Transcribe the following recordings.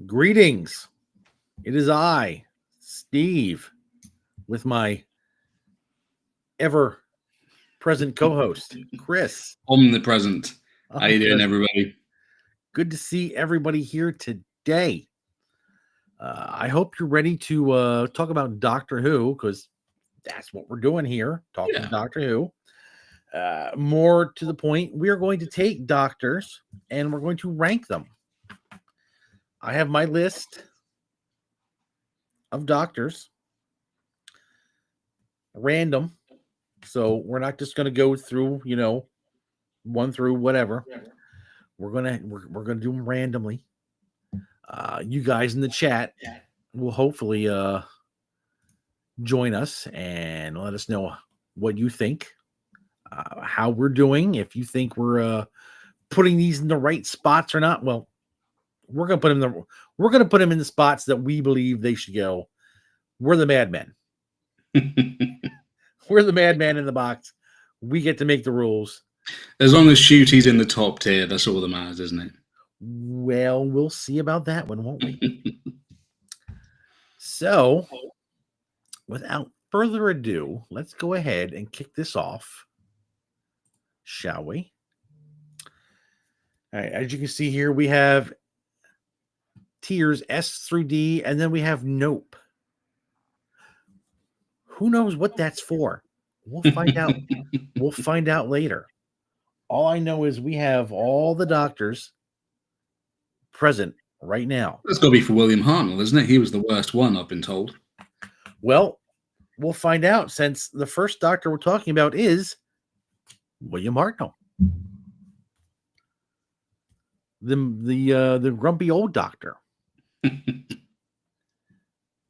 Greetings. It is I, Steve, with my ever present co host, Chris. Omnipresent. How you doing, everybody? Good to see everybody here today. I hope you're ready to talk about Doctor Who, because that's what we're doing here, talking Doctor Who. More to the point, we are going to take doctors and we're going to rank them. I have my list of doctors, random. So we're not just going to go through, one through whatever. We're gonna do them randomly. You guys in the chat will hopefully join us and let us know what you think, how we're doing. If you think we're putting these in the right spots or not, well, we're gonna put them in the spots that we believe they should go. We're the Madmen. We're the Madman in the box. We get to make the rules. As long as Shooty's in the top tier, that's all that matters, isn't it? Well, we'll see about that one, won't we? So, without further ado, let's go ahead and kick this off, shall we? All right, as you can see here, we have tiers S through D, and then we have Nope. Who knows what that's for? We'll find out. We'll find out later. All I know is we have all the doctors present right now. That's got to be for William Hartnell, isn't it? He was the worst one, I've been told. Well, we'll find out, since the first doctor we're talking about is William Hartnell, the grumpy old doctor.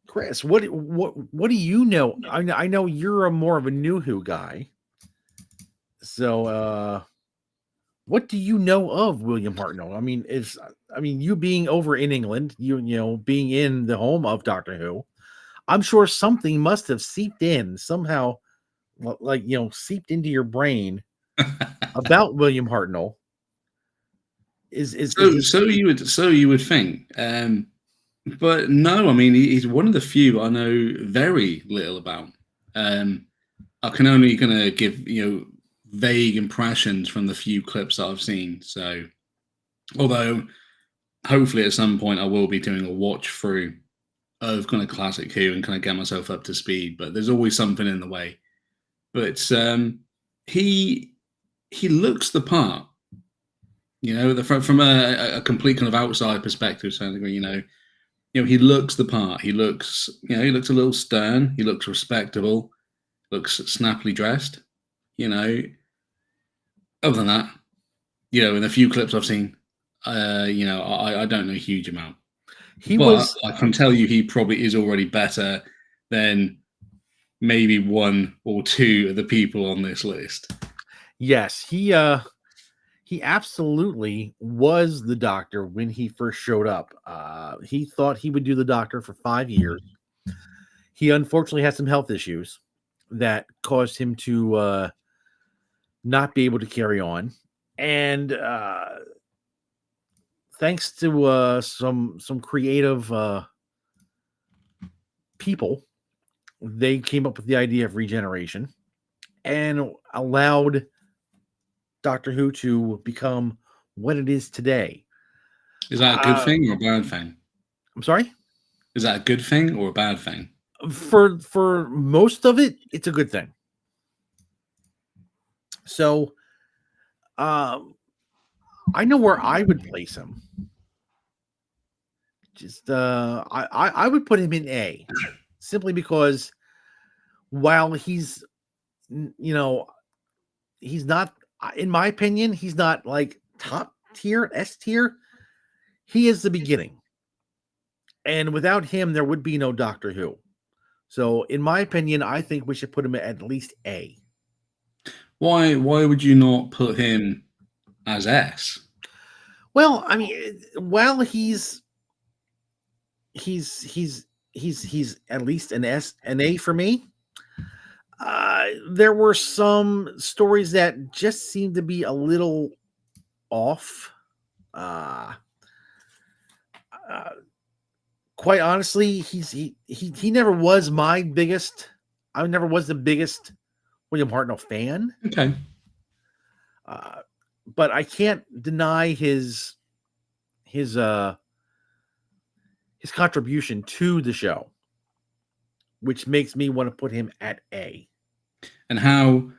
Chris, what do you know? I know you're more of a New Who guy. So, what do you know of William Hartnell? I mean, you being over in England, you know, being in the home of Doctor Who, I'm sure something must have seeped in somehow, like, seeped into your brain about William Hartnell. So you would think, but no. I mean, he's one of the few I know very little about. I can only kind of give vague impressions from the few clips that I've seen. So, although hopefully at some point I will be doing a watch through of kind of classic Who and kind of get myself up to speed, but there's always something in the way. But he looks the part, from a complete kind of outside perspective. So he looks the part. He looks a little stern. He looks respectable. Looks snappily dressed. Other than that, in the few clips I've seen, I don't know a huge amount. I can tell you he probably is already better than maybe one or two of the people on this list. Yes, he absolutely was the Doctor when he first showed up. He thought he would do the Doctor for 5 years. He unfortunately had some health issues that caused him to not be able to carry on. And thanks to some creative people, they came up with the idea of regeneration and allowed Doctor Who to become what it is today. Is that a good thing or a bad thing? I'm sorry? Is that a good thing or a bad thing? For most of it, it's a good thing. So, I know where I would place him. Just I would put him in A, simply because while he's he's not, in my opinion, he's not like top tier, S tier. He is the beginning, and without him, there would be no Doctor Who. So, in my opinion, I think we should put him at least A. Why would you not put him as S? Well, I mean, while he's at least an S, an A for me. There were some stories that just seemed to be a little off. quite honestly, he never was my biggest. I never was the biggest William Hartnell fan. Okay. But I can't deny his contribution to the show, which makes me want to put him at A. And how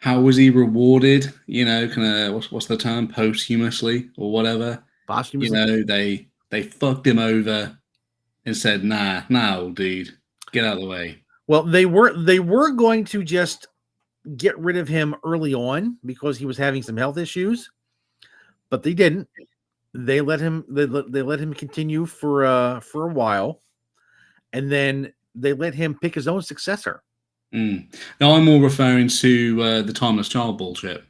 was he rewarded? You know, kind of what's the term, posthumously or whatever? Posthumously, You know, they fucked him over and said, nah, old dude, get out of the way. well, they were going to just get rid of him early on because he was having some health issues, but they didn't. They let him continue for a while, and then they let him pick his own successor. Mm. Now I'm more referring to the Timeless Child bullshit.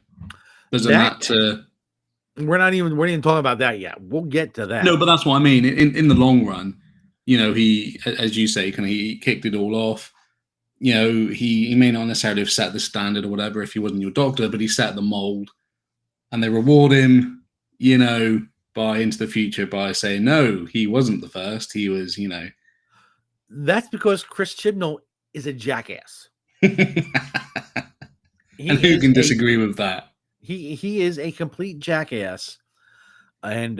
We're not even talking about that yet. We'll get to that. No, but that's what I mean. In the long run, you know, he, as you say, he kicked it all off. You know, he may not necessarily have set the standard or whatever if he wasn't your doctor, but he set the mold, and they reward him, you know, by into the future by saying, no, he wasn't the first. He was, you know. That's because Chris Chibnall is a jackass. And who can disagree with that? He is a complete jackass. And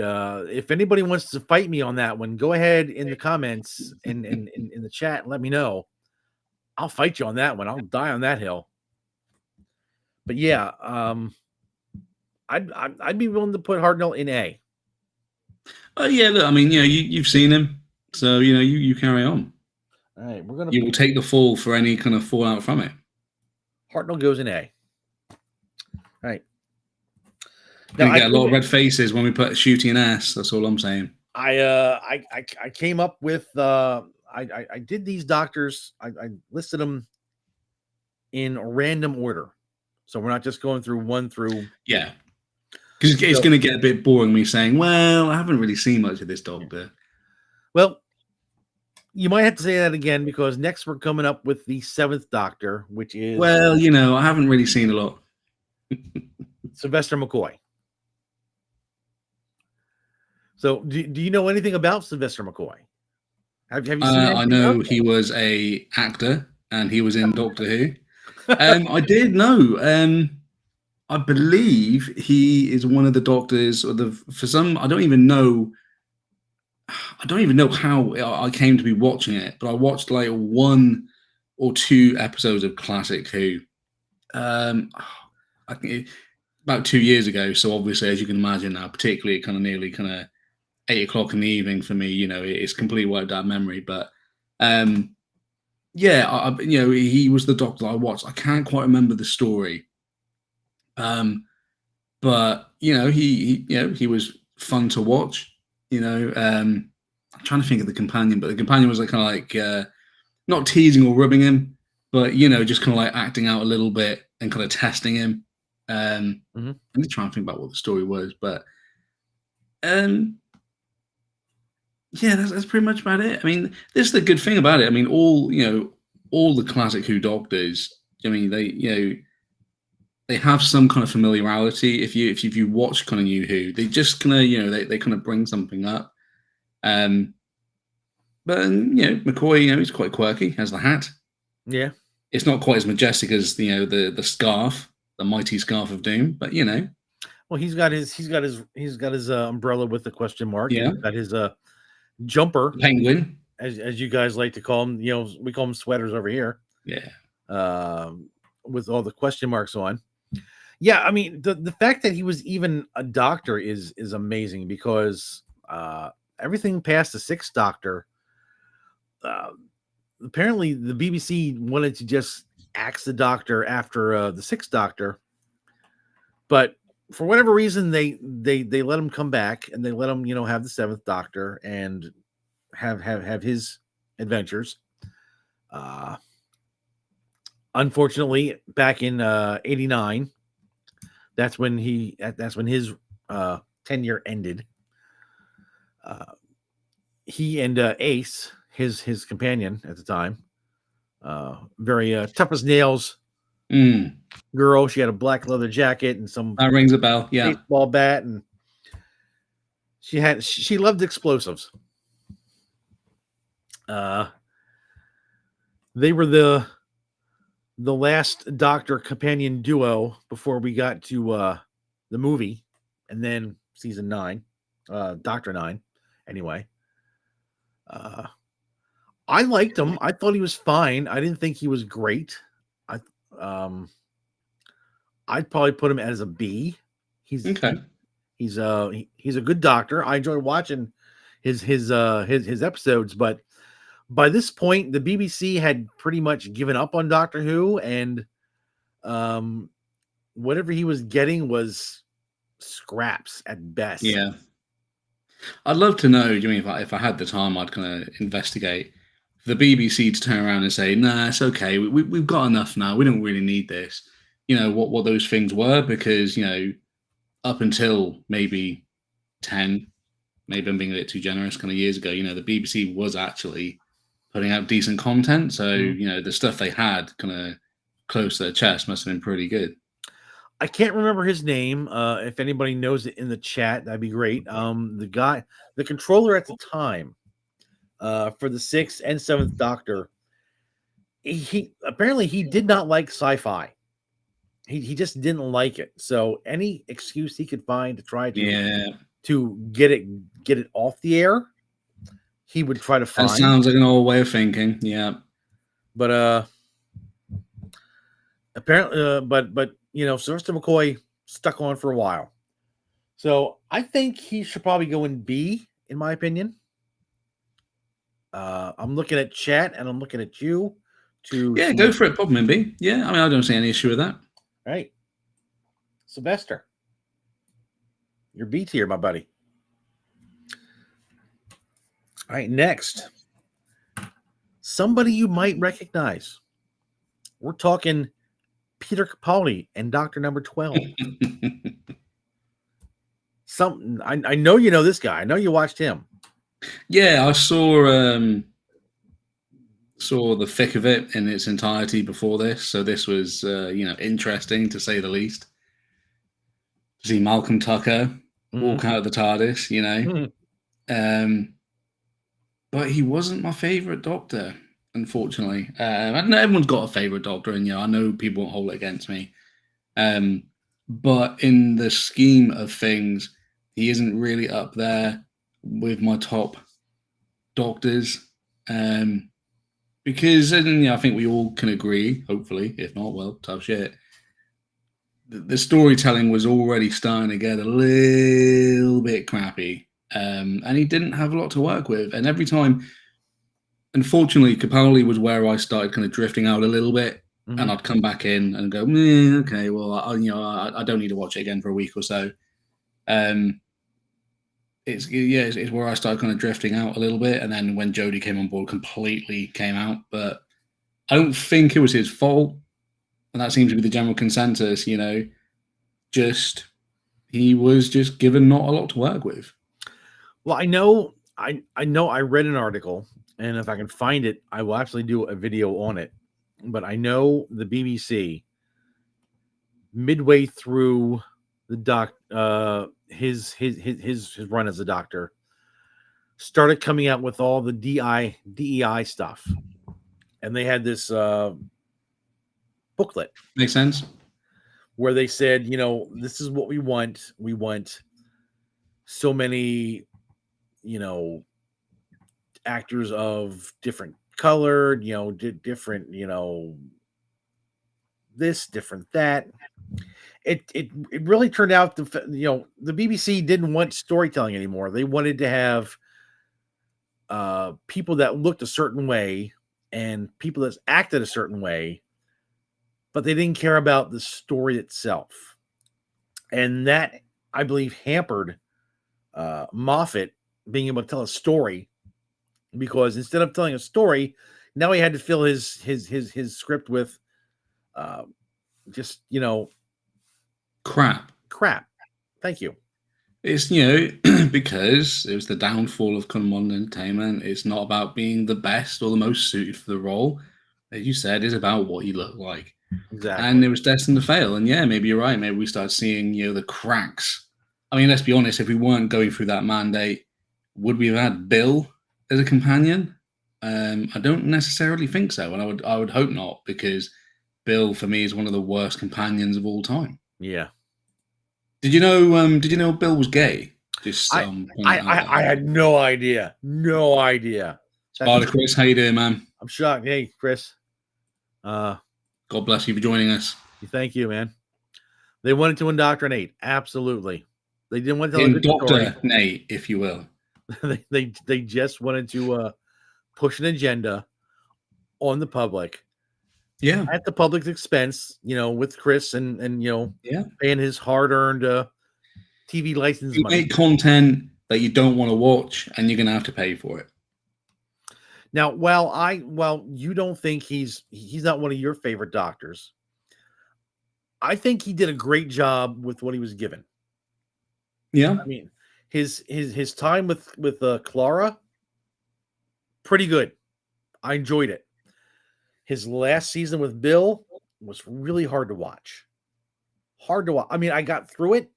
if anybody wants to fight me on that one, go ahead in the comments in the chat and let me know. I'll fight you on that one. I'll die on that hill. But yeah, I'd be willing to put Hartnell in A. Yeah, look, I mean, you know, you've seen him, so you know, you carry on. All right, you will take the fall for any kind of fallout from it. Hartnell goes in A. All right. Now, I get a lot of red faces when we put shooting an ass. That's all I'm saying. I came up with I did these doctors. I listed them in a random order, so we're not just going through one through. Yeah, because it's going to get a bit boring. Me saying, "Well, I haven't really seen much of this doctor." Well, you might have to say that again because next we're coming up with the 7th Doctor, which is well, you know, I haven't really seen a lot. Sylvester McCoy. So, do you know anything about Sylvester McCoy? Have you seen? I know he was a actor and he was in Doctor Who. I did know. I believe he is one of the doctors, or for some. I don't even know how I came to be watching it, but I watched like 1 or 2 episodes of Classic Who. I think about 2 years ago. So obviously, as you can imagine now, particularly kind of nearly kind of 8 o'clock in the evening for me, you know, it's completely wiped out memory. But yeah, you know, he was the doctor I watched. I can't quite remember the story, but you know, he was fun to watch. You know, I'm trying to think of the companion, but the companion was like kind of like not teasing or rubbing him, but you know, just kind of like acting out a little bit and kind of testing him. I'm just trying to think about what the story was, but yeah, that's pretty much about it. I mean, this is the good thing about it. I mean, all the Classic Who doctors. I mean, they have some kind of familiarity. If you watch kind of New Who, they just kind of they kind of bring something up. But McCoy, he's quite quirky. Has the hat. Yeah, it's not quite as majestic as the scarf, the mighty scarf of doom. But you know, well, he's got his umbrella with the question mark. Yeah, he's got his jumper, the penguin, as you guys like to call them. You know, we call them sweaters over here. Yeah, with all the question marks on. Yeah, I mean the fact that he was even a doctor is amazing because everything past the 6th Doctor. Apparently, the BBC wanted to just axe the Doctor after the 6th Doctor, but for whatever reason, they let him come back and they let him have the 7th Doctor and have his adventures. Unfortunately, back in '89, that's when his tenure ended. He and Ace, his companion at the time, very tough as nails girl. She had a black leather jacket and some that rings a bell. Yeah, baseball bat, and she loved explosives. Uh, they were the last Doctor companion duo before we got to the movie, and then season 9, Doctor 9. Anyway, uh, I liked him. I thought he was fine. I didn't think he was great. I um, I'd probably put him as a B. He's Okay. he's a good doctor. I enjoy watching his episodes, but by this point, the BBC had pretty much given up on Doctor Who, and um, whatever he was getting was scraps at best. Yeah. I'd love to know. Do you mean if I had the time, I'd kind of investigate the BBC to turn around and say, "Nah, it's okay. We've got enough now. We don't really need this." You know what those things were, because up until maybe 10, maybe I'm being a bit too generous, kind of years ago, the BBC was actually putting out decent content. So Mhm. the stuff they had kind of close to their chest must have been pretty good. I can't remember his name. If anybody knows it in the chat, that'd be great. The controller at the time, for the 6th and 7th Doctor, he apparently he did not like sci-fi. He just didn't like it. So any excuse he could find to try Yeah, to get it off the air, he would try to that find. sounds like an old way of thinking. Yeah. But apparently, but Sylvester McCoy stuck on for a while. So I think he should probably go in B, in my opinion. I'm looking at chat and I'm looking at you to Yeah, see go what. for it. Pop 'em in B. Yeah, I mean, I don't see any issue with that. Right, Sylvester, you're B tier, my buddy. All right, next, somebody you might recognize. We're talking Peter Capaldi and Doctor Number 12. Something I know you know this guy. I know you watched him. Yeah, I saw the thick of it in its entirety before this, so this was interesting to say the least. To see Malcolm Tucker Mhm. walk out of the TARDIS, um, but he wasn't my favorite Doctor, unfortunately. I know everyone's got a favorite Doctor, and I know people won't hold it against me. But in the scheme of things, he isn't really up there with my top Doctors. Because and, I think we all can agree, hopefully, if not, well, tough shit. The storytelling was already starting to get a little bit crappy, and he didn't have a lot to work with. And every time, unfortunately, Capaldi was where I started kind of drifting out a little bit, and Mhm. I'd come back in and go, okay, well, I don't need to watch it again for a week or so. Um, it's where I started kind of drifting out a little bit, and then when Jodie came on board, completely came out. But I don't think it was his fault, and that seems to be the general consensus. Just he was just given not a lot to work with. Well, I read an article, and if I can find it, I will actually do a video on it. But I know the BBC midway through the his run as a doctor started coming out with all the DEI stuff, and they had this booklet Makes sense. where they said, this is what we want. We want so many, you know, actors of different color, different, this, different that. It really turned out the BBC didn't want storytelling anymore. They wanted to have people that looked a certain way and people that acted a certain way, but they didn't care about the story itself. And that, I believe, hampered Moffat being able to tell a story, because instead of telling a story, now he had to fill his script with uh, just Crap. crap. Thank you. It's because it was the downfall of kind of modern entertainment. It's not about being the best or the most suited for the role. As you said, it's about what you look like, Exactly. and it was destined to fail. And yeah, maybe you're right. Maybe we start seeing the cracks. I mean, let's be honest. If we weren't going through that mandate, would we have had Bill as a companion? I don't necessarily think so, and I would hope not, because Bill for me is one of the worst companions of all time. Yeah. Did you know? Did you know Bill was gay? Just I point that out there. I had no idea. No idea. That's Spider Chris, how you doing, man? I'm shocked. Hey, Chris. God bless you for joining us. Thank you, man. They wanted to indoctrinate. Absolutely. They didn't want to tell a good story. Indoctrinate, if you will. they just wanted to push an agenda on the public. Yeah. At the public's expense, with Chris and Yeah. paying his hard-earned TV license You money. make content that you don't want to watch, and you're going to have to pay for it. Now, you don't think he's not one of your favorite doctors. I think he did a great job with what he was given. Yeah. I mean, his time with Clara, pretty good. I enjoyed it. His last season with Bill was really hard to watch. Hard to watch. I mean, I got through it,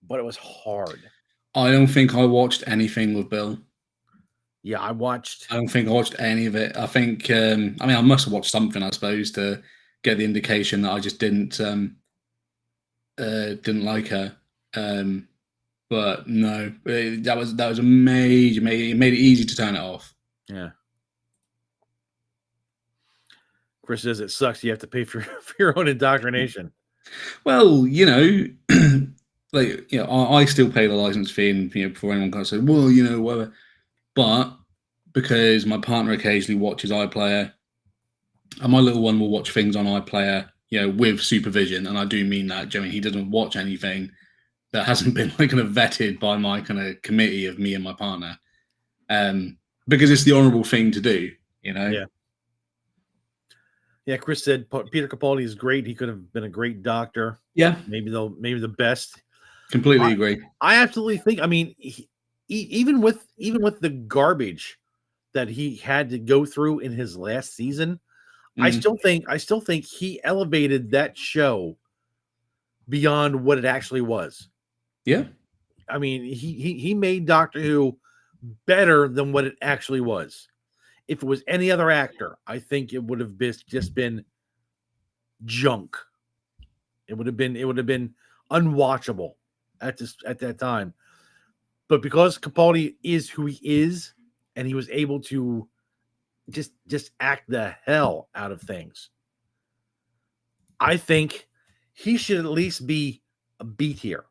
but it was hard. I don't think I watched anything with Bill. Yeah, I don't think I watched any of it. I think, I must have watched something, I suppose, to get the indication that I just didn't like her. But no, that was a major. It made it easy to turn it off. Yeah. Chris says it sucks. You have to pay for your own indoctrination. Well, I still pay the license fee, and before anyone can say, well, whatever. But because my partner occasionally watches iPlayer, and my little one will watch things on iPlayer, with supervision, and I do mean that. I mean, he doesn't watch anything that hasn't been kind of vetted by my kind of committee of me and my partner, because it's the honourable thing to do, Yeah. Yeah, Chris said Peter Capaldi is great. He could have been a great doctor. Yeah, maybe the best. Completely agree. I absolutely think. I mean, even with the garbage that he had to go through in his last season, I still think he elevated that show beyond what it actually was. Yeah, I mean, he made Doctor Who better than what it actually was. If it was any other actor, I think it would have just been junk. It would have been unwatchable at that time. But because Capaldi is who he is, and he was able to just act the hell out of things, I think he should at least be a B tier.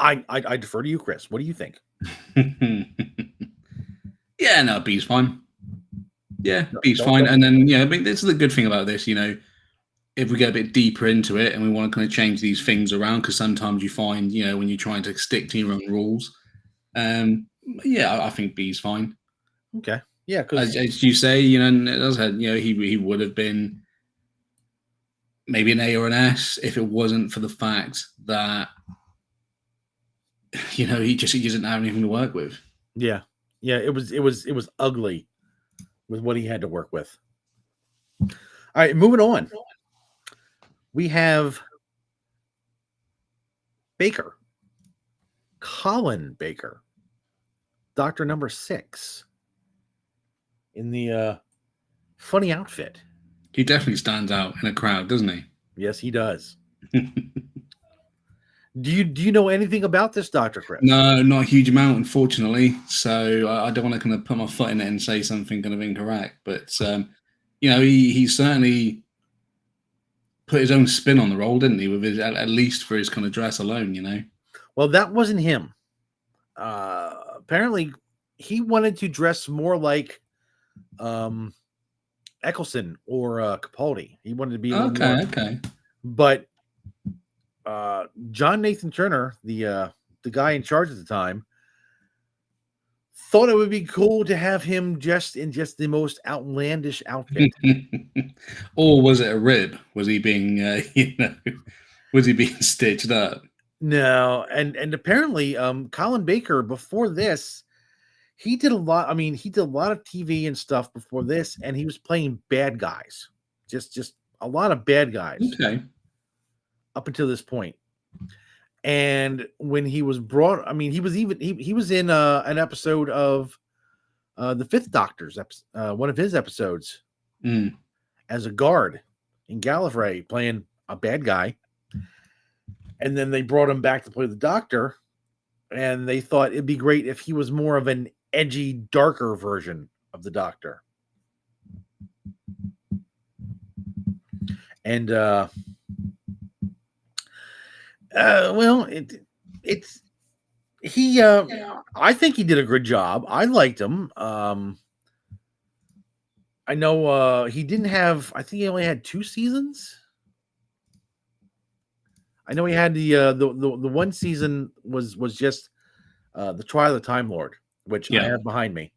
I defer to you, Chris. What do you think? Yeah, no, B's fine. Yeah, B's fine. And then, this is the good thing about this, if we get a bit deeper into it and we want to kind of change these things around, because sometimes you find, when you're trying to stick to your own rules, I think B's fine. Okay. Yeah, because as you say, he would have been maybe an A or an S if it wasn't for the fact that he doesn't have anything to work with. Yeah. It was ugly with what he had to work with. All right, moving on. We have Baker, Colin Baker, Doctor Number 6, in the funny outfit. He definitely stands out in a crowd, doesn't he? Yes, he does. Do you know anything about this Dr. Chris? No, not a huge amount, unfortunately. So I don't want to kind of put my foot in it and say something kind of incorrect. But he certainly put his own spin on the role, didn't he? With his, at least for his kind of dress alone, Well, that wasn't him. Apparently, he wanted to dress more like Eccleston or Capaldi. He wanted to be a little more. Okay. But John Nathan Turner, the guy in charge at the time, thought it would be cool to have him just in the most outlandish outfit. Or was it a rib? Was he being, was he being stitched up? No, and apparently, Colin Baker before this, he did a lot. I mean, he did a lot of TV and stuff before this, and he was playing bad guys, just a lot of bad guys. Okay. Up until this point. And when he was brought, I mean, he was in an episode of the Fifth Doctor's one of his episodes as a guard in Gallifrey, playing a bad guy. And then they brought him back to play the Doctor, and they thought it'd be great if he was more of an edgy, darker version of the Doctor. And well, it's he. I think he did a good job. I liked him. I know he didn't have. I think he only had 2 seasons. I know he had the one season was just the Trial of the Time Lord, which I have behind me.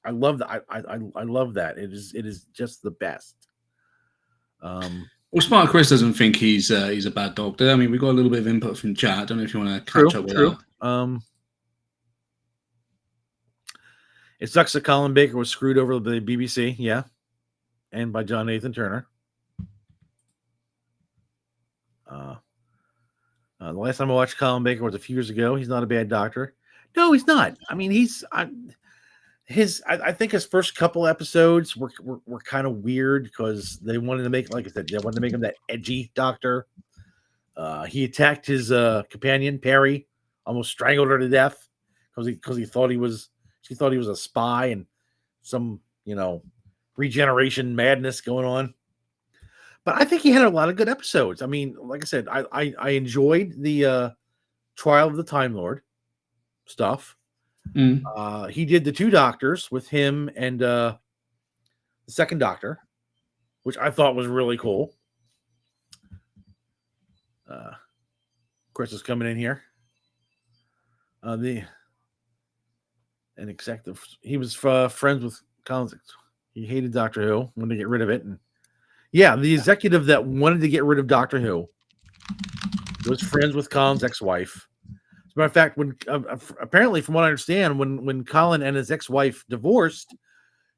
I love that. I love that. It is just the best. Well, Smart Chris doesn't think he's a bad doctor. I mean, we got a little bit of input from chat. I don't know if you want to catch up with that. It sucks that Colin Baker was screwed over by the BBC, yeah, and by John Nathan Turner. The last time I watched Colin Baker was a few years ago. He's not a bad doctor. No, he's not. I mean, I think his first couple episodes were kind of weird because they wanted to make, like I said, they wanted to make him that edgy doctor. He attacked his companion Perry, almost strangled her to death because he thought she thought he was a spy and some regeneration madness going on. But I think he had a lot of good episodes. I mean, like I said, I enjoyed the Trial of the Time Lord stuff. He did the 2 Doctors with him and the second Doctor, which I thought was really cool. Chris is coming in here. He was friends with Collins. He hated Doctor Who, wanted to get rid of it, and the executive that wanted to get rid of Doctor Who was friends with Colin's ex-wife. As a matter of fact, when apparently, from what I understand, when Colin and his ex-wife divorced,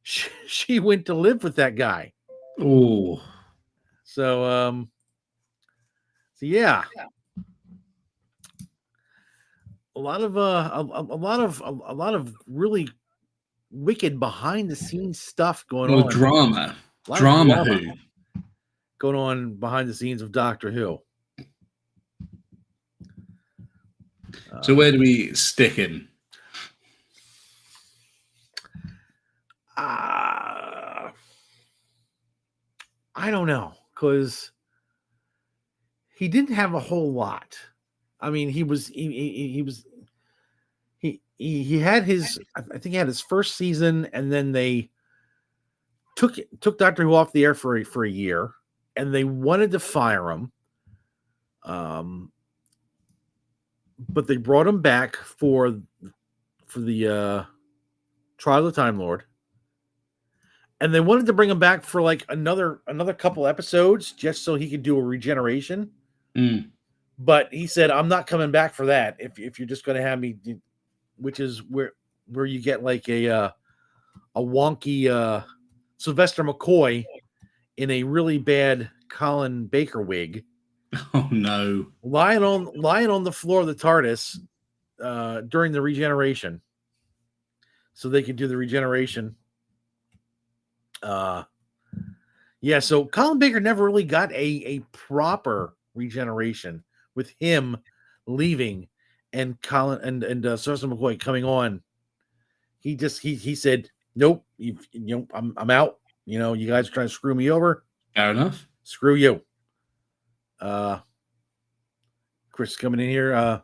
she went to live with that guy. Oh, so yeah, a lot of really wicked behind the scenes stuff going on. Drama Who going on behind the scenes of Doctor Who. So where do we stick him? I don't know, because he didn't have a whole lot. I mean, he had his, I think he had his first season, and then they took Doctor Who off the air for a year, and they wanted to fire him. But they brought him back for the Trial of the Time Lord, and they wanted to bring him back for like another couple episodes just so he could do a regeneration. But he said, "I'm not coming back for that. If you're just going to have me," which is where you get like a wonky Sylvester McCoy in a really bad Colin Baker wig. Oh no! Lying on the floor of the TARDIS during the regeneration, so they could do the regeneration. So Colin Baker never really got a proper regeneration with him leaving and Colin and Sylvester McCoy coming on. He said, "Nope, I'm out. You guys are trying to screw me over. Fair enough. Screw you." Chris coming in here.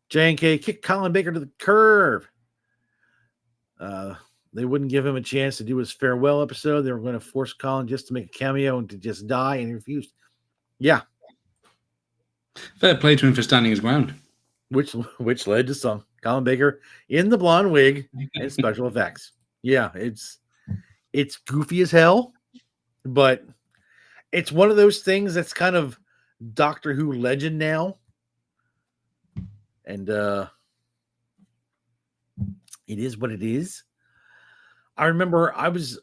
J&K kicked Colin Baker to the curb. They wouldn't give him a chance to do his farewell episode. They were going to force Colin just to make a cameo and to just die, and he refused. Yeah. Fair play to him for standing his ground. Which led to some Colin Baker in the blonde wig and special effects. Yeah, it's goofy as hell, but it's one of those things that's kind of Doctor Who legend now. And it is what it is. I remember I was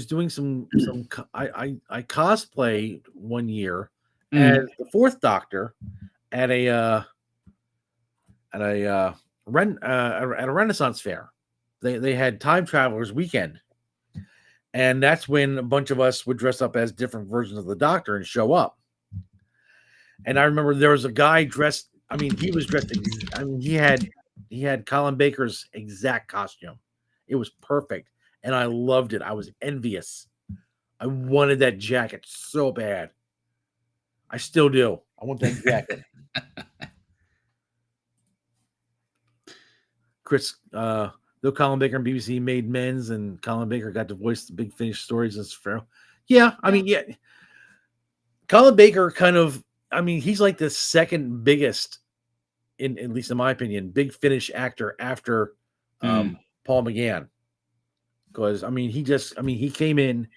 doing some I cosplay one year as the 4th Doctor, at a at a at a Renaissance fair. They had Time Travelers Weekend, and that's when a bunch of us would dress up as different versions of the Doctor and show up. And I remember there was a guy dressed. I mean, he was dressed. I mean, he had Colin Baker's exact costume. It was perfect, and I loved it. I was envious. I wanted that jacket so bad. I still do. I want that jacket. Chris, though Colin Baker and BBC made men's, and Colin Baker got to voice the Big Finish stories as Pharaoh. Yeah, I mean, yeah. Colin Baker kind of, I mean, he's like the second biggest, in at least in my opinion, Big Finish actor after Paul McGann. Because I mean, he came in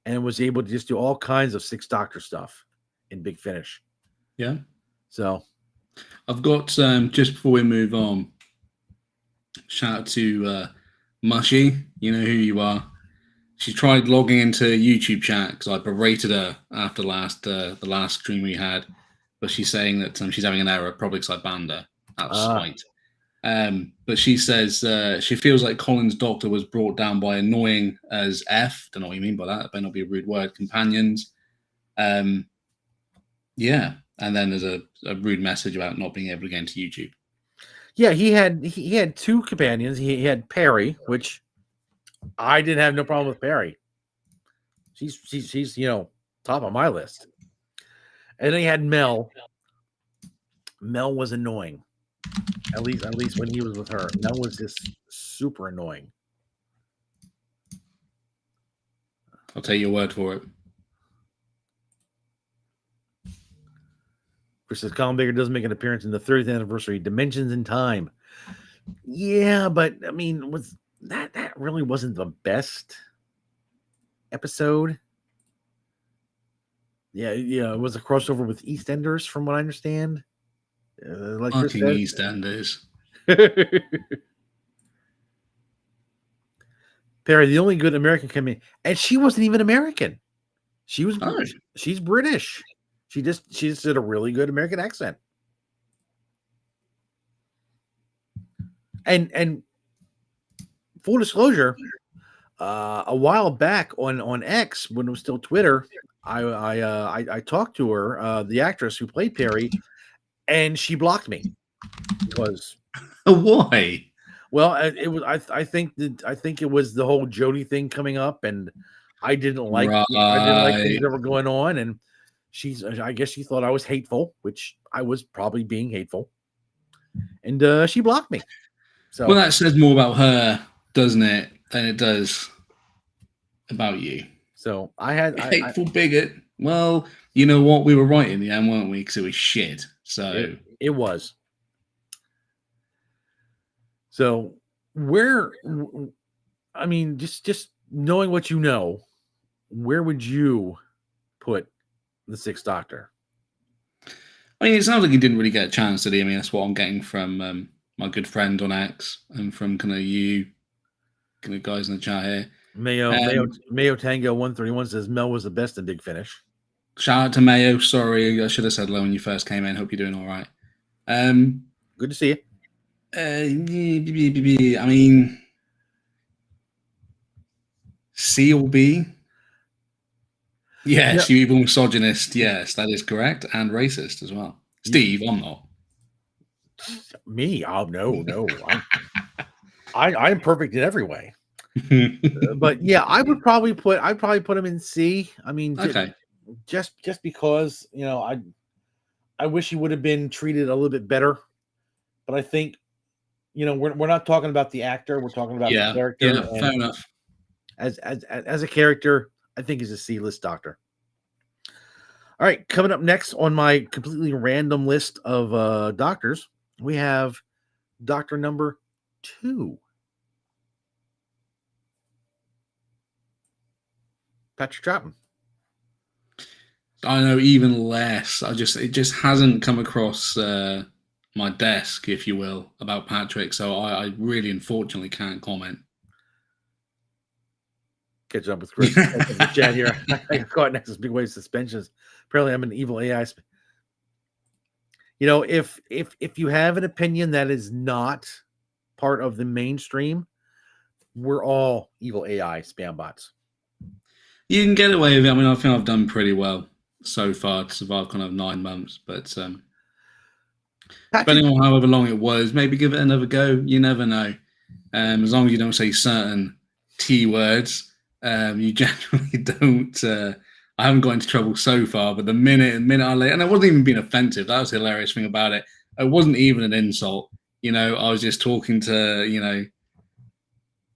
and was able to just do all kinds of Sixth Doctor stuff in Big Finish. Yeah. So I've got just before we move on, shout out to Mushy. You know who you are. She tried logging into YouTube chat because I berated her after the last stream we had, but she's saying that she's having an error, probably because I banned her out of spite. But she says she feels like Colin's Doctor was brought down by annoying as F. Don't know what you mean by that. It better not be a rude word. Companions. Yeah. And then there's a rude message about not being able to get into YouTube. Yeah, he had two companions. He had Perry, which I didn't have no problem with Perry. She's top of my list. And then he had Mel. Mel was annoying. At least when he was with her. Mel was just super annoying. I'll take your word for it. Chris says Colin Baker does make an appearance in the 30th anniversary Dimensions in Time. Yeah, but I mean, was that really wasn't the best episode? Yeah, it was a crossover with EastEnders, from what I understand. Like fucking EastEnders. Perry, the only good American comedian, and she wasn't even American. She was she's British. She just did a really good American accent. And full disclosure, a while back on X, when it was still Twitter, I talked to her, the actress who played Perry, and she blocked me because why? Well, it was I think it was the whole Jodie thing coming up, and I didn't like things that were going on, and I guess she thought I was hateful, which I was probably being hateful, and she blocked me. So well, that says more about her, doesn't it, than it does about you. So I had hateful bigot. Well, you know what? We were right in the end, weren't we? Because it was shit. So it was. So I mean, just knowing what you know, where would you put the Sixth Doctor? I mean, it sounds like he didn't really get a chance, did he? I mean, that's what I'm getting from my good friend on X and from kind of you, kind of guys in the chat here. Mayo Tango 131 says Mel was the best in Big Finish. Shout out to Mayo. Sorry, I should have said hello when you first came in. Hope you're doing all right. Good to see you. I mean, C or B? Yes, you evil misogynist. Yes, that is correct. And racist as well. Steve, I'm not. Me? Oh, no. I'm perfect in every way. But yeah, I'd probably put him in C. I mean, okay. Just because, I wish he would have been treated a little bit better. But I think, we're not talking about the actor, we're talking about the character. Yeah, fair enough. As a character, I think he's a C-list Doctor. All right, coming up next on my completely random list of doctors, we have Doctor number 2. Patrick Troughton. I know even less. It just hasn't come across my desk, if you will, about Patrick. So I really, unfortunately, can't comment. Catch up with Chris in the chat here. I got caught next to big wave suspensions. Apparently, I'm an evil AI. if you have an opinion that is not part of the mainstream, we're all evil AI spam bots. You can get away with it. I mean, I think I've done pretty well so far to survive kind of 9 months, but Patrick, depending on however long it was, maybe give it another go. You never know. As long as you don't say certain T words, you generally don't. I haven't got into trouble so far, but the minute I lay, and I wasn't even being offensive. That was the hilarious thing about it. It wasn't even an insult. I was just talking to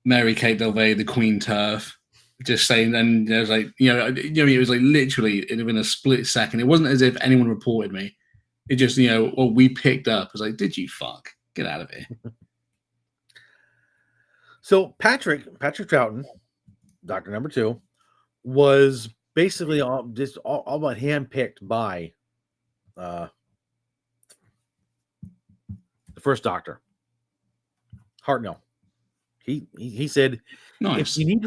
Mary Kate Delvey, the Queen Turf, just saying, and it was like it was like literally in a split second. It wasn't as if anyone reported me. It just we picked up. I was like, did you fuck? Get out of here. So Patrick Troughton, Doctor Number 2, was basically all but handpicked by the first Doctor, Hartnell. He said, nice. if you need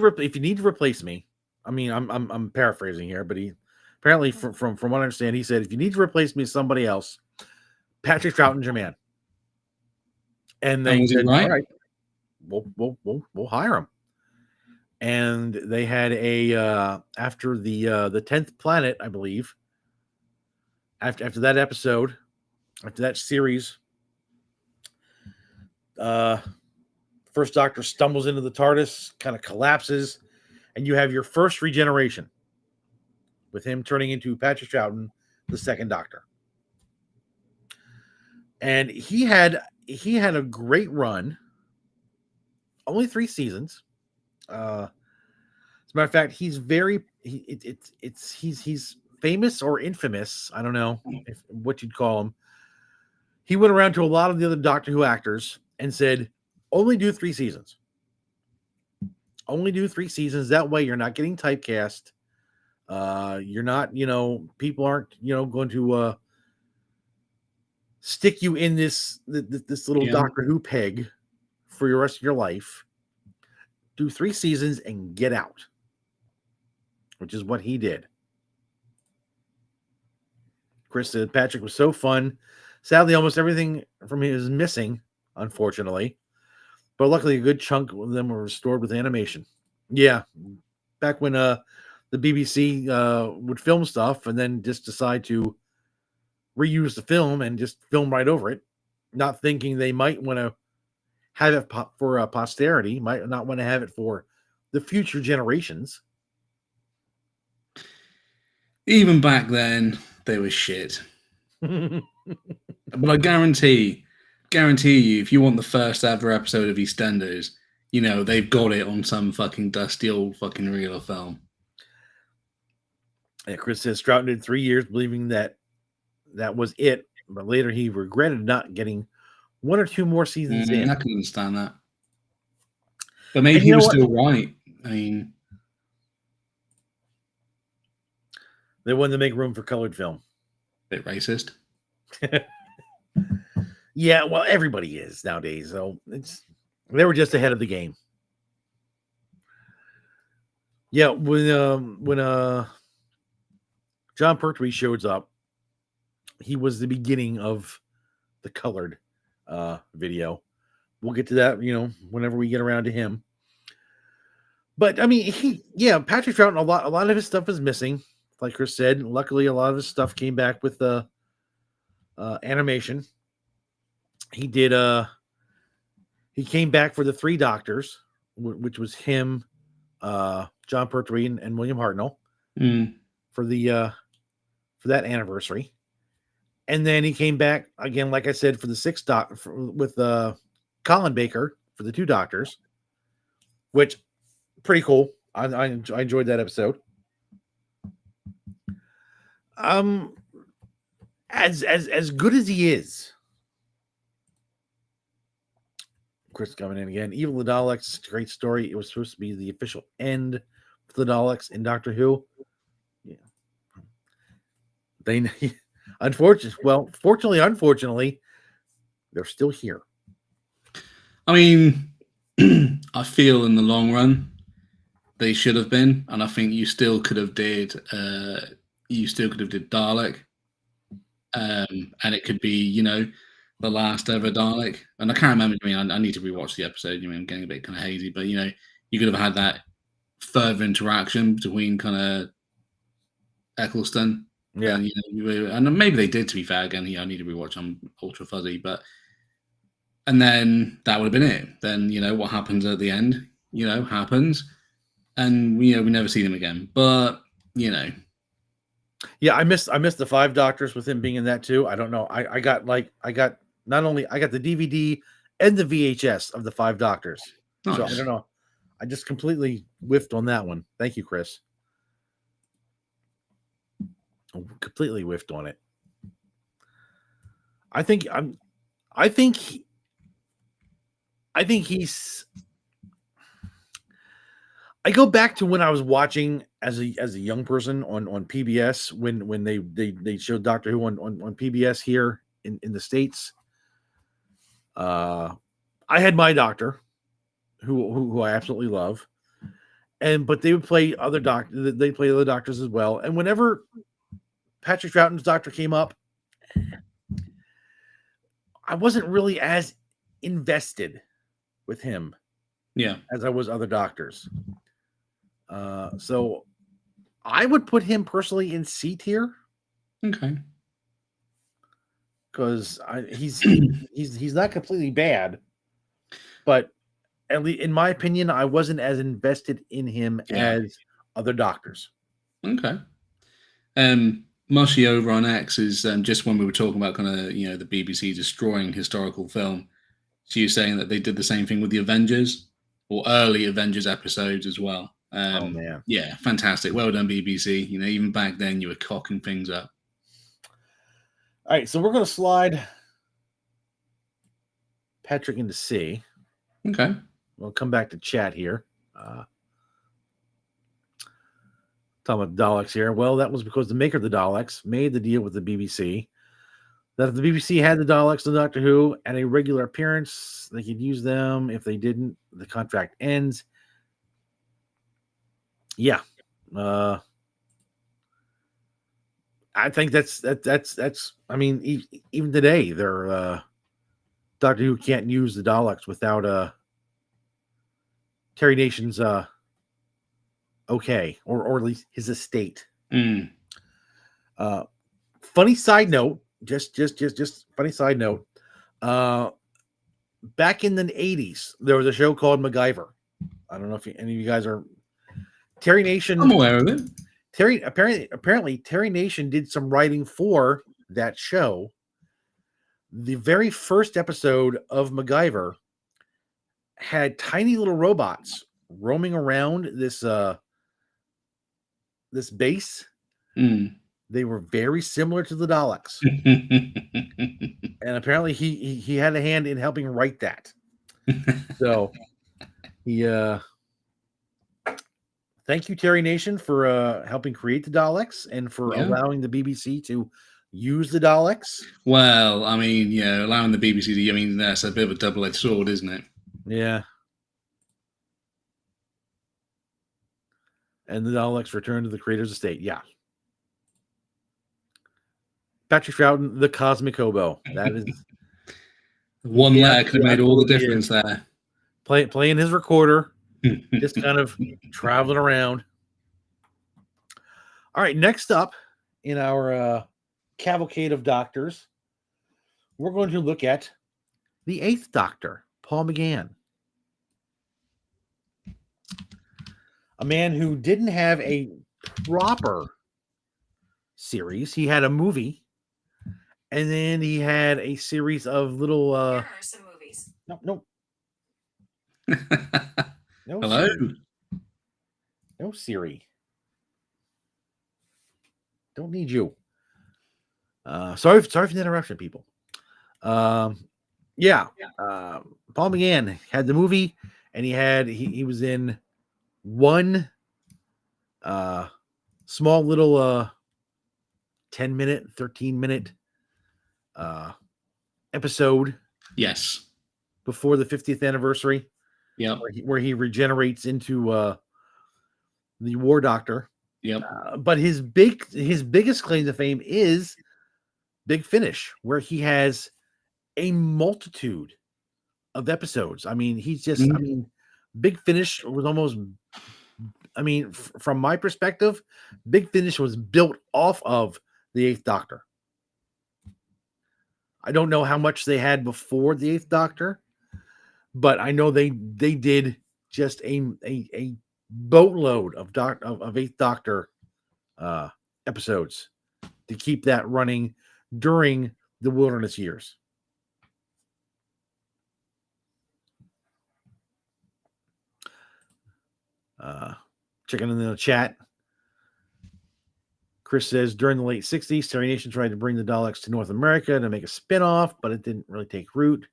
to replace me, I mean, I'm paraphrasing here, but he apparently from what I understand, he said, if you need to replace me with somebody else, Patrick Troughton's your man. And they said, right? all right, we'll hire him. And they had after the 10th planet, I believe, after that episode, after that series, first Doctor stumbles into the TARDIS, kind of collapses, and you have your first regeneration with him turning into Patrick Troughton, the second Doctor. And he had a great run, only 3 seasons. As a matter of fact, he's he's famous or infamous. I don't know what you'd call him. He went around to a lot of the other Doctor Who actors and said, only do 3 seasons. Only do 3 seasons. That way you're not getting typecast. You're not, people aren't, going to stick you in this little Doctor Who peg for the rest of your life. Do 3 seasons and get out, which is what he did. Chris said Patrick was so fun. Sadly, almost everything from him is missing, unfortunately. But luckily, a good chunk of them were restored with animation. Yeah, back when the BBC would film stuff and then just decide to reuse the film and just film right over it, not thinking they might want to have it for posterity, might not want to have it for the future generations. Even back then, they were shit. But I guarantee you, if you want the first ever episode of EastEnders, they've got it on some fucking dusty old fucking reel of film. Yeah, Chris says Troughton did 3 years believing that was it, but later he regretted not getting 1 or 2 more seasons in. I can understand that. But maybe he was still right. I mean, they wanted to make room for colored film. Bit racist. Yeah, well, everybody is nowadays, so they were just ahead of the game. Yeah, when John Pertwee shows up, he was the beginning of the colored video. We'll get to that, whenever we get around to him. But I mean, Patrick Troughton, a lot of his stuff is missing, like Chris said. Luckily, a lot of his stuff came back with the animation. He did he came back for the 3 Doctors, which was him, John Pertwee and William Hartnell for that anniversary. And then he came back again, like I said, for the 6th Doctor with Colin Baker for the 2 Doctors, which pretty cool. I enjoyed that episode. As good as he is, Chris coming in again. Evil the Daleks, great story. It was supposed to be the official end for the Daleks in Doctor Who. Yeah, they unfortunately, they're still here. I mean, I feel in the long run they should have been, and I think you still could have did Dalek. And it could be, you know, the last ever Dalek. And I can't remember. I mean, I need to rewatch the episode. You know, I'm getting a bit kind of hazy, but you know, you could have had that further interaction between kind of Eccleston. Yeah. And, you know, and maybe they did. To be fair, again, I need to rewatch. I'm ultra fuzzy, but and then that would have been it. Then you know what happens at the end. You know, happens, and you know we never see them again. But you know, yeah, I missed the 5 Doctors with him being in that too. I don't know. I got not only I got the DVD and the VHS of the 5 Doctors. nice. So I don't know. I just completely whiffed on that one. Thank you, Chris. Completely whiffed on it. I think he's. I go back to when I was watching as a young person on PBS when they showed Doctor Who on PBS here in the States. I had my doctor, who I absolutely love, but they would play other doctors. They play other doctors as well. And whenever Patrick Troughton's doctor came up, I wasn't really as invested with him, Yeah, as I was other doctors. So I would put him personally in C tier. Okay. Because he's not completely bad, but at least in my opinion, I wasn't as invested in him as other doctors. Okay. Mushy over on X is just when we were talking about kind of the BBC destroying historical film. So you're saying that they did the same thing with the Avengers or early Avengers episodes as well. Oh man, yeah, fantastic. Well done, BBC. You know, even back then you were cocking things up. All right, so we're going to slide Patrick into C. Okay. We'll come back to chat here. Talking about Daleks here. Well, that was because the maker of the Daleks made the deal with the BBC that if the BBC had the Daleks and Doctor Who at a regular appearance, they could use them. If they didn't, the contract ends. Yeah. I think that's I mean, even today, they're Doctor Who can't use the Daleks without Terry Nation's okay, or at least his estate. Funny side note, just funny side note. Back in the 80s, there was a show called MacGyver. I don't know if any of you guys are Terry Nation. I'm aware of it. Apparently Terry Nation did some writing for that show. The very first episode of MacGyver had tiny little robots roaming around this base. They were very similar to the Daleks. And apparently he had a hand in helping write that. So he thank you, Terry Nation, for helping create the Daleks and for allowing the BBC to use the Daleks. Well, I mean, allowing the BBC to, I mean, that's a bit of a double-edged sword, isn't it? Yeah. And the Daleks return to the creator's estate. Yeah. Patrick Troughton, the Cosmic Hobo. That is one letter could have made all the difference there. Playing his recorder, just kind of traveling around. All right, next up in our cavalcade of doctors, we're going to look at the 8th Doctor, Paul McGann. A man who didn't have a proper series. He had a movie, and then he had a series of little there are some movies. No. No. Hello. Siri. No, Siri. Don't need you. Sorry for the interruption, people. Paul McGann had the movie, and he was in one small little 10-minute, 13-minute episode. Yes. Before the 50th anniversary. Yeah. Where he regenerates into the War Doctor. Yep. But his biggest claim to fame is Big Finish, where he has a multitude of episodes. I mean, he's just, I mean, Big Finish was almost, I mean, from my perspective, Big Finish was built off of the Eighth Doctor. I don't know how much they had before the Eighth Doctor, but I know they did just a boatload of Eighth Doctor episodes to keep that running during the wilderness years. Checking in the chat. Chris says during the late 60s, Terry Nation tried to bring the Daleks to North America to make a spin-off, but it didn't really take root,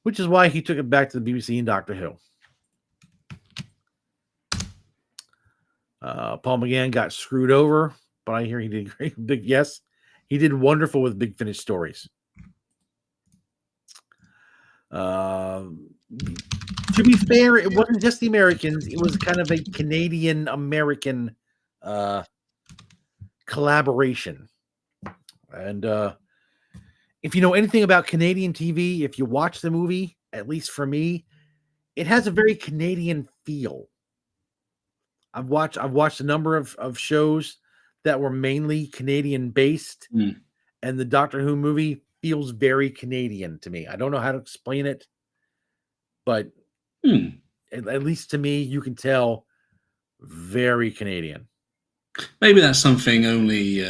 which is why he took it back to the BBC and Doctor Who. Paul McGann got screwed over, but I hear he did great. Yes, he did wonderful with Big Finish stories. To be fair, it wasn't just the Americans. It was kind of a Canadian-American collaboration. And if you know anything about Canadian TV, if you watch the movie, at least for me, it has a very Canadian feel. I've watched a number of shows that were mainly Canadian based, and the Doctor Who movie feels very Canadian to me. I don't know how to explain it, but at least to me, you can tell very Canadian. Maybe that's something only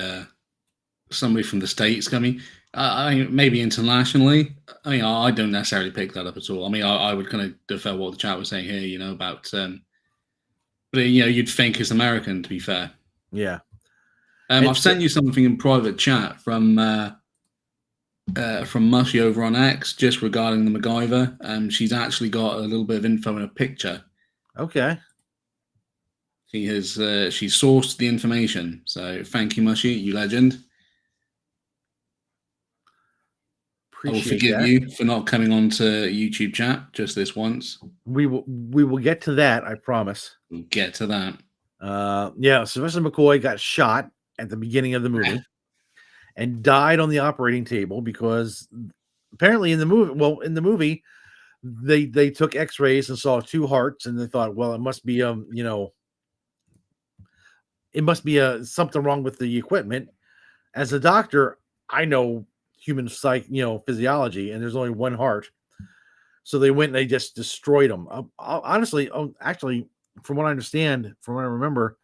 somebody from the States. I mean, maybe internationally. I mean, I don't necessarily pick that up at all. I mean, I would kind of defer what the chat was saying here, you know, about, but you know, you'd think it's American, to be fair. Yeah. I've sent you something in private chat from Mushy over on X just regarding the MacGyver. She's actually got a little bit of info in a picture. Okay. She has she sourced the information. So thank you, Mushy, you legend. I will forgive you for not coming on to YouTube chat just this once. We will get to that, I promise. We'll get to that. Yeah, Sylvester McCoy got shot at the beginning of the movie and died on the operating table because apparently in the movie, they took x-rays and saw two hearts and they thought, well, it must be something wrong with the equipment. As a doctor, I know human physiology, and there's only one heart. So they went and they just destroyed them. Honestly, actually, from what I understand, from what I remember,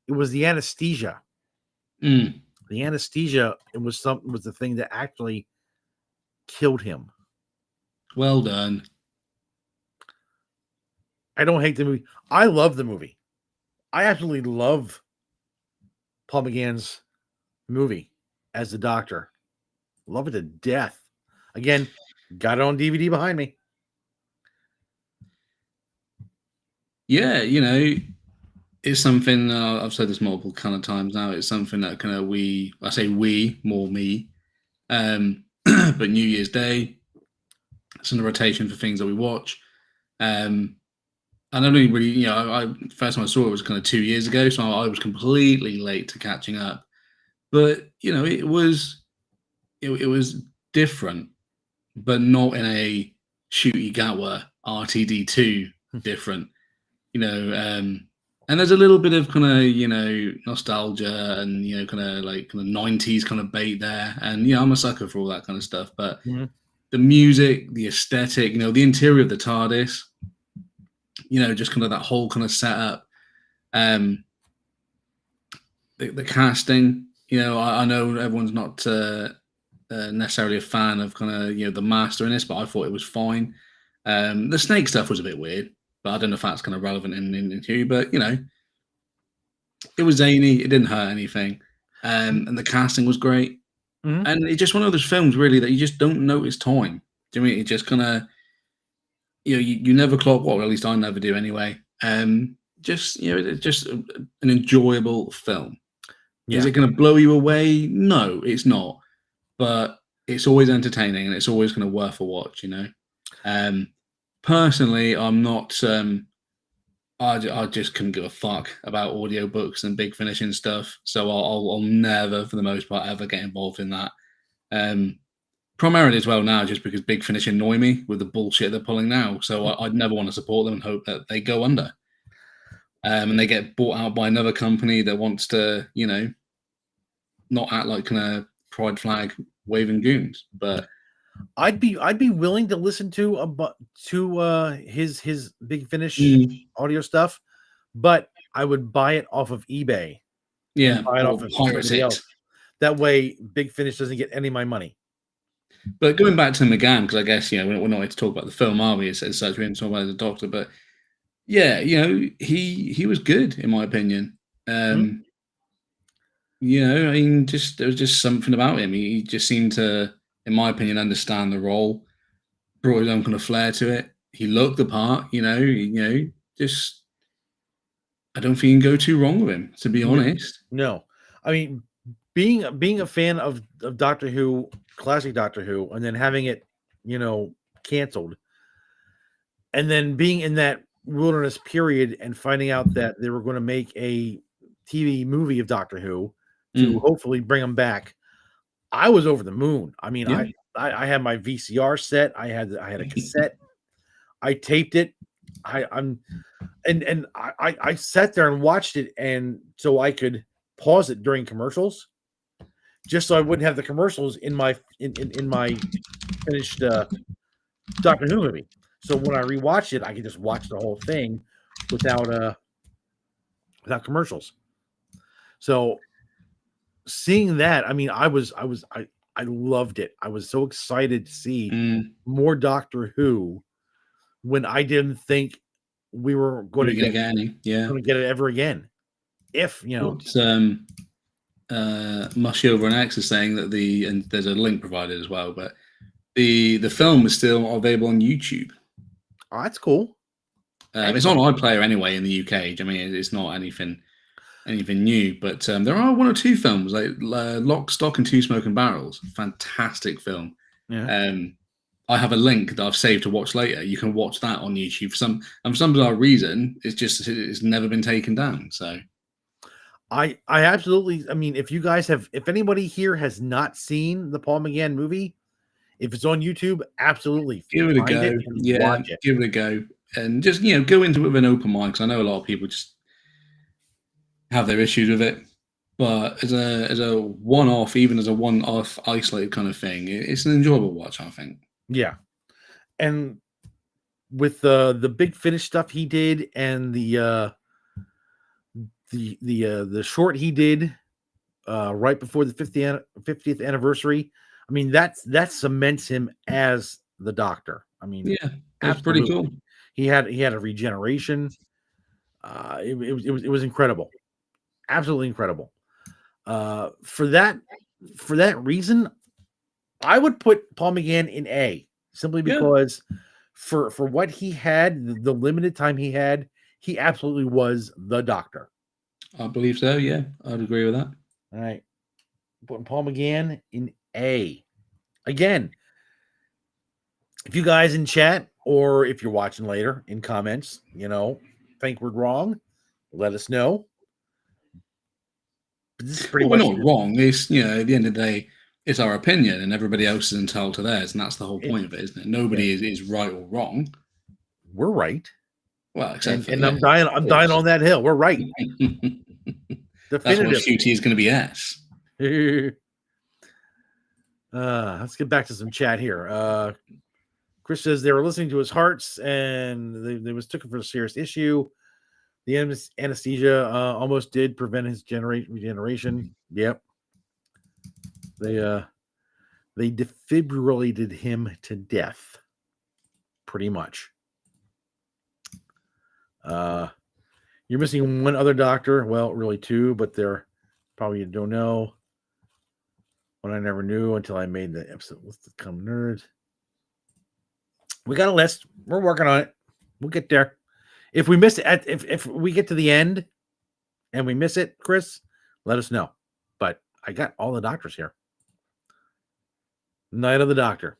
it was the anesthesia. The anesthesia was the thing that actually killed him. Well done. I don't hate the movie. I love the movie. I absolutely love Paul McGann's movie as the Doctor. Love it to death. Again, got it on DVD behind me. Yeah, you know, it's something I've said this multiple kind of times now. It's something that kind of I say we, more me, but New Year's Day, it's in the rotation for things that we watch. I don't really, you know, first time I saw it was kind of 2 years ago, so I was completely late to catching up. But you know, it was different, but not in a Shooty Gatwa RTD2 different. You know, and there's a little bit of kind of, you know, nostalgia and, you know, kind of 90s kind of bait there. And, you know, I'm a sucker for all that kind of stuff. But the music, the aesthetic, you know, the interior of the TARDIS, you know, just kind of that whole kind of setup, the casting, you know, I know everyone's not necessarily a fan of kind of, you know, the Master in this, but I thought it was fine. The snake stuff was a bit weird, but I don't know if that's kind of relevant in here, but you know, it was zany, it didn't hurt anything, and the casting was great. And it's just one of those films really that you just don't notice time. Do you know what I mean? It just kind of, you know, you never clock, well, at least I never do anyway. Just, you know, it's just an enjoyable film. Yeah. Is it going to blow you away? No, it's not. But it's always entertaining and it's always kind of worth a watch, you know. Personally, I'm not. I just couldn't give a fuck about audiobooks and Big Finish and stuff. So I'll never, for the most part, ever get involved in that. Primarily as well now, just because Big Finish annoy me with the bullshit they're pulling now. So I'd never want to support them and hope that they go under. And they get bought out by another company that wants to, not act like kind of pride flag waving goons. But I'd be willing to listen to his Big Finish audio stuff, but I would buy it off of eBay. Yeah, buy it off of somebody else. That way, Big Finish doesn't get any of my money. But going back to McGann, because I guess we're not here to talk about the film, are we? As such, we're here to talk about the Doctor. But yeah, he was good in my opinion. I mean, there was just something about him. He just seemed to, in my opinion, understand the role. Brought his own kind of flair to it. He looked the part. Just I don't think you can go too wrong with him. To be honest, no. I mean, being a fan of Doctor Who, classic Doctor Who, and then having it, canceled, and then being in that wilderness period and finding out that they were going to make a TV movie of Doctor Who to hopefully bring them back, I was over the moon. I mean, I had my VCR set, I had a cassette, I taped it, I sat there and watched it, and so I could pause it during commercials, just so I wouldn't have the commercials in my finished Doctor Who movie. So when I rewatched it, I could just watch the whole thing without commercials. So seeing that, I mean, I loved it. I was so excited to see more Doctor Who when I didn't think we were going to get it ever again. If Mushy over on X is saying that and there's a link provided as well, but the film is still available on YouTube. Oh, that's cool. It's on iPlayer anyway in the UK. I mean, it's not anything new, but there are one or two films like Lock, Stock, and Two Smoking Barrels. Fantastic film. Yeah. I have a link that I've saved to watch later. You can watch that on YouTube. For some bizarre reason, it's never been taken down. So I absolutely. I mean, if anybody here has not seen the Paul McGann movie, if it's on YouTube, absolutely give it a go. Watch it. Give it a go, and just go into it with an open mind. Because I know a lot of people just have their issues with it, but as a one-off, even as a one-off isolated kind of thing, it's an enjoyable watch, I think. Yeah, and with the Big Finish stuff he did, and the short he did right before the 50th anniversary, I mean that cements him as the Doctor. I mean, yeah, that's pretty cool. He had a regeneration. It was incredible, absolutely incredible. For that reason, I would put Paul McGann in A, simply because for what he had, the limited time he had, he absolutely was the Doctor. I believe so. Yeah, I'd agree with that. All right, putting Paul McGann in A. Again, if you guys in chat or if you're watching later in comments, think we're wrong, let us know. But this is pretty much we're not wrong. It's at the end of the day, it's our opinion, and everybody else is entitled to theirs, and that's the whole point of it, isn't it? Nobody is right or wrong. We're right. Well, except I'm dying on that hill. We're right. That's what QT is going to be S. Let's get back to some chat here. Chris says they were listening to his hearts, and they was took it for a serious issue. The anesthesia almost did prevent his regeneration. Yep. They defibrillated him to death, pretty much. You're missing one other Doctor. Well, really two, but they're probably you don't know. One I never knew until I made the episode with the Come Nerds. We got a list. We're working on it. We'll get there. If we miss it, if we get to the end and we miss it, Chris, let us know. But I got all the Doctors here. Night of the Doctor.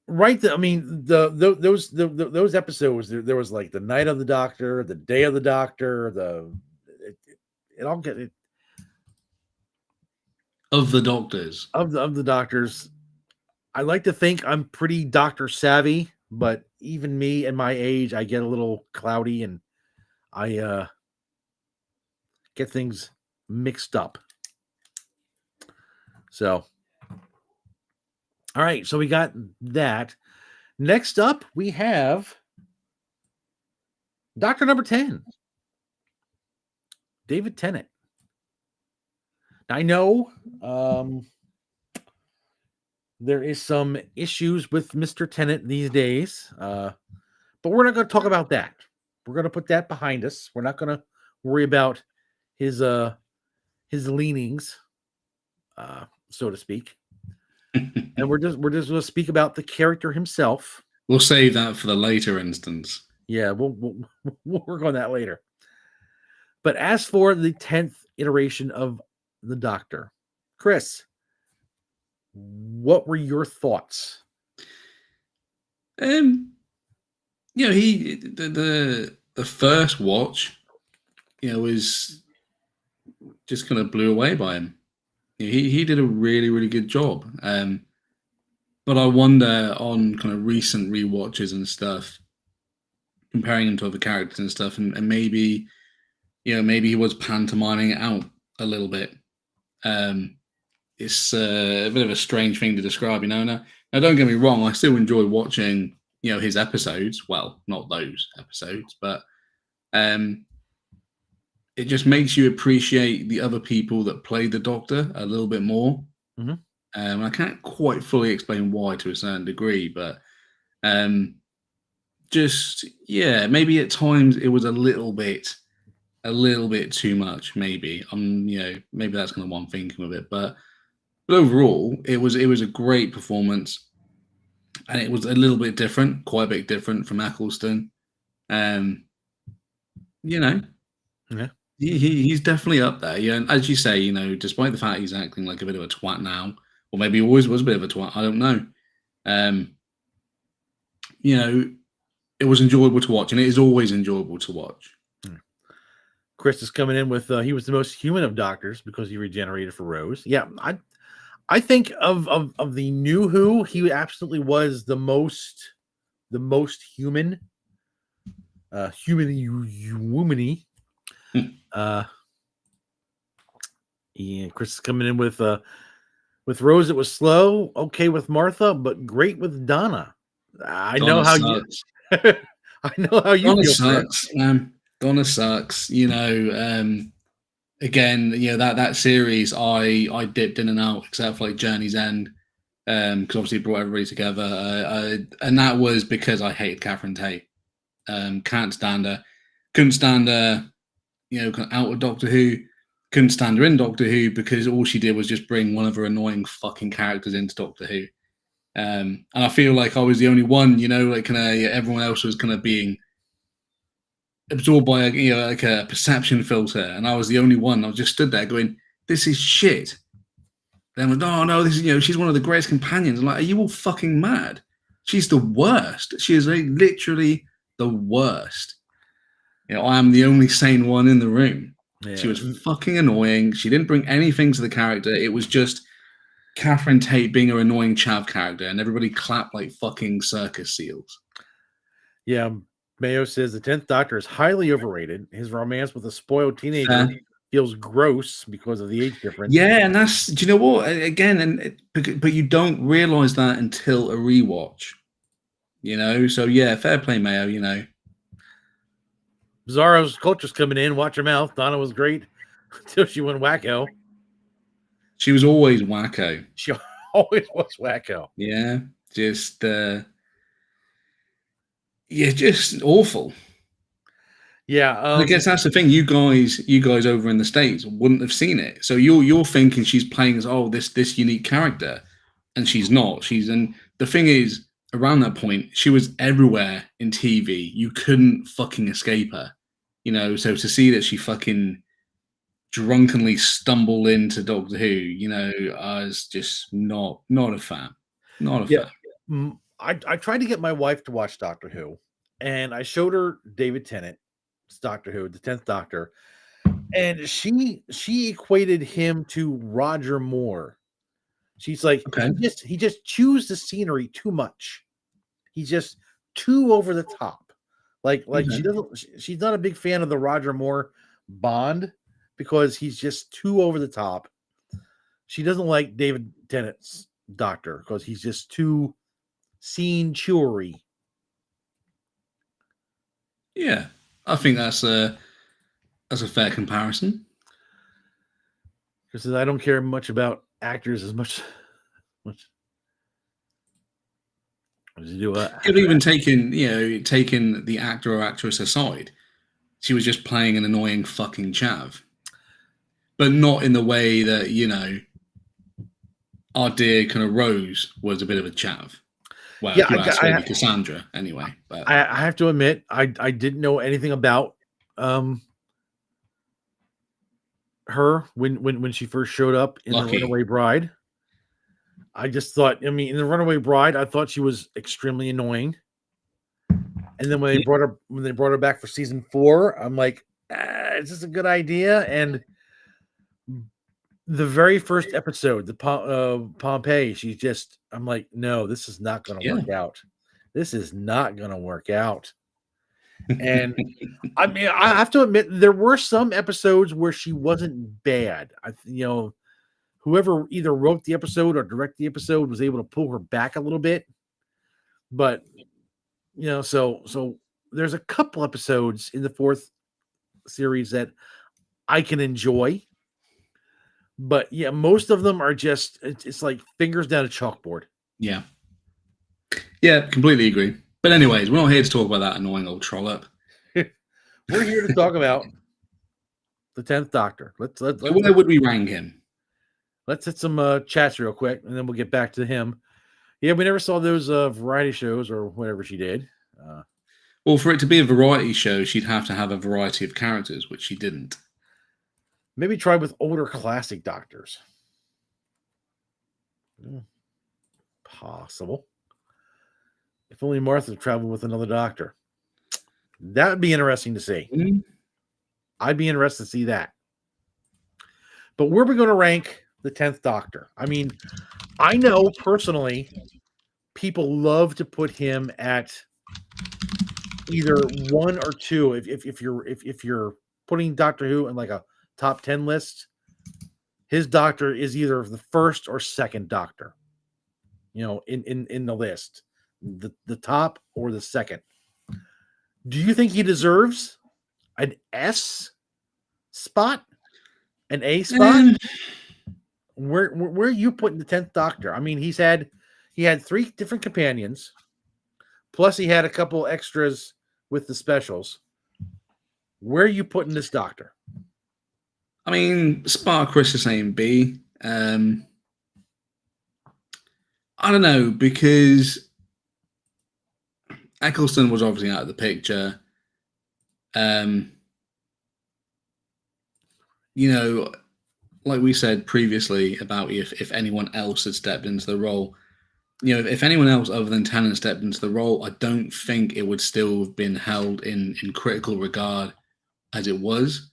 Right. Those episodes. There was like the Night of the Doctor, the Day of the Doctor. It all get it. Of the Doctors. Of the doctors, I like to think I'm pretty doctor savvy, but even me and my age, I get a little cloudy and I get things mixed up. So, all right, so we got that. Next up, we have Doctor Number 10, David Tennant. I know there is some issues with Mr. Tennant these days, but we're not going to talk about that. We're going to put that behind us. We're not going to worry about his leanings, so to speak. And we're just going to speak about the character himself. We'll save that for the later instance. Yeah, we'll work on that later. But as for the 10th iteration of the Doctor, Chris, what were your thoughts? He the first watch, was just kind of blew away by him. He did a really, really good job. But I wonder on kind of recent rewatches and stuff, comparing him to other characters and stuff, and maybe, maybe he was pantomiming it out a little bit. It's a bit of a strange thing to describe, Now, don't get me wrong, I still enjoy watching, his episodes. Well, not those episodes, but it just makes you appreciate the other people that played the Doctor a little bit more. Mm-hmm. I can't quite fully explain why to a certain degree, but maybe at times it was a little bit too much. Maybe maybe that's kind of one thinking of it, but overall, it was a great performance, and it was a little bit different, quite a bit different from Eccleston. Yeah. He's definitely up there. Yeah, and as you say, despite the fact he's acting like a bit of a twat now, or maybe he always was a bit of a twat, I don't know. It was enjoyable to watch, and it is always enjoyable to watch. Chris is coming in with he was the most human of doctors because he regenerated for Rose. Yeah, I think of the new Who, he absolutely was the most human, humany. Yeah, Chris is coming in with Rose. It was slow, okay with Martha, but great with Donna. I know how you feel. Donna sucks, man. Donna sucks. Again, that series I dipped in and out, except for like Journey's End, because obviously it brought everybody together, and that was because I hated Catherine Tate. Can't stand her. Couldn't stand her. Out of Doctor Who. Couldn't stand her in Doctor Who because all she did was just bring one of her annoying fucking characters into Doctor Who. And I feel like I was the only one, everyone else was kind of being absorbed by a perception filter, and I was the only one. I just stood there going, "This is shit." Then went, "Oh no, this is she's one of the greatest companions." I'm like, "Are you all fucking mad? She's the worst. She is literally the worst." I am the only sane one in the room. Yeah. She was fucking annoying. She didn't bring anything to the character. It was just Catherine Tate being her annoying chav character, and everybody clapped like fucking circus seals. Yeah, Mayo says the 10th Doctor is highly overrated. His romance with a spoiled teenager feels gross because of the age difference. Yeah, and that's, do you know what? Again, but you don't realize that until a rewatch. So yeah, fair play, Mayo. Bizarro's culture's coming in. Watch your mouth. Donna was great until she went wacko. She was always wacko. She always was wacko. Yeah, just just awful. Yeah, I guess that's the thing. You guys over in the States wouldn't have seen it, so you're thinking she's playing as this unique character, and she's not. And the thing is, around that point, she was everywhere in TV. You couldn't fucking escape her, So to see that she fucking drunkenly stumbled into Doctor Who, I was just not a fan. Not a fan. I tried to get my wife to watch Doctor Who, and I showed her David Tennant's Doctor Who, the 10th Doctor, And she equated him to Roger Moore. She's like, Okay. he just chews the scenery too much. He's just too over the top. Like she's not a big fan of the Roger Moore Bond because he's just too over the top. She doesn't like David Tennant's Doctor because he's just too scene chewery. Yeah, I think that's a fair comparison. Because I don't care much about actors as much as you do. Even taking the actor or actress aside, she was just playing an annoying fucking chav, but not in the way that our dear kind of Rose was a bit of a chav. Well, Yeah, if you ask maybe Cassandra anyway. But I have to admit, I didn't know anything about her when she first showed up in The Runaway Bride. I just thought, in The Runaway Bride, I thought she was extremely annoying. And then when they brought her back for season 4, I'm like, is this a good idea? And the very first episode, the Pompeii, I'm like, no, this is not going to work out. This is not going to work out. And I have to admit, there were some episodes where she wasn't bad. Whoever either wrote the episode or directed the episode was able to pull her back a little bit. But so there's a couple episodes in the 4th series that I can enjoy. But yeah, most of them are just it's like fingers down a chalkboard. Yeah, completely agree. But anyways, we're not here to talk about that annoying old trollop. We're here to talk about the 10th Doctor. Let's where would we rank him? Let's hit some chats real quick, and then we'll get back to him. Yeah, we never saw those variety shows or whatever she did. Well, for it to be a variety show, she'd have to have a variety of characters, which she didn't. Maybe try with older classic doctors. Possible. If only Martha traveled with another doctor. That would be interesting to see. Mm-hmm. I'd be interested to see that. But where are we going to rank the 10th Doctor? I know personally people love to put him at either 1 or 2. If you're putting Doctor Who in like a top 10 list, his Doctor is either the first or second Doctor. In the list, the top or the second. Do you think he deserves an S spot, an A spot? Where are you putting the 10th Doctor? He had 3 different companions, plus he had a couple extras with the specials. Where are you putting this Doctor? Spartacus is saying B. I don't know, because Eccleston was obviously out of the picture. Like we said previously about if anyone else had stepped into the role, if anyone else other than Tennant stepped into the role, I don't think it would still have been held in critical regard as it was.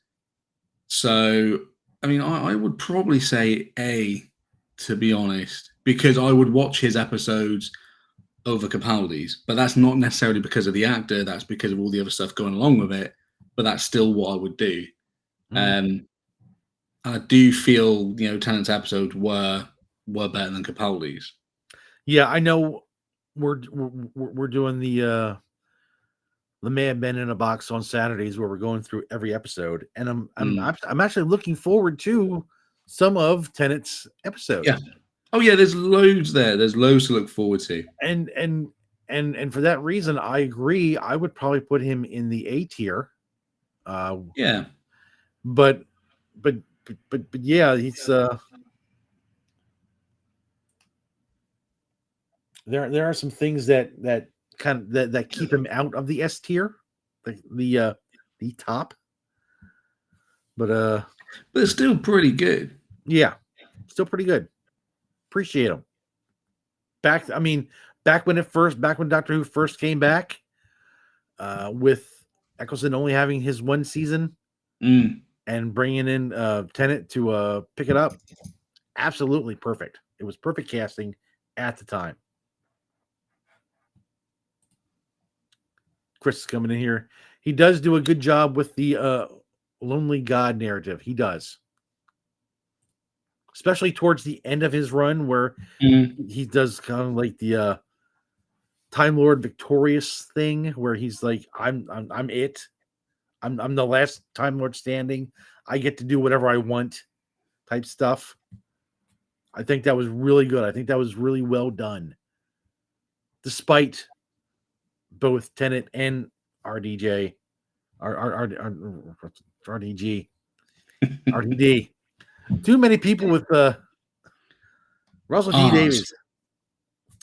So, I would probably say A, to be honest, because I would watch his episodes over Capaldi's, but that's not necessarily because of the actor. That's because of all the other stuff going along with it. But that's still what I would do. I do feel Tennant's episodes were better than Capaldi's. Yeah, I know. We're doing the Madmen in a Box on Saturdays where we're going through every episode, and I'm actually looking forward to some of Tennant's episodes. Yeah. Oh yeah, there's loads there. There's loads to look forward to. And for that reason, I agree. I would probably put him in the A tier. Yeah. But yeah, he's there are some things that keep him out of the S tier, the top. But it's still pretty good. Yeah, still pretty good. Appreciate him. Back when Doctor Who first came back, with Eccleston only having his 1 season, and bringing in Tennant to pick it up, absolutely perfect. It was perfect casting at the time. Chris is coming in here. He does do a good job with the Lonely God narrative. He does. Especially towards the end of his run where he does kind of like the Time Lord Victorious thing where he's like, I'm it. I'm the last Time Lord standing. I get to do whatever I want type stuff. I think that was really good. I think that was really well done. Despite both Tennant and RDJ, RDG, RDD. Too many people with Russell T. Davies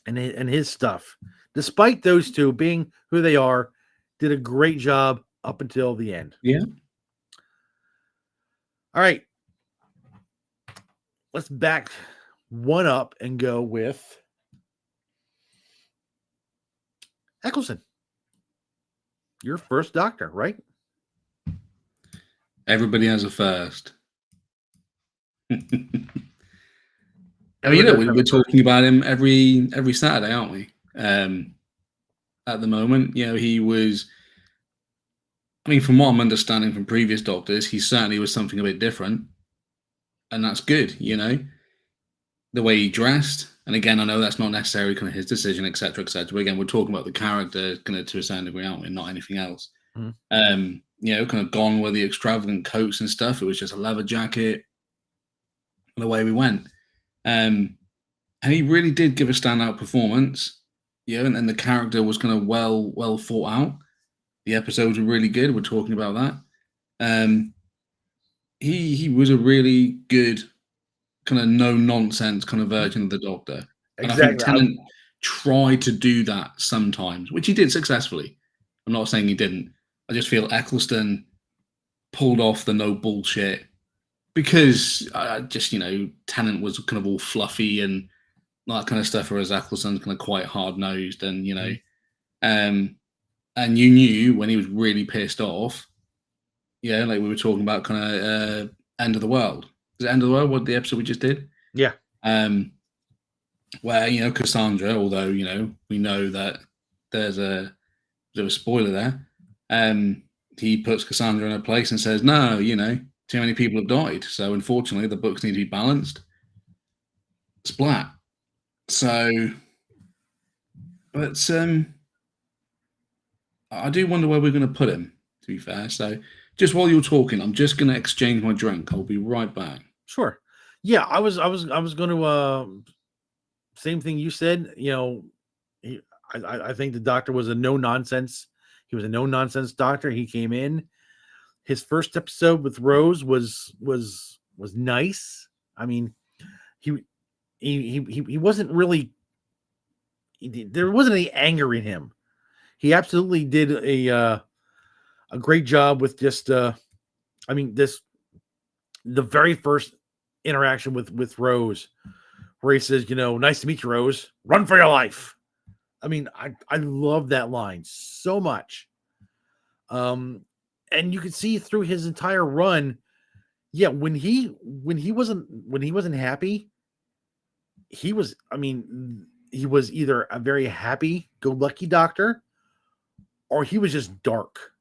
and his stuff. Despite those two being who they are, did a great job up until the end. Yeah. All right. Let's back one up and go with Eccleston. Your first Doctor, right? Everybody has a first. I mean, we're talking about him every Saturday, aren't we? At the moment, he was. I mean, from what I'm understanding from previous Doctors, he certainly was something a bit different, and that's good. The way he dressed, and again, I know that's not necessarily kind of his decision, etc., etc. But again, we're talking about the character, kind of to a certain degree, aren't we? Not anything else. Mm-hmm. Kind of gone with the extravagant coats and stuff. It was just a leather jacket. And the way we went. And he really did give a standout performance, and the character was kind of well thought out. The episodes were really good. We're talking about that. He was a really good kind of no nonsense kind of version of the Doctor. Exactly. And I think Tennant tried to do that sometimes, which he did successfully. I'm not saying he didn't. I just feel Eccleston pulled off the no bullshit. Because Tennant was kind of all fluffy and that kind of stuff, whereas Eccleston's kind of quite hard nosed, and and you knew when he was really pissed off, like we were talking about, kind of End of the World. Is it End of the World? What the episode we just did? Yeah. Where Cassandra, although we know that there's a bit of a spoiler there, he puts Cassandra in her place and says, "No, too many people have died, so unfortunately the books need to be balanced." Splat. So, but I do wonder where we're going to put him, to be fair. So, just while you're talking, I'm just going to exchange my drink. I'll be right back. Sure. Yeah, I was going to same thing you said. I think the Doctor was a no nonsense. He was a no nonsense Doctor. He came in. His first episode with Rose was nice. I mean, he wasn't really. There wasn't any anger in him. He absolutely did a great job with just. The very first interaction with Rose, where he says, "Nice to meet you, Rose. Run for your life." I mean, I love that line so much. And you could see through his entire run, when he wasn't happy, he was either a very happy-go-lucky Doctor, or he was just dark.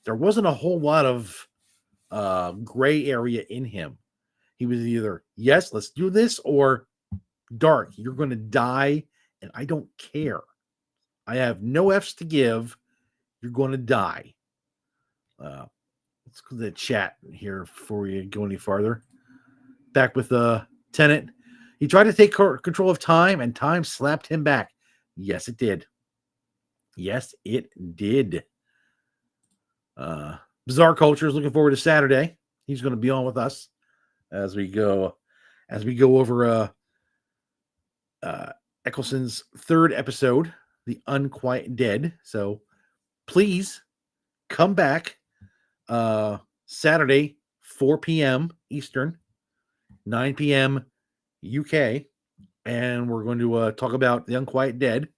There wasn't a whole lot of gray area in him. He was either, yes, let's do this, or dark, you're going to die, and I don't care. I have no F's to give. You're going to die. Let's go to the chat here before we go any farther. Back with Tennant. He tried to take control of time, and time slapped him back. Yes, it did. Yes, it did. Bizarre Culture is looking forward to Saturday. He's going to be on with us as we go over Eccleston's third episode, The Unquiet Dead. So please come back Saturday, 4 p.m. Eastern, 9 p.m. UK, and we're going to talk about The Unquiet Dead.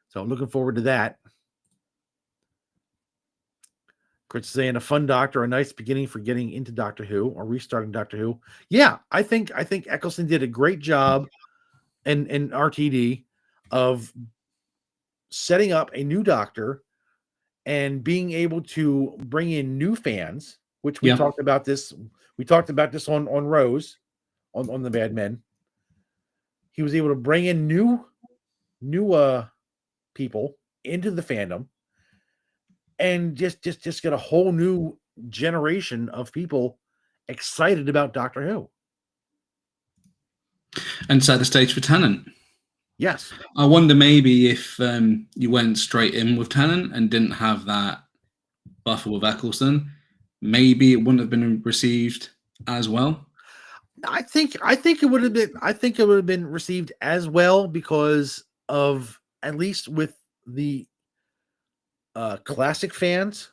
So I'm looking forward to that. Chris saying a fun Doctor, a nice beginning for getting into Doctor Who or restarting Doctor Who. Yeah, I think Eccleston did a great job in RTD of setting up a new Doctor and being able to bring in new fans, which we Yeah. talked about this. We talked about this on Rose on the Madmen. He was able to bring in new people into the fandom and just get a whole new generation of people excited about Doctor Who. And set the stage for Tennant. Yes. I wonder maybe if you went straight in with Tennant and didn't have that buffer with Eccleston, maybe it wouldn't have been received as well. I think it would have been. I think it would have been received as well because of, at least with the classic fans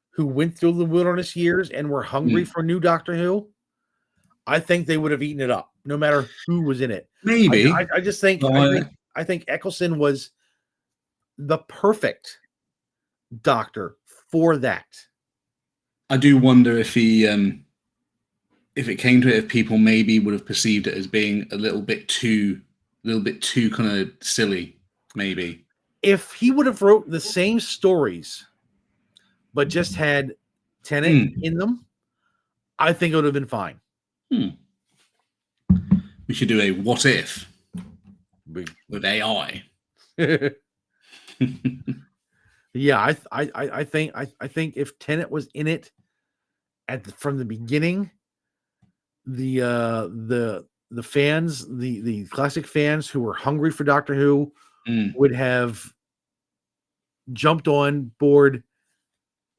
who went through the wilderness years and were hungry for new Doctor Who. I think they would have eaten it up, no matter who was in it. Maybe. I just think I think Eccleston was the perfect Doctor for that. I do wonder if he, if it came to it, if people maybe would have perceived it as being a little bit too kind of silly, maybe. If he would have wrote the same stories, but just had Tennant in them, I think it would have been fine. We should do a what if with AI. Yeah, I think if Tennant was in it from the beginning, the fans, the classic fans who were hungry for Doctor Who would have jumped on board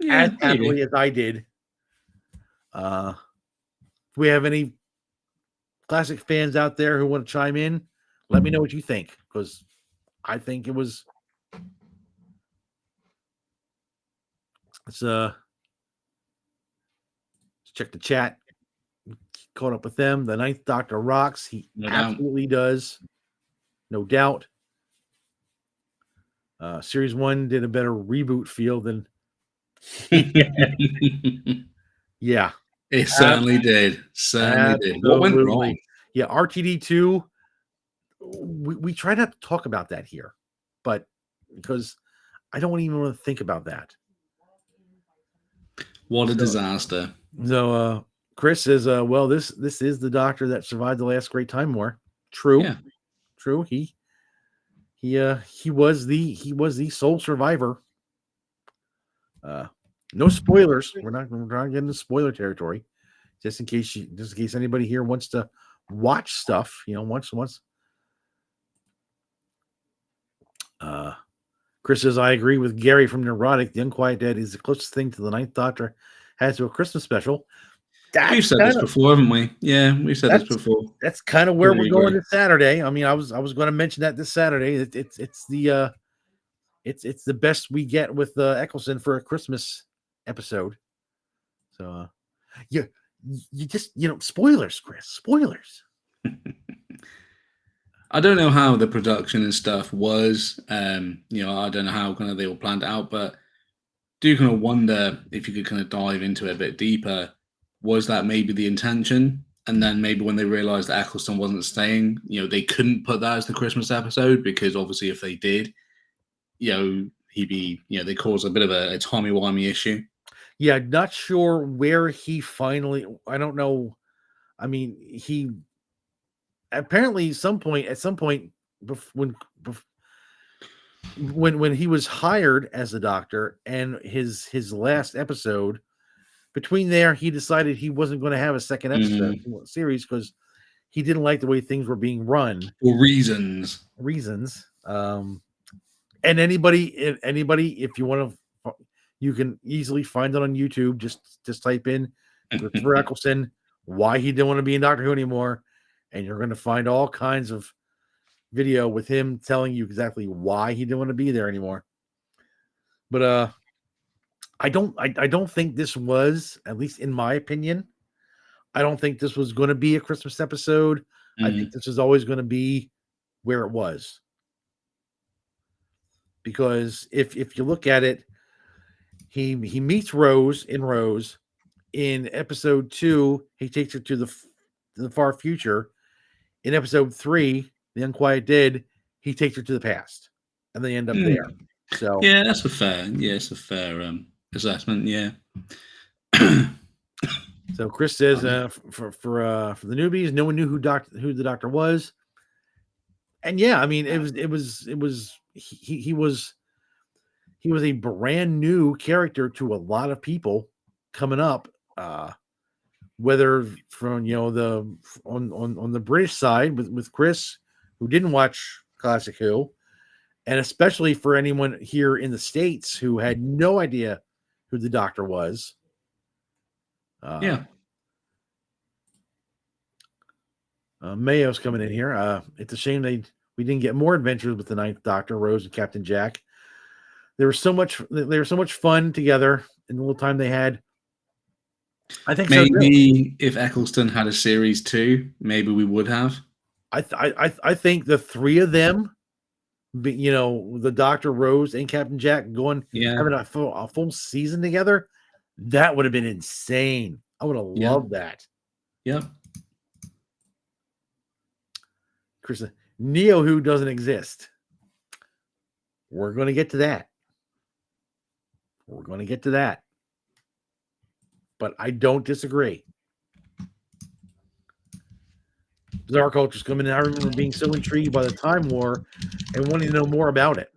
as happily as I did. If we have any classic fans out there who want to chime in, let me know what you think, because I think it was. Let's check the chat. Caught up with them. The Ninth Doctor rocks. He absolutely does. No doubt. Series 1 did a better reboot feel than. Yeah. It certainly did. Certainly did. What went wrong? Yeah, RTD2. We try not to talk about that here, but because I don't even want to think about that. What a disaster. So Chris says, well, this is the Doctor that survived the last Great Time War. True. Yeah. True. He was the sole survivor. No spoilers. We're not getting into spoiler territory. Just in case anybody here wants to watch stuff, once. Chris says, I agree with Gary from Neurotic. The Unquiet Dead is the closest thing to the Ninth Doctor has to a Christmas special. We've said this before, haven't we? Yeah, we've said this before. That's kind of where we're going this Saturday. I mean, I was going to mention that this Saturday. It's the best we get with Eccleston for a Christmas episode. So, you just spoilers, Chris. Spoilers. I don't know how the production and stuff was. I don't know how kind of they all planned it out, but do kind of wonder if you could kind of dive into it a bit deeper. Was that maybe the intention? And then maybe when they realized that Eccleston wasn't staying, they couldn't put that as the Christmas episode, because obviously if they did, he'd be, they cause a bit of a timey-wimey issue. Yeah, not sure where he finally, I don't know. I mean, he apparently at some point when he was hired as a Doctor and his last episode, between there, he decided he wasn't going to have a second episode series because he didn't like the way things were being run. For reasons. And anybody, if you want to, you can easily find it on YouTube. Just type in Christopher Eccleston, why he didn't want to be in Doctor Who anymore, and you're going to find all kinds of video with him telling you exactly why he didn't want to be there anymore. But I don't think this was, at least in my opinion, I don't think this was going to be a Christmas episode. I think this was always going to be where it was. Because if you look at it, He meets Rose in episode 2. He takes her to the far future. In episode 3, The Unquiet Dead, he takes her to the past, and they end up there. So yeah, that's a fair. Yeah, it's a fair assessment. Yeah. So Chris says for the newbies, no one knew who the doctor was, and yeah, I mean he was a brand new character to a lot of people coming up, whether from the on the British side with Chris, who didn't watch Classic Who, and especially for anyone here in the States who had no idea who the doctor was. Yeah. Mayo's coming in here. It's a shame we didn't get more adventures with the Ninth Doctor, Rose, and Captain Jack. They were so much fun together in the little time they had. I think maybe if Eccleston had a series 2, maybe we would have. I think the three of them, the Doctor, Rose, and Captain Jack having a full season together, that would have been insane. I would have loved that. Yeah. Chris, Neo Who doesn't exist. We're going to get to that. But I don't disagree. Bizarre Culture's coming in. I remember being so intrigued by the Time War and wanting to know more about it.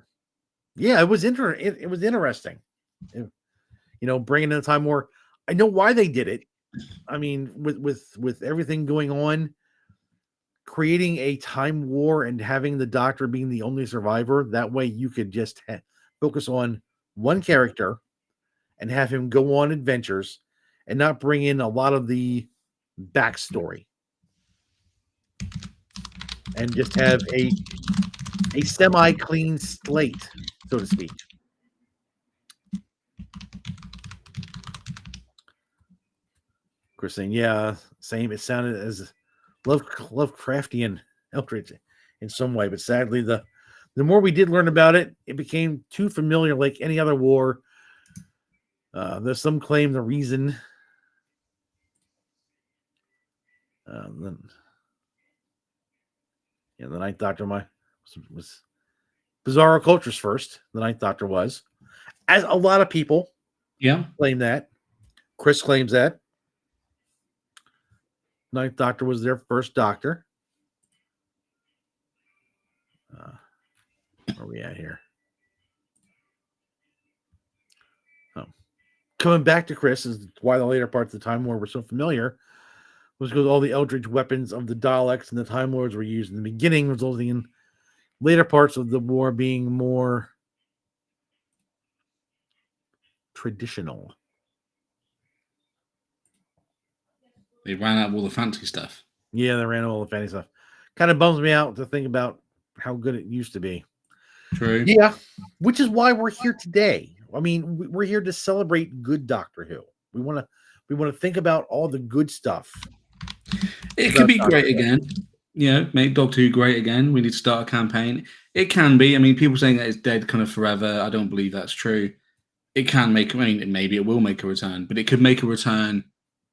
Yeah, it was interesting. Bringing in the Time War. I know why they did it. I mean, with everything going on, creating a time war and having the Doctor being the only survivor, that way you could just focus on one character and have him go on adventures and not bring in a lot of the backstory, and just have a semi-clean slate, so to speak. Chris saying, yeah, same. It sounded as Lovecraftian Eldritch in some way, but sadly, the more we did learn about it, it became too familiar, like any other war. There's some claim the reason. The Ninth Doctor was Bizarro Culture's first. The Ninth Doctor was, as a lot of people claim that. Chris claims that Ninth Doctor was their first Doctor. Where are we at here? Coming back to Chris is why the later parts of the Time War were so familiar, was because all the Eldritch weapons of the Daleks and the Time Lords were used in the beginning, resulting in later parts of the war being more traditional. They ran out of all the fancy stuff. Yeah, they ran out of all the fancy stuff. Kind of bums me out to think about how good it used to be. True. Yeah, which is why we're here today. I mean, we're here to celebrate good Doctor Who. We want to think about all the good stuff. It could be great again. Make Doctor Who great again. We need to start a campaign. It can be. I mean, people saying that it's dead kind of forever. I don't believe that's true. It can make. I mean, maybe it will make a return, but it could make a return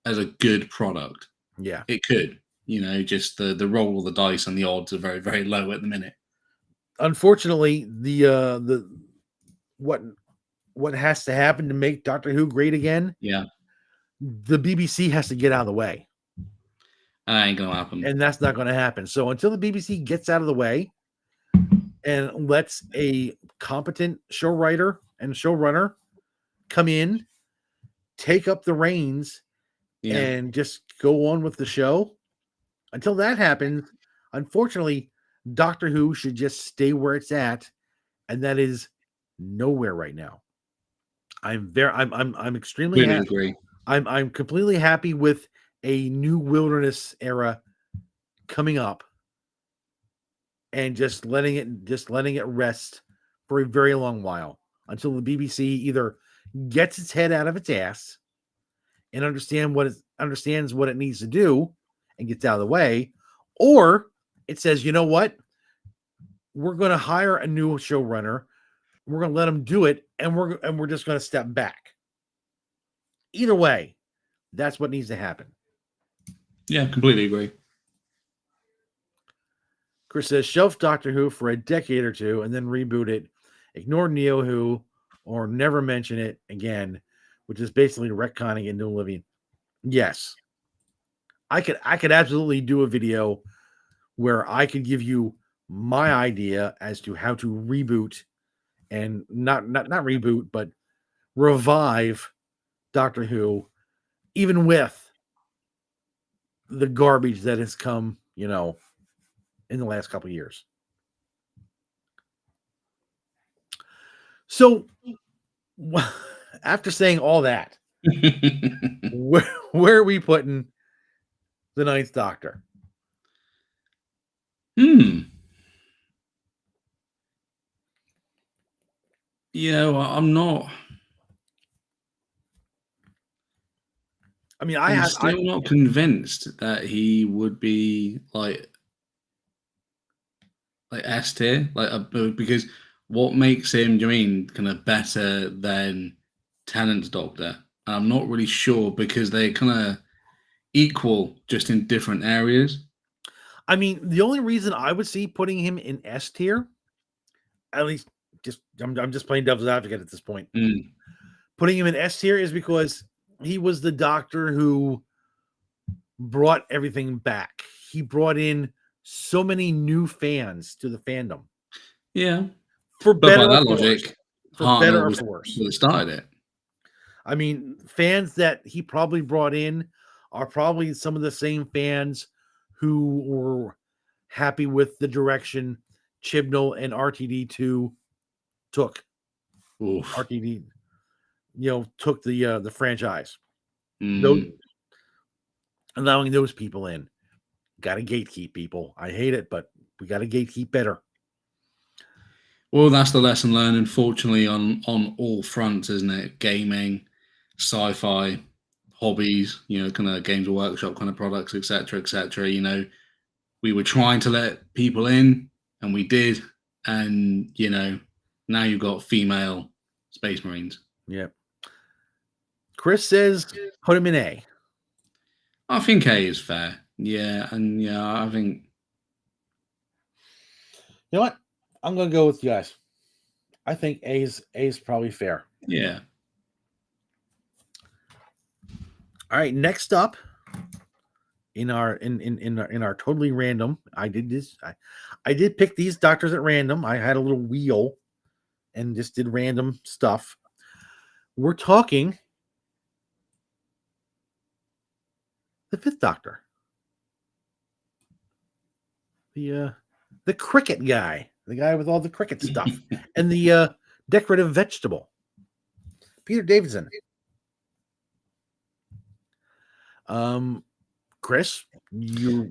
as a good product. Yeah, it could. Just the roll of the dice and the odds are very, very low at the minute. Unfortunately, the what has to happen to make Doctor Who great again? Yeah, the BBC has to get out of the way. That ain't gonna happen, and that's not going to happen. So until the BBC gets out of the way and lets a competent show writer and showrunner come in, take up the reins, and just go on with the show, until that happens, unfortunately, Doctor Who should just stay where it's at, and that is nowhere right now. I'm extremely really happy. agree. I'm completely happy with a new wilderness era coming up, and just letting it rest for a very long while, until the BBC either gets its head out of its ass and understands what it needs to do and gets out of the way, or it says, you know what, we're going to hire a new showrunner, we're going to let them do it, and we're just going to step back. Either way, that's what needs to happen. Yeah, completely agree. Chris says, shelf Doctor Who for a decade or two and then reboot it. Ignore Neo Who or never mention it again, which is basically retconning into oblivion. Yes. I could absolutely do a video where I could give you my idea as to how to reboot and not reboot, but revive Doctor Who, even with the garbage that has come, in the last couple of years. So, after saying all that, where are we putting the Ninth Doctor? Yeah, well, I'm not. I mean, I'm still not convinced that he would be like S tier, because what makes him, do you mean, kind of better than Tennant's Doctor? And I'm not really sure because they kind of equal just in different areas. I mean, the only reason I would see putting him in S tier, at least, I'm just playing devil's advocate at this point. Putting him in S tier is because he was the Doctor who brought everything back. He brought in so many new fans to the fandom. Yeah, for but better by or that for logic, worse. For Hartnell better or was for worse. that started it. I mean, fans that he probably brought in are probably some of the same fans who were happy with the direction Chibnall and RTD2 took. Oof. RTD, took the franchise. Mm. Allowing those people in. Got to gatekeep people. I hate it, but we got to gatekeep better. Well, that's the lesson learned, unfortunately, on all fronts, isn't it? Gaming, sci-fi, hobbies, kind of Games Workshop kind of products, etc., etc. We were trying to let people in, and we did, and now you've got female Space Marines. Yep. Chris says put him in A. I think A is fair. Yeah, and I think. You know what? I'm going to go with you guys. I think A is probably fair. Yeah. All right. Next up, in our totally random, I did this. I did pick these doctors at random. I had a little wheel, and just did random stuff. We're talking the Fifth Doctor, the cricket guy, the guy with all the cricket stuff, and the decorative vegetable, Peter Davison. Chris, no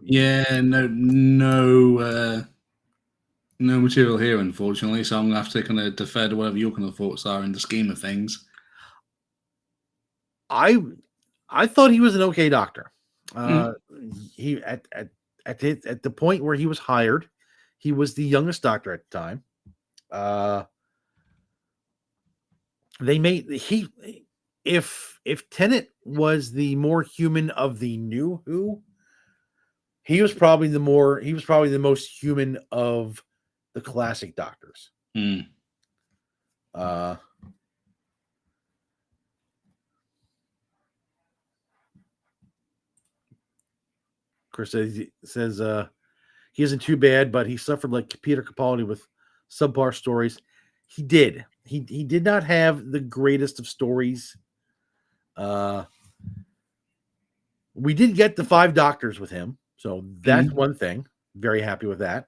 material here, unfortunately. So I'm gonna have to kind of defer to whatever your kind of thoughts are in the scheme of things. I thought he was an okay doctor. He at the point where he was hired, he was the youngest doctor at the time. They made if Tennant was the more human of the new Who, he was probably the most human of the classic doctors. Chris says he isn't too bad, but he suffered like Peter Capaldi with subpar stories. He did. He did not have the greatest of stories. We did get the 5 doctors with him, so that's one thing. Very happy with that.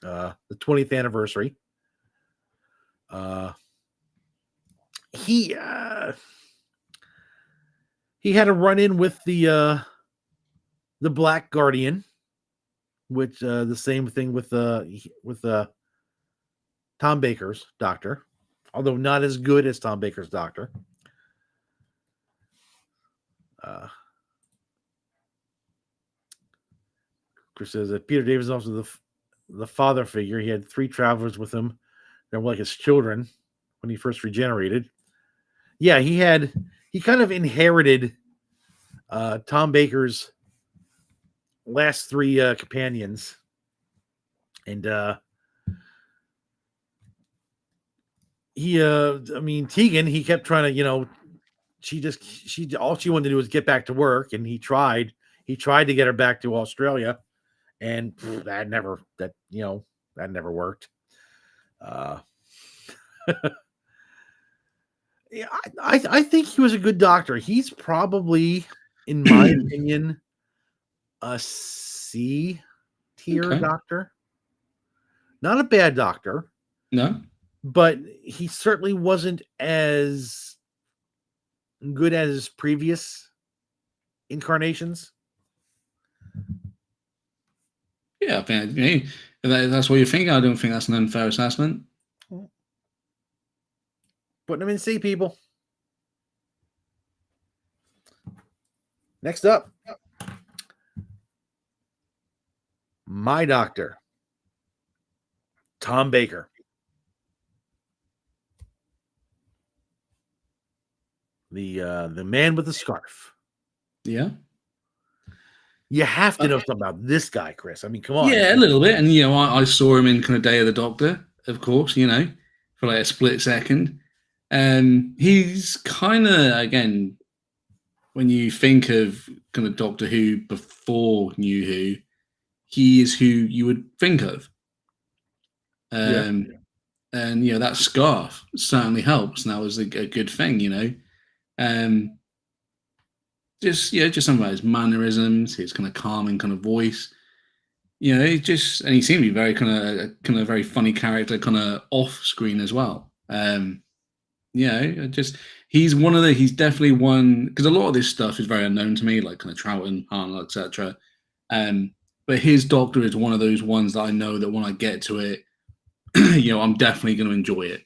The 20th anniversary. He had a run-in with the Black Guardian, which the same thing with Tom Baker's doctor, although not as good as Tom Baker's doctor. Chris says that Peter Davis is also the father figure. He had 3 travelers with him that were like his children. when he first regenerated. Yeah, he kind of inherited Tom Baker's last three companions, and I mean, Tegan, he kept trying to, she all she wanted to do was get back to work, and he tried to get her back to Australia, and that never worked. Uh, yeah, I think he was a good doctor. He's probably, in my opinion, a C tier Okay. doctor. Not a bad doctor, No. but he certainly wasn't as good as his previous incarnations. Yeah, I think if that's what you think. I don't think that's an unfair assessment. Putting them in C, people. Next up, my doctor, Tom Baker. The man with the scarf. Yeah. You have to know something about this guy, Chris. I mean, come on. Yeah, a little bit. And I saw him in kind of Day of the Doctor, of course. For like a split second. He's kind of, again, when you think of kind of Doctor Who before New Who, he is who you would think of. And that scarf certainly helps, and that was a good thing. Just some of his mannerisms, his kind of calming kind of voice. And he seemed to be very kind of very funny character, kind of off screen as well. He's definitely one, because a lot of this stuff is very unknown to me, like kind of Troughton, Hartnell, etc. But his Doctor is one of those ones that I know that when I get to it, I'm definitely going to enjoy it.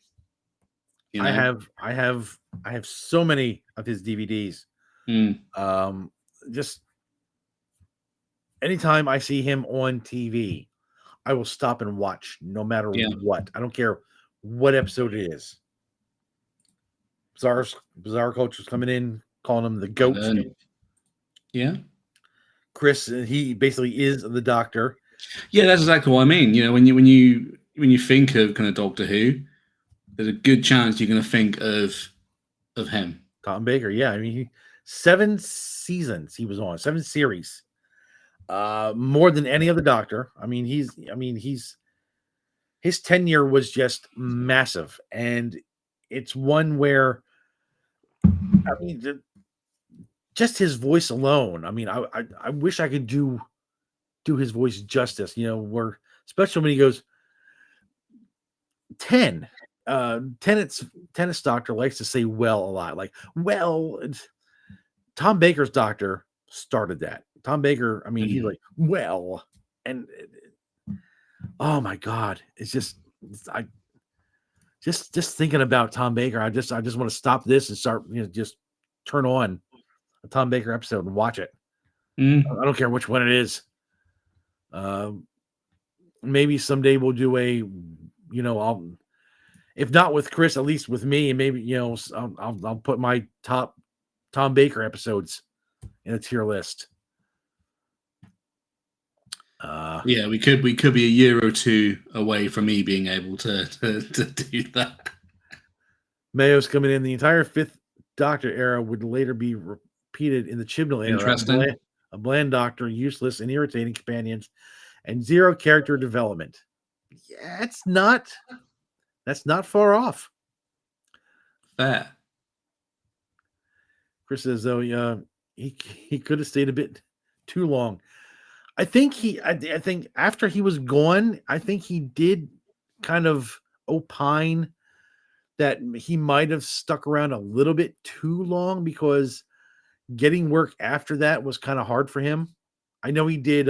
I have so many of his DVDs. Just anytime I see him on TV, I will stop and watch, no matter what. I don't care what episode it is. Bizarre Culture's coming in, calling him the GOAT. Yeah. Chris, he basically is the Doctor. Yeah, that's exactly what I mean. When you think of kind of Doctor Who, there's a good chance you're going to think of him. Tom Baker, yeah. I mean, 7 seasons he was on, 7 series. More than any other Doctor. I mean, his tenure was just massive, and it's one where, I mean, just his voice alone. I mean, I wish I could do his voice justice. Where especially when he goes 10. Tennis Doctor likes to say "well" a lot. Like, well, Tom Baker's Doctor started that. Tom Baker, I mean, he's like, well, and oh my God, it's just just thinking about Tom Baker. I just want to stop this and start, just turn on a Tom Baker episode and watch it. I don't care which one it is. Maybe someday we'll do I'll, if not with Chris, at least with me, and maybe I'll put my top Tom Baker episodes in a tier list. We could be a year or two away from me being able to do that. Mayo's coming in. The entire 5th Doctor era would later be repeated in the Chibnall era. Interesting. A bland Doctor, useless and irritating companions, and zero character development. Yeah, that's not far off. Fair. Chris says, though, he could have stayed a bit too long. I think I think after he was gone, I think he did kind of opine that he might have stuck around a little bit too long, because getting work after that was kind of hard for him. I know he did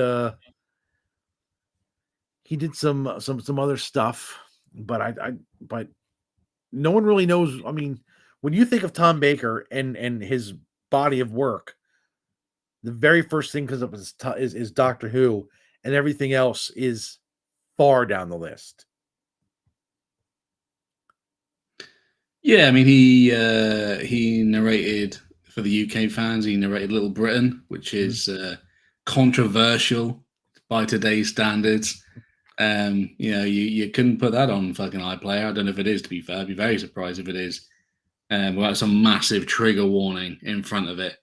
some other stuff, but but no one really knows. I mean, when you think of Tom Baker and his body of work, the very first thing comes up is Doctor Who, and everything else is far down the list. Yeah, I mean, he narrated for the UK fans. He narrated Little Britain, which is controversial by today's standards. You couldn't put that on fucking iPlayer. I don't know if it is. To be fair, I'd be very surprised if it is. Without some massive trigger warning in front of it.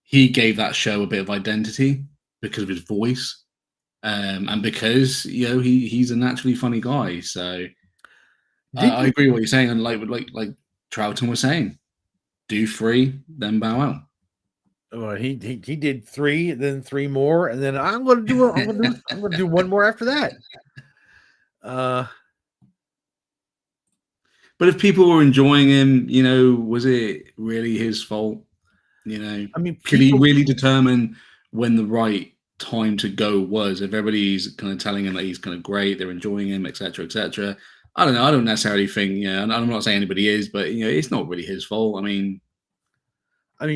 He gave that show a bit of identity because of his voice, and because he's a naturally funny guy. So I agree with what you're saying, and like Troughton was saying, do 3, then bow out. He did 3, then 3 more, and then I'm gonna do one more after that. But if people were enjoying him, was it really his fault? I mean, could he really determine when the right time to go was? If everybody's kind of telling him that he's kind of great, they're enjoying him, etc., etc. I don't know. I don't necessarily think, and I'm not saying anybody is, but it's not really his fault. I mean,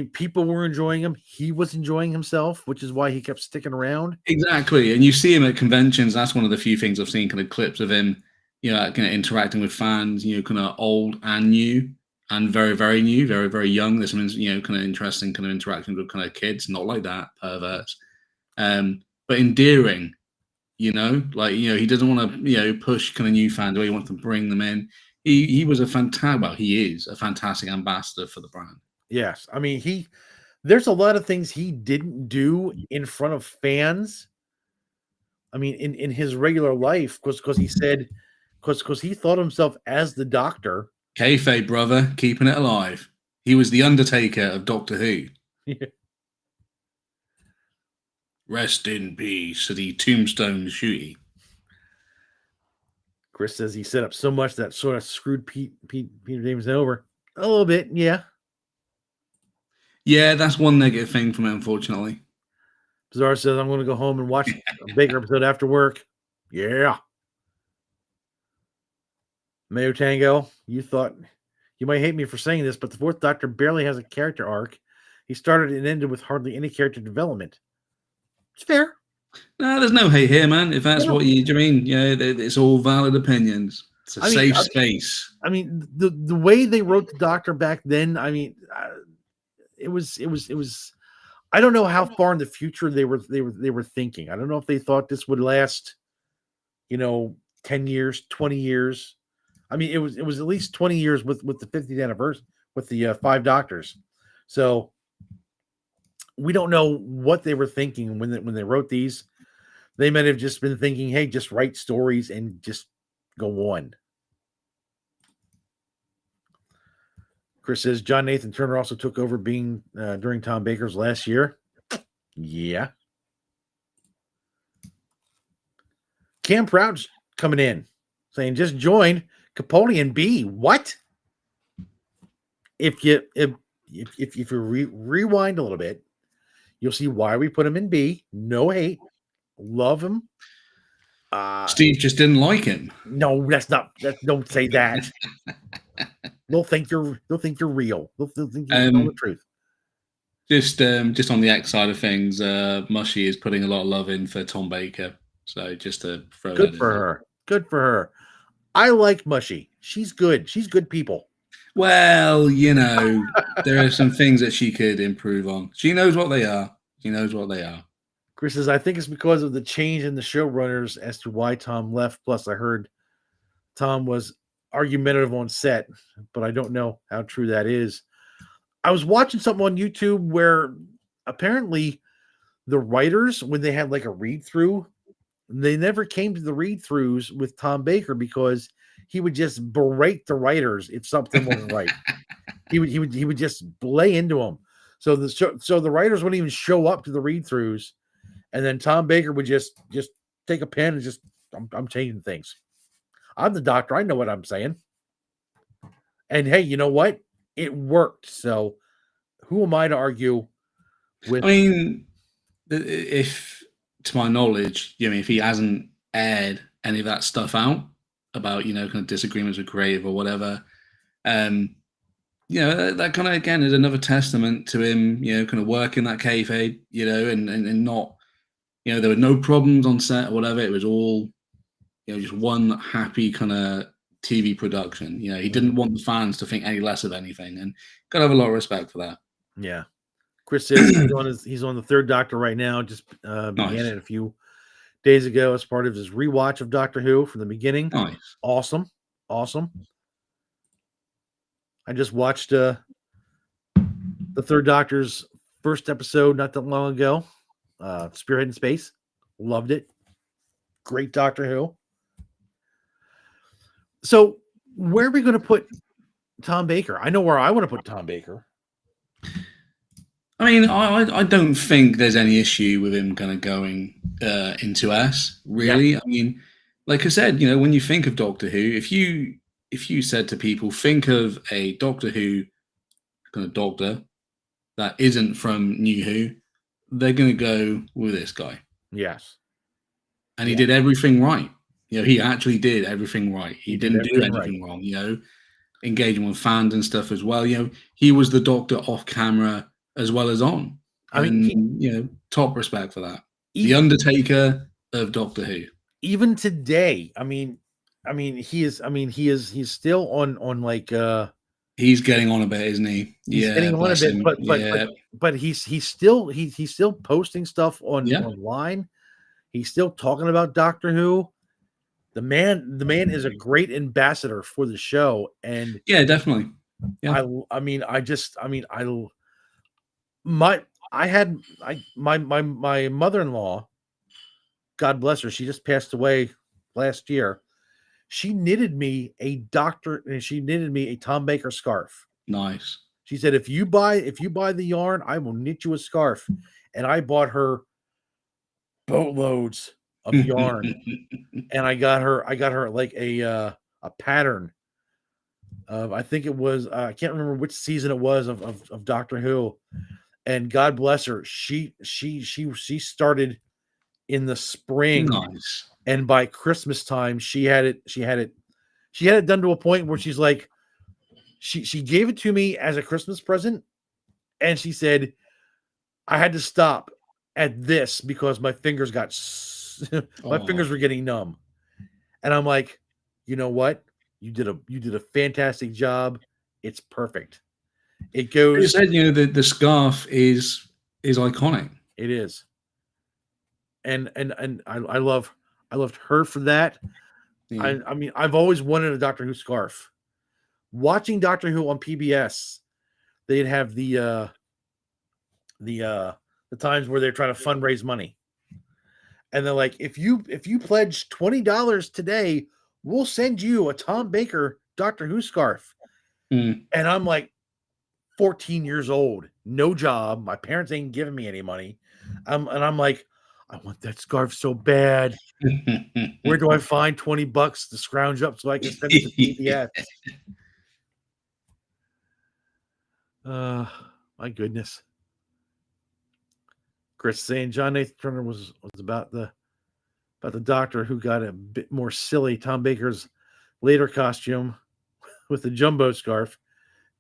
people were enjoying him. He was enjoying himself, which is why he kept sticking around. Exactly, and you see him at conventions. That's one of the few things I've seen kind of clips of him, kind of interacting with fans, kind of old and new, and very, very new, very, very young. There's some, kind of interesting kind of interactions with kind of kids, not like that, perverts, but endearing. He doesn't want to, push kind of new fans, or he wants to bring them in. He was a fantastic. Well, he is a fantastic ambassador for the brand. Yes, I mean there's a lot of things he didn't do in front of fans. I mean, in his regular life, because he said, because he thought himself as the Doctor. Kayfabe, brother, keeping it alive. He was the Undertaker of Doctor Who. Yeah. Rest in peace to the tombstone shooty. Chris says he set up so much that sort of screwed Peter Davidson over a little bit. Yeah. Yeah, that's one negative thing from it, unfortunately. Bizarre says, I'm going to go home and watch a Baker episode after work. Yeah. Mayo Tango, you might hate me for saying this, but the 4th Doctor barely has a character arc. He started and ended with hardly any character development. It's fair. No, there's no hate here, man. If that's what you mean, it's all valid opinions. It's a safe space. I mean, the way they wrote the Doctor back then, I mean, it was. I don't know how far in the future they were thinking. I don't know if they thought this would last, 10 years, 20 years. I mean, it was at least 20 years with the 50th anniversary with the 5 Doctors. So we don't know what they were thinking when they wrote these. They might have just been thinking, hey, just write stories and just go on. Chris says John Nathan Turner also took over being during Tom Baker's last year. Yeah. Cam Proud's coming in saying just joined Capone and B. What? If you rewind a little bit, you'll see why we put him in B. No hate, love him. Steve just didn't like him. No, that's not. Don't say that. They'll think you're real. They'll think you're telling the truth. Just on the X side of things, Mushy is putting a lot of love in for Tom Baker. So just to throw good for her. Good for her. I like Mushy. She's good. She's good people. Well, there are some things that she could improve on. She knows what they are. Chris says, I think it's because of the change in the showrunners as to why Tom left. Plus, I heard Tom was argumentative on set, but I don't know how true that is. I was watching something on YouTube where apparently the writers, when they had like a read through, they never came to the read throughs with Tom Baker because he would just berate the writers if something wasn't right. He would just lay into them. So the writers wouldn't even show up to the read throughs, and then Tom Baker would just take a pen and just I'm changing things. I'm the Doctor. I know what I'm saying. And hey, you know what? It worked. So who am I to argue with? I mean, if to my knowledge, if he hasn't aired any of that stuff out about, kind of disagreements with creative or whatever, that kind of, again, is another testament to him, kind of working that kayfabe, and not, there were no problems on set or whatever. It was all, just one happy kind of TV production. You know, he didn't want the fans to think any less of anything, and gotta have a lot of respect for that. Yeah. Chris says he's on the third Doctor right now. Just began Nice. it a few days ago as part of his rewatch of Doctor Who from the beginning. Nice. Awesome. I just watched the third Doctor's first episode not that long ago. Spearhead in Space. Loved it. Great Doctor Who. So where are we going to put Tom Baker? I know where I want to put Tom Baker. I mean, I don't think there's any issue with him kind of going into S, really. Yeah. I mean, like I said, you know, when you think of Doctor Who, if you said to people, think of a Doctor Who kind of doctor that isn't from New Who, they're going to go with this guy. Yes. And he did everything right. You know, he actually did everything right. He didn't do anything right. wrong, you know, engaging with fans and stuff as well. You know, he was the Doctor off camera as well as on. I mean, you know, top respect for that. The Undertaker of Doctor Who. Even today, he's still on like he's getting on a bit, isn't he? He's getting on a bit, but he's still posting stuff online. He's still talking about Doctor Who. The man is a great ambassador for the show, and yeah, definitely. Yeah. My mother-in-law, God bless her, she just passed away last year. She knitted me a Tom Baker scarf. Nice. She said, if you buy the yarn, I will knit you a scarf. And I bought her boatloads of yarn. And I got her like a pattern of, I think it was, I can't remember which season it was of Doctor Who. And God bless her, she started in the spring. Nice. And by Christmas time, she had it done to a point where she's like, she gave it to me as a Christmas present, and she said, I had to stop at this because my fingers fingers were getting numb. And I'm like, you know what? You did a fantastic job. It's perfect. It goes. You said, you know, the scarf is iconic. It is. And I loved her for that. Yeah. I mean, I've always wanted a Doctor Who scarf. Watching Doctor Who on PBS, they'd have the times where they're trying to fundraise money, and they're like, if you pledge $20 today, we'll send you a Tom Baker Doctor Who scarf. And I'm like 14 years old, no job, my parents ain't giving me any money, and I'm like, I want that scarf so bad. Where do I find $20 to scrounge up so I can send it to PBS? My goodness. Chris saying John Nathan Turner was about the Doctor who got a bit more silly. Tom Baker's later costume with the jumbo scarf,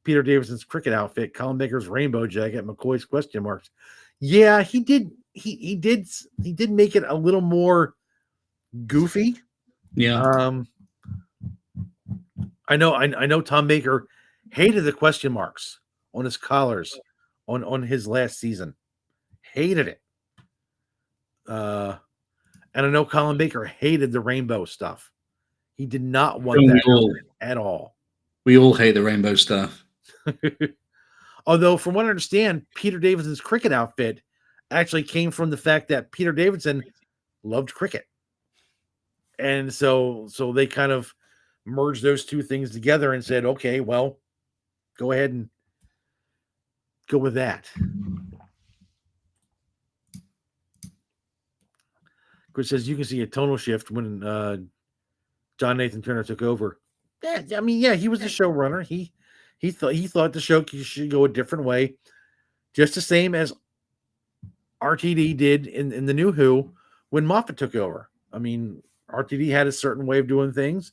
Peter Davidson's cricket outfit, Colin Baker's rainbow jacket, McCoy's question marks. Yeah, he did make it a little more goofy. Yeah. I know Tom Baker hated the question marks on his collars on his last season. Hated it. And I know Colin Baker hated the rainbow stuff. He did not want that at all. We all hate the rainbow stuff. Although, from what I understand, Peter Davidson's cricket outfit actually came from the fact that Peter Davidson loved cricket. And so they kind of merged those two things together and said, okay, well, go ahead and go with that. Chris says you can see a tonal shift when John Nathan Turner took over. Yeah, I mean, yeah, he was the showrunner. He thought the show should go a different way, just the same as RTD did in the New Who when Moffat took over. I mean, RTD had a certain way of doing things.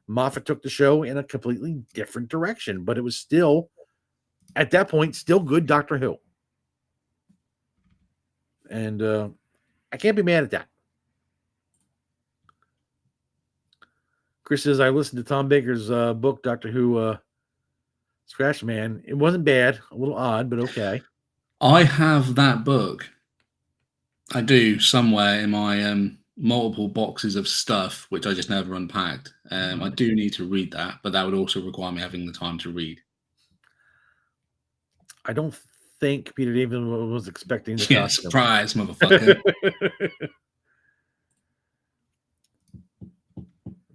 Moffat took the show in a completely different direction, but it was still, at that point, still good Doctor Who. And I can't be mad at that. Chris says, I listened to Tom Baker's book, Doctor Who Scratch Man. It wasn't bad, a little odd, but okay. I have that book. I do somewhere in my multiple boxes of stuff, which I just never unpacked. I do need to read that, but that would also require me having the time to read. I don't think Peter David was expecting the Yeah, costume. surprise, motherfucker.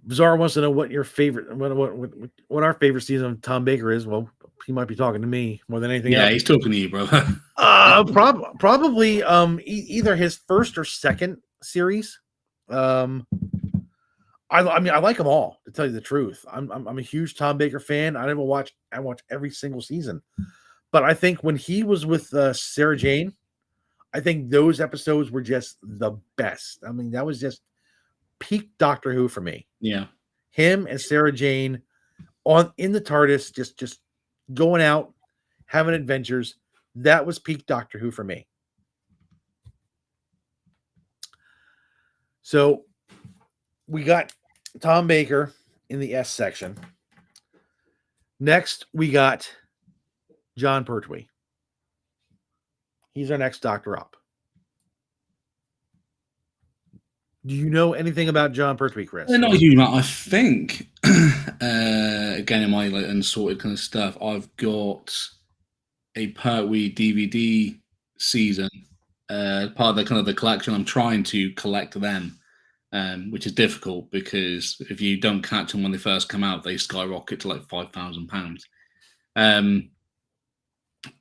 Bizarre wants to know what your favorite, what our favorite season of Tom Baker is. Well, he might be talking to me more than anything else. Yeah, he's talking to you, brother. Probably either his first or second series. I mean, I like them all, to tell you the truth. I'm a huge Tom Baker fan. I watch every single season. But I think when he was with Sarah Jane, I think those episodes were just the best. I mean, that was just peak Doctor Who for me. Yeah. Him and Sarah Jane in the TARDIS, just going out, having adventures. That was peak Doctor Who for me. So we got Tom Baker in the S section. Next, we got John Pertwee. He's our next Doctor up. Do you know anything about John Pertwee, Chris? Not a huge amount. I think, again, in my like unsorted kind of stuff, I've got a Pertwee DVD season, part of the kind of the collection. I'm trying to collect them, which is difficult because if you don't catch them when they first come out, they skyrocket to like £5,000.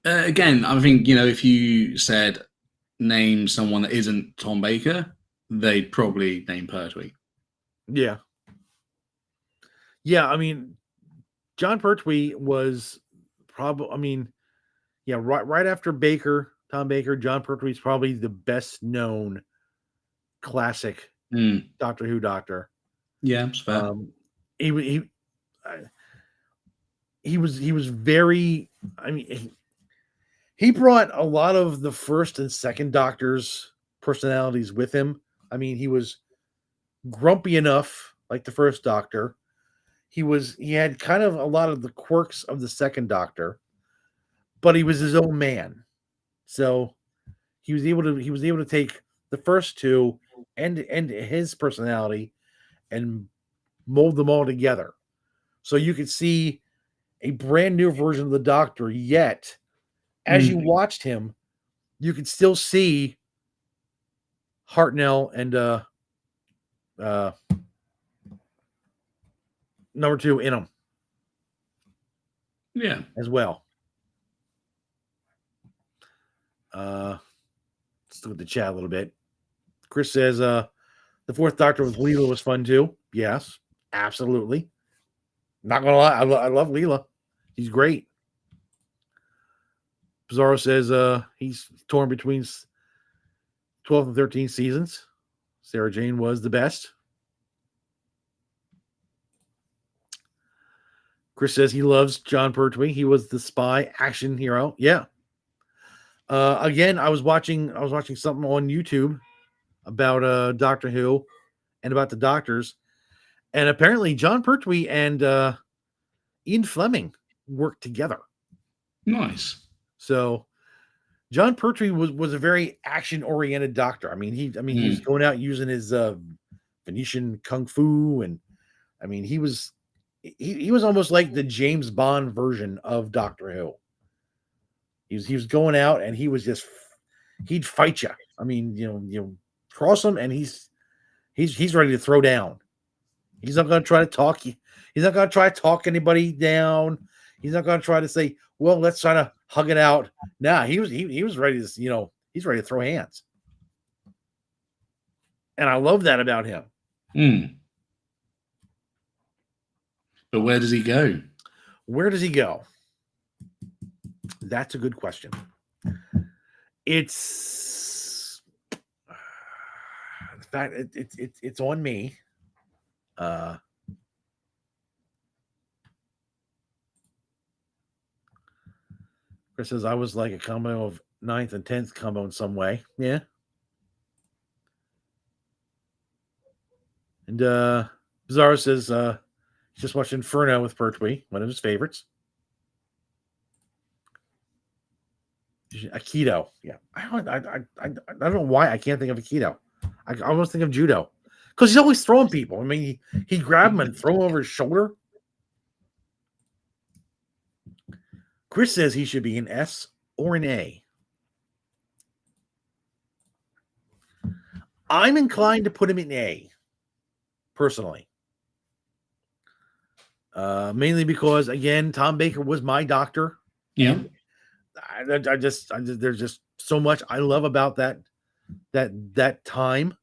Again, I think, if you said name someone that isn't Tom Baker, they'd probably name Pertwee. Yeah. Yeah, I mean, John Pertwee was probably, right after Baker, Tom Baker, John Pertwee's probably the best known classic Doctor Who Doctor. Yeah, it's fair. He was very, he brought a lot of the first and second Doctor's personalities with him. I mean, he was grumpy enough, like the first Doctor. He had kind of a lot of the quirks of the second Doctor, but he was his own man. So he was able to take the first two and his personality and mold them all together. So you could see a brand new version of the Doctor, yet as you watched him, you could still see Hartnell and number 2 in him. Yeah. As well. Let's look at the chat a little bit. Chris says the fourth Doctor with Leela was fun too. Yes, absolutely. Not gonna lie, I love Leela. He's great. Bizarro says he's torn between 12 and 13 seasons. Sarah Jane was the best. Chris says he loves John Pertwee. He was the spy action hero. Yeah. Again, I was watching something on YouTube about Doctor Who and about the Doctors, and apparently John Pertwee and Ian Fleming worked together. Nice. So John Pertwee was a very action oriented Doctor. He was going out using his Venetian kung fu, and he was almost like the James Bond version of Doctor Who. He was going out and he'd fight you. Cross him and he's ready to throw down. He's not going to try to talk you. He's not going to try to talk anybody down. He's not going to try to say, well, let's try to hug it out. Nah, he was ready to, he's ready to throw hands. And I love that about him. But where does he go? Where does he go? That's a good question. It's in fact, it's on me. Chris says I was like a combo of 9th and 10th combo in some way. Yeah. And Bizarro says just watched Inferno with Pertwee, one of his favorites. Aikido, yeah. I don't know why I can't think of Aikido. I almost think of judo because he's always throwing people. I mean, he grab him and throw him over his shoulder. Chris says he should be an S or an A. I'm inclined to put him in A, personally. Mainly because, again, Tom Baker was my doctor. Yeah. And I just there's just so much I love about that time.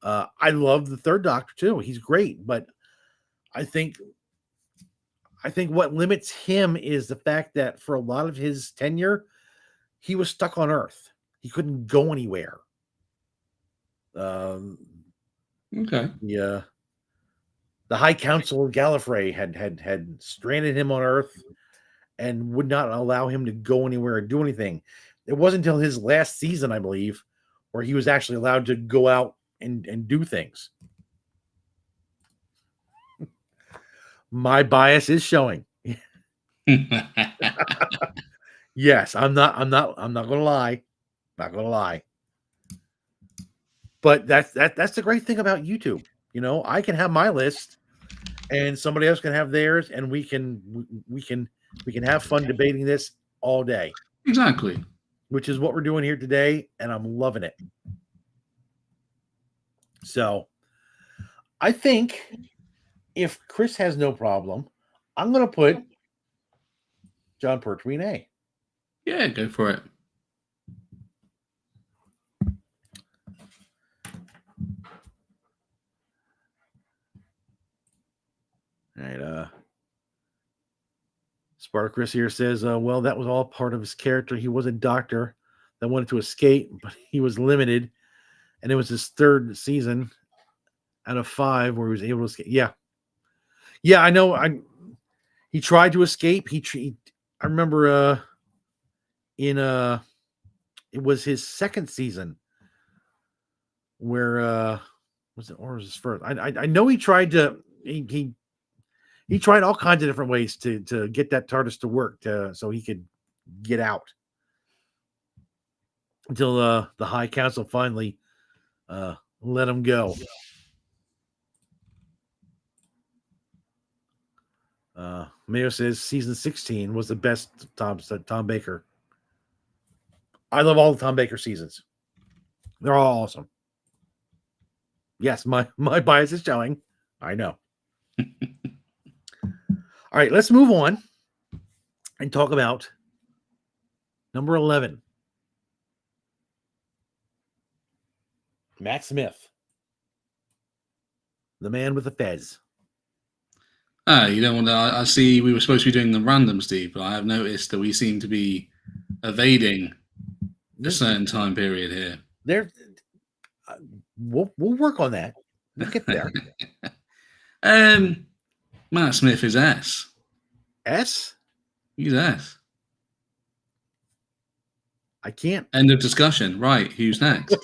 I love the third Doctor too. He's great, but I think what limits him is the fact that for a lot of his tenure, he was stuck on Earth. He couldn't go anywhere. Okay. Yeah. The High Council of Gallifrey had stranded him on Earth and would not allow him to go anywhere or do anything. It wasn't until his last season, I believe, where he was actually allowed to go out and do things. My bias is showing. Yes, I'm not gonna lie. Not gonna lie. But that's the great thing about YouTube. You know, I can have my list and somebody else can have theirs, and we can have fun debating this all day. Exactly. Which is what we're doing here today, and I'm loving it. So I think if Chris has no problem, I'm going to put John Pertwee in A. Yeah, go for it. All right. Spartacus here says, well, that was all part of his character. He was a doctor that wanted to escape, but he was limited. And it was his third season out of 5 where he was able to escape. Yeah. Yeah, I know. He tried to escape. I remember it was his second season where was it, or was his first? I know he tried to he tried all kinds of different ways to get that TARDIS to work so he could get out until the High Council finally let him go. Mayo says season 16 was the best. Tom Baker. I love all the Tom Baker seasons. They're all awesome. Yes, my bias is showing. I know. All right, let's move on and talk about number 11. Matt Smith. The man with the fez. You don't want to. I see we were supposed to be doing the random, Steve, but I have noticed that we seem to be evading a certain time period here. We'll work on that. We'll get there. Matt Smith is S. S? He's S. I can't. End of discussion. Right. Who's next?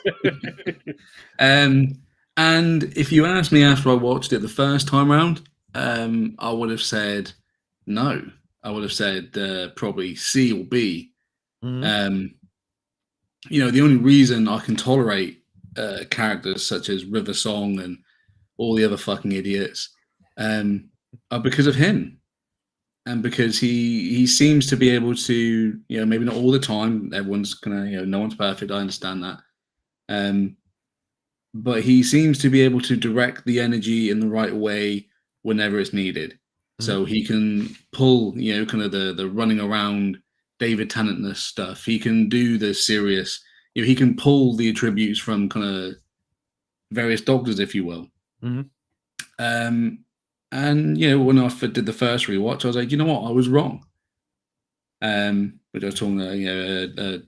And if you asked me after I watched it the first time around, I would have said no. I would have said probably C or B. Mm-hmm. The only reason I can tolerate characters such as River Song and all the other fucking idiots are because of him. And because he seems to be able to, maybe not all the time, everyone's gonna, no one's perfect, I understand that. But he seems to be able to direct the energy in the right way whenever it's needed. Mm-hmm. So he can pull, kind of the running around David Tennant-ness stuff. He can do the serious, he can pull the attributes from kind of various doctors, if you will. Mm-hmm. And when I did the first rewatch, I was like, you know what, I was wrong. But I was talking to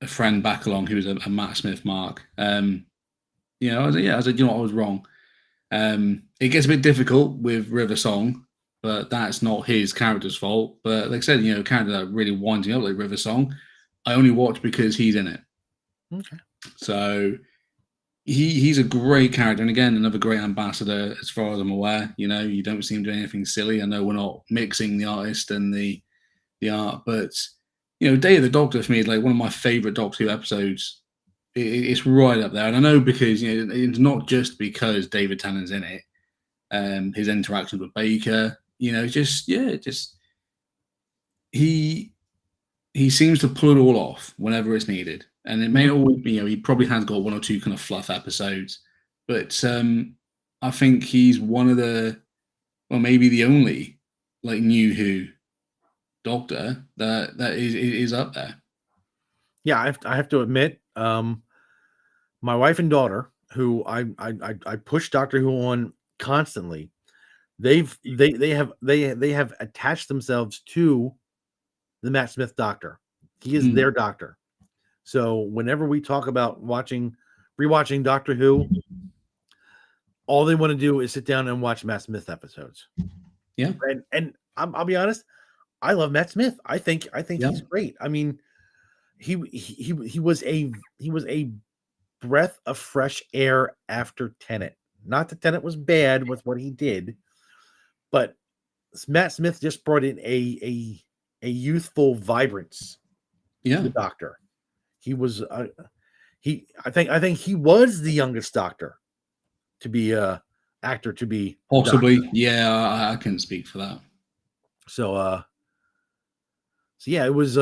a friend back along who was a Matt Smith mark. I was like, I was wrong. It gets a bit difficult with River Song, but that's not his character's fault. But like I said, a character that really winds me up like River Song, I only watch because he's in it. Okay. So he's a great character, and again, another great ambassador, as far as I'm aware. You don't see him doing anything silly. I know we're not mixing the artist and the art, but Day of the Doctor for me is like one of my favorite Doctor Who episodes. It's right up there, and I know because it's not just because David Tennant's in it. His interactions with Baker, just he seems to pull it all off whenever it's needed. And it may always be, he probably has got one or two kind of fluff episodes, but I think he's one of the, well, maybe the only like New Who Doctor that is up there. Yeah, I have to admit, my wife and daughter, who I push Doctor Who on constantly, they have attached themselves to the Matt Smith Doctor. He is their doctor. So whenever we talk about rewatching Doctor Who, all they want to do is sit down and watch Matt Smith episodes. Yeah, and I'll be honest, I love Matt Smith. I think yeah. he's great. I mean, he was a breath of fresh air after Tenet. Not that Tenet was bad with what he did, but Matt Smith just brought in a youthful vibrance to the Doctor. He was I think he was the youngest Doctor to be actor to be possibly. Yeah, I can speak for that. So yeah, it was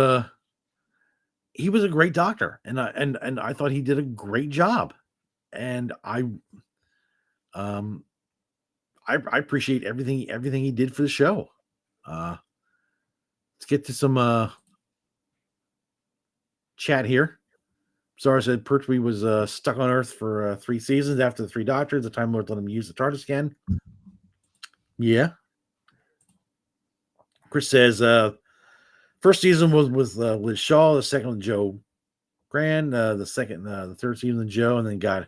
he was a great doctor, and I thought he did a great job, and I appreciate everything he did for the show. Let's get to some chat here. Zara said Pertwee was stuck on Earth for 3 seasons after the 3 Doctors. The Time Lord let him use the TARDIS again. Yeah. Chris says first season was with Liz Shaw, the second with Joe Grand, the third season with Joe, and then got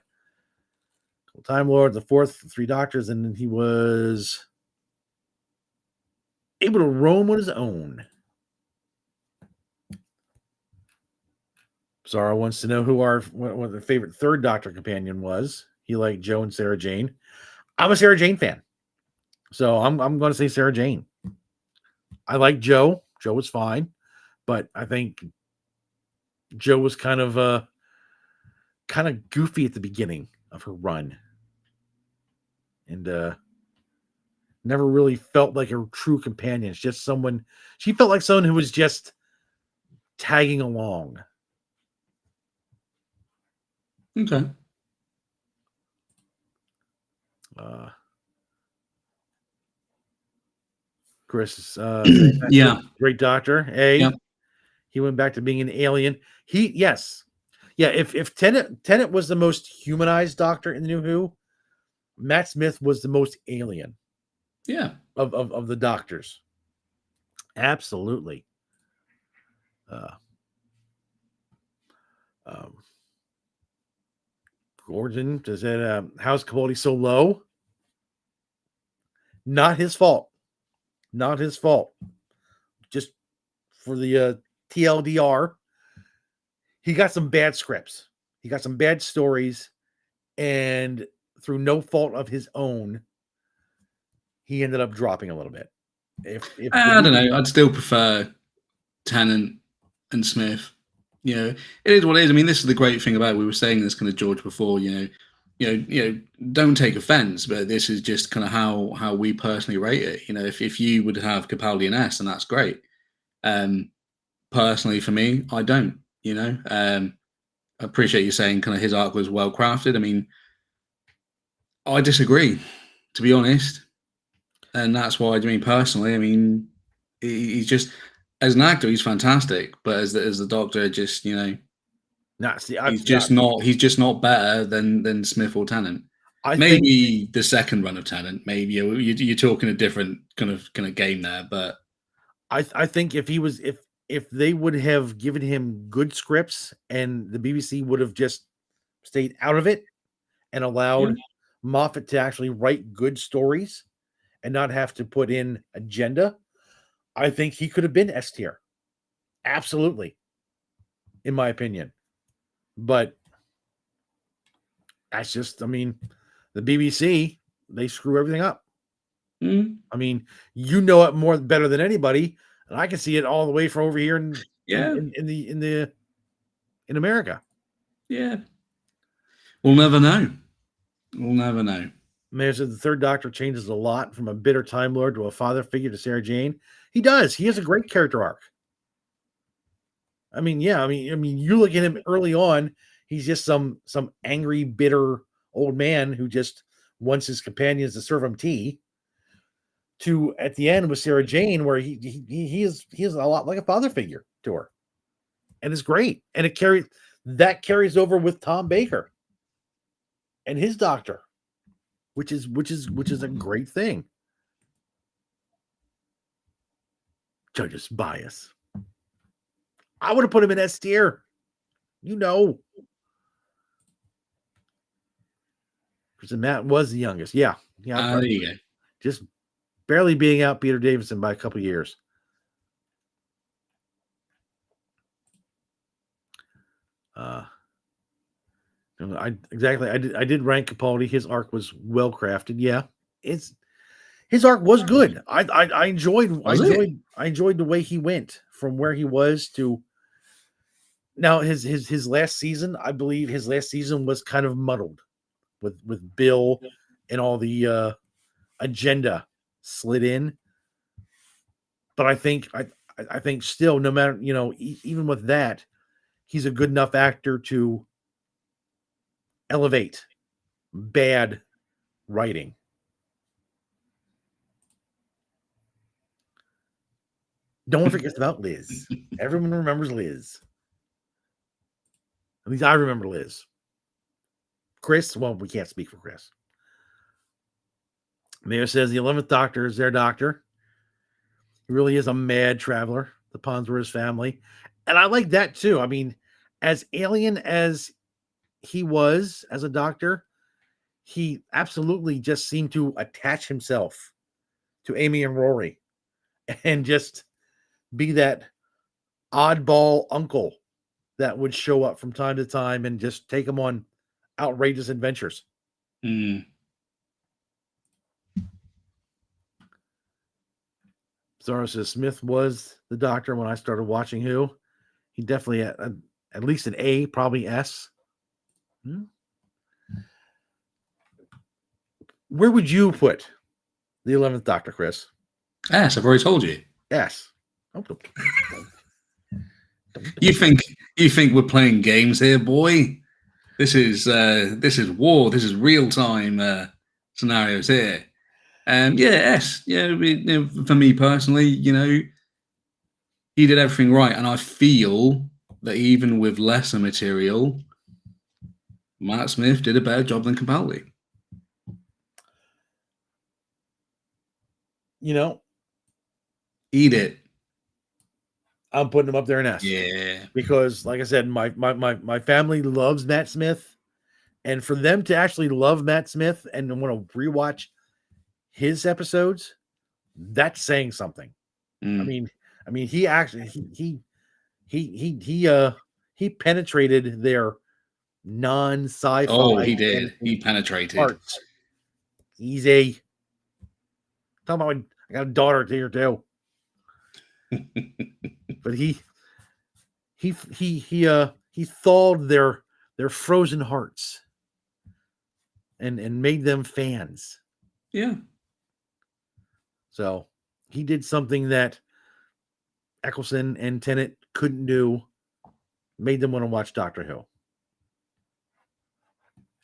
Time Lord, the fourth, 3 Doctors, and then he was able to roam on his own. Zara wants to know what their favorite 3rd Doctor companion was. He liked Joe and Sarah Jane. I'm a Sarah Jane fan, so I'm going to say Sarah Jane. I like Joe. Joe was fine, but I think Joe was kind of goofy at the beginning of her run, and never really felt like a true companion. It's just someone. She felt like someone who was just tagging along. Okay. Chris, yeah, great Doctor. He went back to being an alien. Yes. If Tennant was the most humanized Doctor in the New Who, Matt Smith was the most alien. Yeah. Of the Doctors. Absolutely. Gordon, does that how's Capaldi so low? Not his fault. Not his fault. Just for the TLDR, he got some bad scripts. He got some bad stories, and through no fault of his own, he ended up dropping a little bit. I don't know. I'd still prefer Tennant and Smith. It is what it is. I mean, this is the great thing about it. We were saying this kind of George before. Don't take offense, but this is just kind of how we personally rate it. If you would have Capaldi and S, and that's great. Personally, for me, I don't. I appreciate you saying kind of his arc was well crafted. I mean, I disagree, to be honest, and that's why. I mean, personally, I mean, he's just as an actor, he's fantastic, but as the Doctor, just he's just not better than Smith or Tennant. Maybe the second run of Tennant. Maybe you're talking a different kind of game there, but I think if they would have given him good scripts and the BBC would have just stayed out of it and allowed Moffat to actually write good stories and not have to put in agenda, I think he could have been S tier. Absolutely. In my opinion. But That's just, I mean, the BBC, they screw everything up. Mm, I mean, you know it more better than anybody, and I can see it all the way from over here yeah, in America. yeah. We'll never know. We'll never know. Mayor said the third Doctor changes a lot from a bitter Time Lord to a father figure to Sarah Jane. He does. He has a great character arc. I mean, yeah. I mean, you look at him early on. He's just some angry, bitter old man who just wants his companions to serve him tea. To at the end with Sarah Jane, where he is a lot like a father figure to her, and it's great. And it carries over with Tom Baker and his Doctor, which is a great thing. Judge's bias. I would have put him in S tier. Because Matt was the youngest. Yeah. There you go. Just barely being out Peter Davison by a couple years. I did rank Capaldi. His arc was well crafted. Yeah. His arc was good. I enjoyed the way he went from where he was to now his last season. I believe his last season was kind of muddled with Bill and all the agenda slid in. But I think still, no matter, even with that, he's a good enough actor to elevate bad writing. Don't forget about Liz. Everyone remembers Liz. At least I remember Liz. Chris, well, we can't speak for Chris. Mayor says the 11th Doctor is their doctor. He really is a mad traveler. The Ponds were his family. And I like that too. I mean, as alien as he was as a doctor, he absolutely just seemed to attach himself to Amy and Rory and just be that oddball uncle that would show up from time to time and just take them on outrageous adventures. Mm. Zara says Smith was the Doctor when I started watching Who. He definitely at least an A, probably S. Where would you put the 11th Doctor, Chris? S. I've already told you. S. You think we're playing games here, boy? This is war. This is real time scenarios here. Yeah, S. Yeah, for me personally, he did everything right, and I feel that even with lesser material, Matt Smith did a better job than Capaldi. Eat it. I'm putting him up there in S. Yeah, because like I said, my family loves Matt Smith, and for them to actually love Matt Smith and want to rewatch his episodes, that's saying something. Mm. I mean, he actually he penetrated their non-sci-fi. Oh, he did. He penetrated. Parts. Easy. Talking about I got a daughter here too. But he thawed their frozen hearts and made them fans. Yeah. So he did something that Eccleston and Tennant couldn't do, made them want to watch Doctor Who.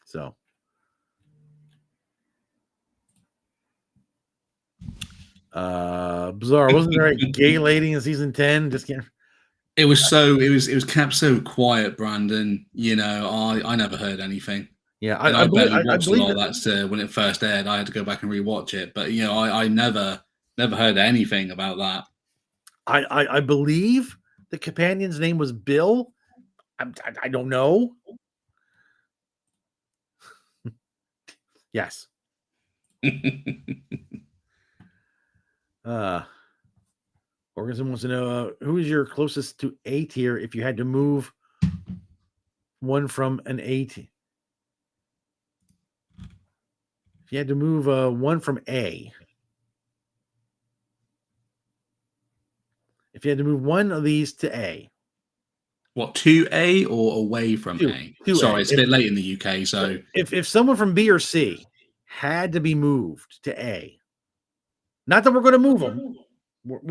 So bizarre. Wasn't there a gay lady in season 10? Just can't. It was kept so quiet, Brandon. I never heard anything. Yeah, I barely watched a lot of that. That's when it first aired. I had to go back and rewatch it, but I never heard anything about that. I believe the companion's name was Bill. I don't know. Yes. Organism wants to know who is your closest to A tier if you had to move one from an A tier. If you had to move one from A, if you had to move one of these to A, What, to A or away from to A? to A. Sorry, it's a bit late in the UK, so If someone from B or C had to be moved to A, not that we're going to move them, but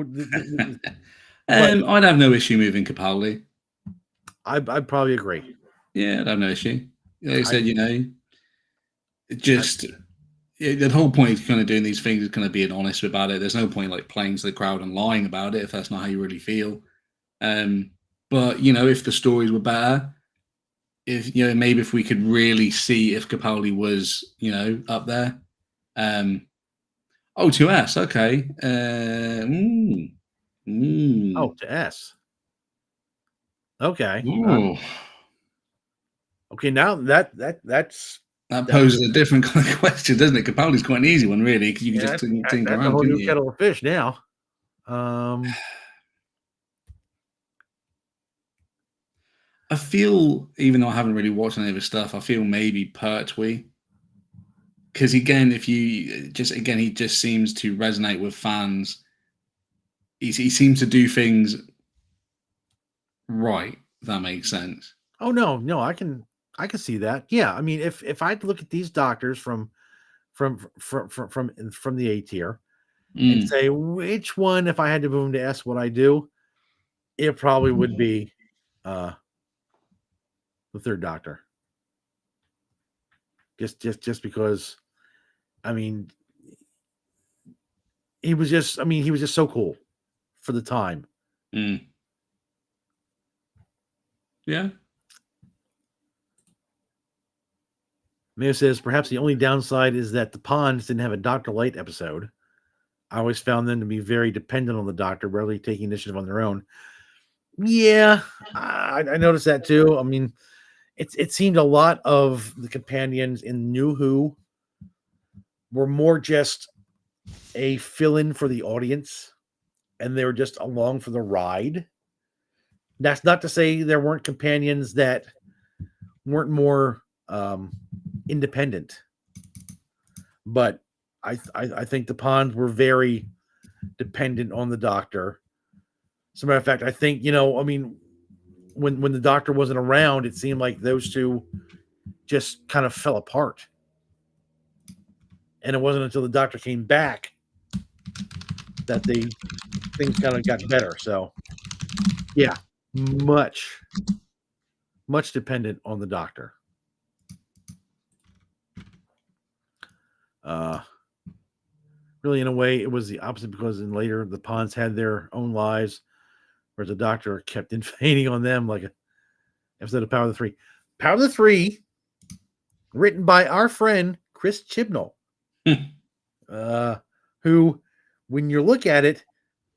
I'd have no issue moving Capaldi. I'd probably agree. Yeah, I'd have no issue. Like I I, said, it I just the whole point of kind of doing these things is kind of being honest about it. There's no point like playing to the crowd and lying about it if that's not how you really feel. But if the stories were better, if maybe if we could really see if Capaldi was up there. Oh, to S, okay. oh, to S. Okay. Ooh. Okay. Now that's That poses a different kind of question, doesn't it? Capaldi's quite an easy one, really, because you can just tinker that's a around, whole couldn't new you? kettle of fish now. I feel, even though I haven't really watched any of his stuff, I feel maybe Pertwee. Because again, he just seems to resonate with fans. He seems to do things right, if that makes sense. Oh no, I can see that. Yeah, I mean, if I look at these doctors from the A tier and say which one, if I had to move them to S, would I do? It probably would be the third Doctor. Just because, I mean, he was just so cool for the time. Yeah. Mayo says perhaps the only downside is that the Ponds didn't have a Dr. Light episode. I always found them to be very dependent on the Doctor, rarely taking initiative on their own. Yeah, I noticed that too. I mean, it seemed a lot of the companions in New Who were more just a fill-in for the audience, and they were just along for the ride. That's not to say there weren't companions that weren't more independent, but I think the Ponds were very dependent on the Doctor. As a matter of fact, I think when the Doctor wasn't around, it seemed like those two just kind of fell apart. And it wasn't until the Doctor came back that things kind of got better. So, yeah, much dependent on the Doctor. Really, in a way, it was the opposite, because in later the Ponds had their own lives, whereas the Doctor kept invading on them, like an episode of Power of the Three. Power of the Three, written by our friend Chris Chibnall, who, when you look at it,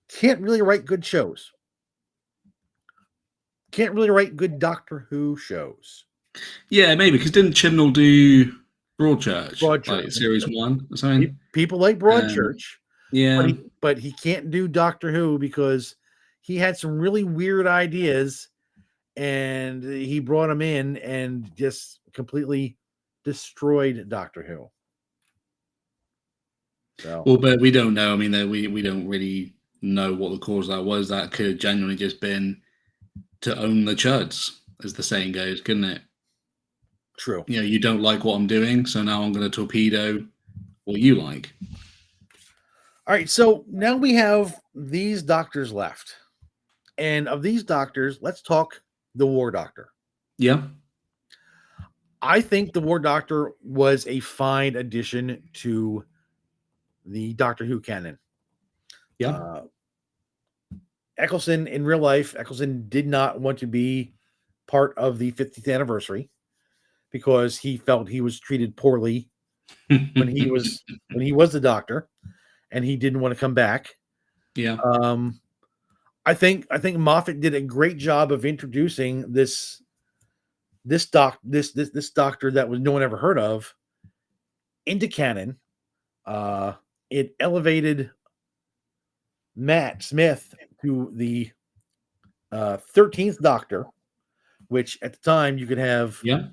can't really write good shows. Can't really write good Doctor Who shows. Yeah, maybe, because didn't Chibnall do Broadchurch, like Broadchurch, series 1 or something? People like Broadchurch, yeah, but he can't do Doctor Who because he had some really weird ideas, and he brought him in and just completely destroyed Doctor Who. So, well, but we don't know. I mean, we don't really know what the cause of that was. That could have genuinely just been to own the chuds, as the saying goes, couldn't it? true. You don't like what I'm doing, so now I'm going to torpedo what you like. All right, so now we have these doctors left. And of these doctors, let's talk the War Doctor. Yeah. I think the War Doctor was a fine addition to the Doctor Who canon. Yeah. Eccleston, in real life, Eccleston did not want to be part of the 50th anniversary because he felt he was treated poorly when he was the Doctor, and he didn't want to come back. Yeah. I think Moffat did a great job of introducing this doctor that was no one ever heard of into canon. It elevated Matt Smith to the 13th Doctor, which at the time you could have. Yeah.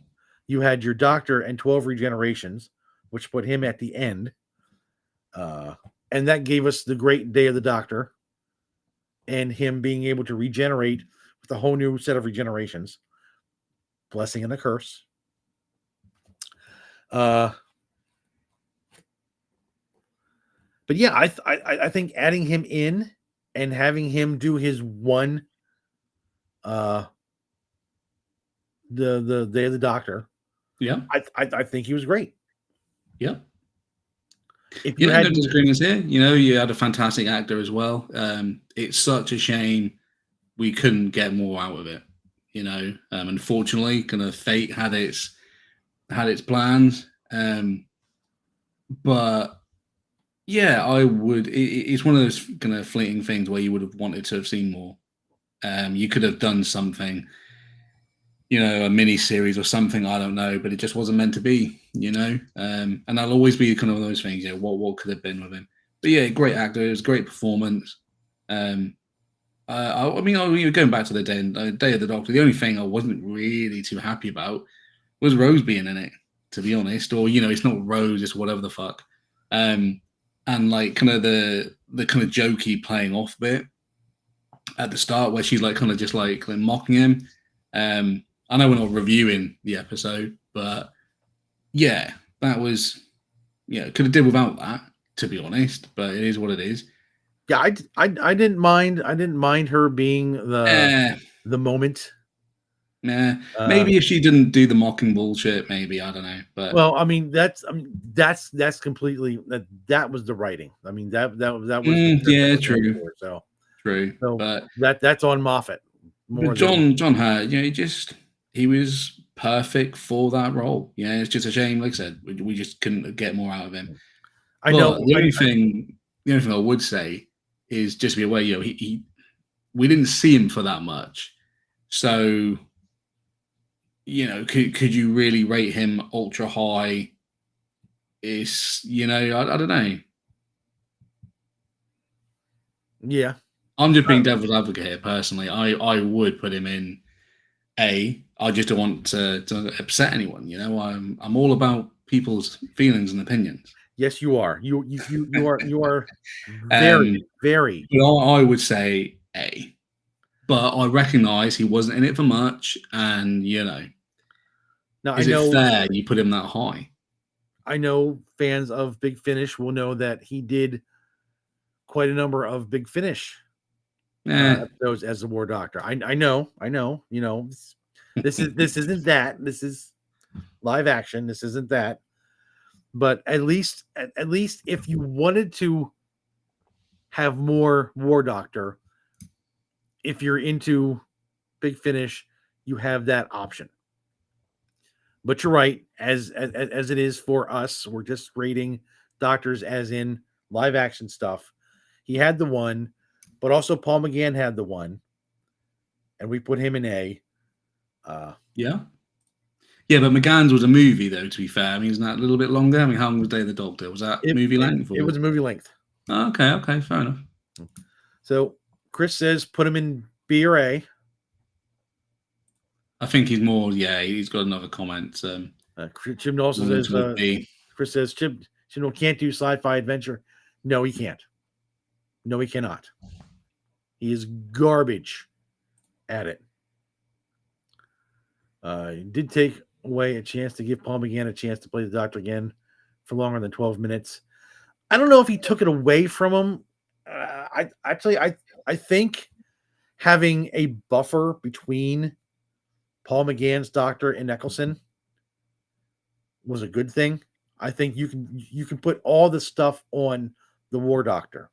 You had your Doctor and 12 regenerations. which put him at the end. And that gave us the great Day of the Doctor and him being able to regenerate with a whole new set of regenerations. Blessing and a curse. But yeah, I think adding him in and having him do his one the Day of the Doctor. Yeah. I think he was great. Yeah. If you Yeah, had no disagreements here. You know, you had a fantastic actor as well. It's such a shame we couldn't get more out of it. You know, unfortunately, kind of fate had its plans. But yeah, I would. It's one of those kind of fleeting things where you would have wanted to have seen more. You could have done something, you know, a mini series or something. I don't know, but it just wasn't meant to be. You know, and that'll always be kind of those things. You know, what could have been with him. But yeah, great actor. It was a great performance. I mean, going back to the Day of the Doctor, the only thing I wasn't really too happy about was Rose being in it, to be honest. Or, you know, it's not Rose, it's whatever the fuck. And like kind of the kind of jokey playing off bit at the start where she's like kind of just like mocking him. I know we're not reviewing the episode, but yeah, that was, could have did without that, to be honest, but it is what it is. Yeah, I didn't mind her being the moment. Maybe if she didn't do the mocking bullshit, maybe, I don't know. But well, I mean that's completely that was the writing. I mean that was yeah, true. for, so true. But that's on Moffat. But John Hurt, he was perfect for that role. Yeah, it's just a shame. Like I said, we just couldn't get more out of him. I know. The only thing I would say is just be aware. We didn't see him for that much, so could you really rate him ultra high? Is I don't know. Yeah, I'm just being devil's advocate here. Personally, I would put him in A. I just don't want to upset anyone. I'm all about people's feelings and opinions. Yes, you are. You are very very. I would say A, but I recognise he wasn't in it for much, and now is it fair you put him that high? I know fans of Big Finish will know that he did quite a number of Big Finish episodes as the War Doctor. I know. This isn't that. This is live action. This isn't that. But at least if you wanted to have more War Doctor, if you're into Big Finish, you have that option. But you're right, as it is for us, we're just rating doctors as in live action stuff. He had the one, but also Paul McGann had the one, and we put him in A. Yeah, but McGann's was a movie, though. To be fair, I mean, isn't that a little bit longer? I mean, how long was Day of the Doctor? Was that movie length? It was movie length. Oh, okay, fair enough. So Chris says put him in B or A. I think he's more. Yeah, he's got another comment. Jim also says. Chris says Jim can't do sci-fi adventure. No, he can't. No, he cannot. He is garbage at it. He did take away a chance to give Paul McGann a chance to play the Doctor again for longer than 12 minutes. I don't know if he took it away from him. I think having a buffer between Paul McGann's Doctor and Eccleston was a good thing. I think you can put all the stuff on the War Doctor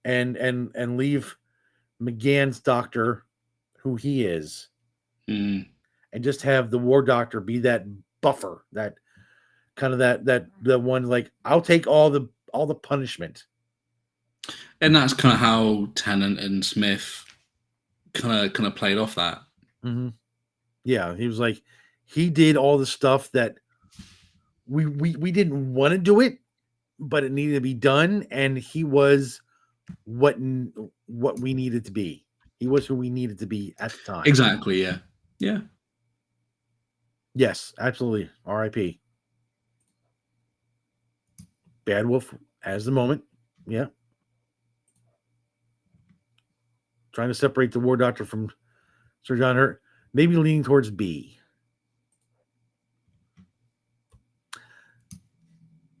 and leave McGann's Doctor who he is, and just have the War Doctor be that buffer, that kind of that the one like I'll take all the punishment. And that's kind of how Tennant and Smith kind of played off that. Mm-hmm. Yeah, he was like he did all the stuff that we didn't want to do it, but it needed to be done, and he was what we needed to be. He was who we needed to be at the time. Exactly. Yeah. Yes, absolutely. R.I.P. Bad Wolf has the moment. Yeah. Trying to separate the War Doctor from Sir John Hurt. Maybe leaning towards B.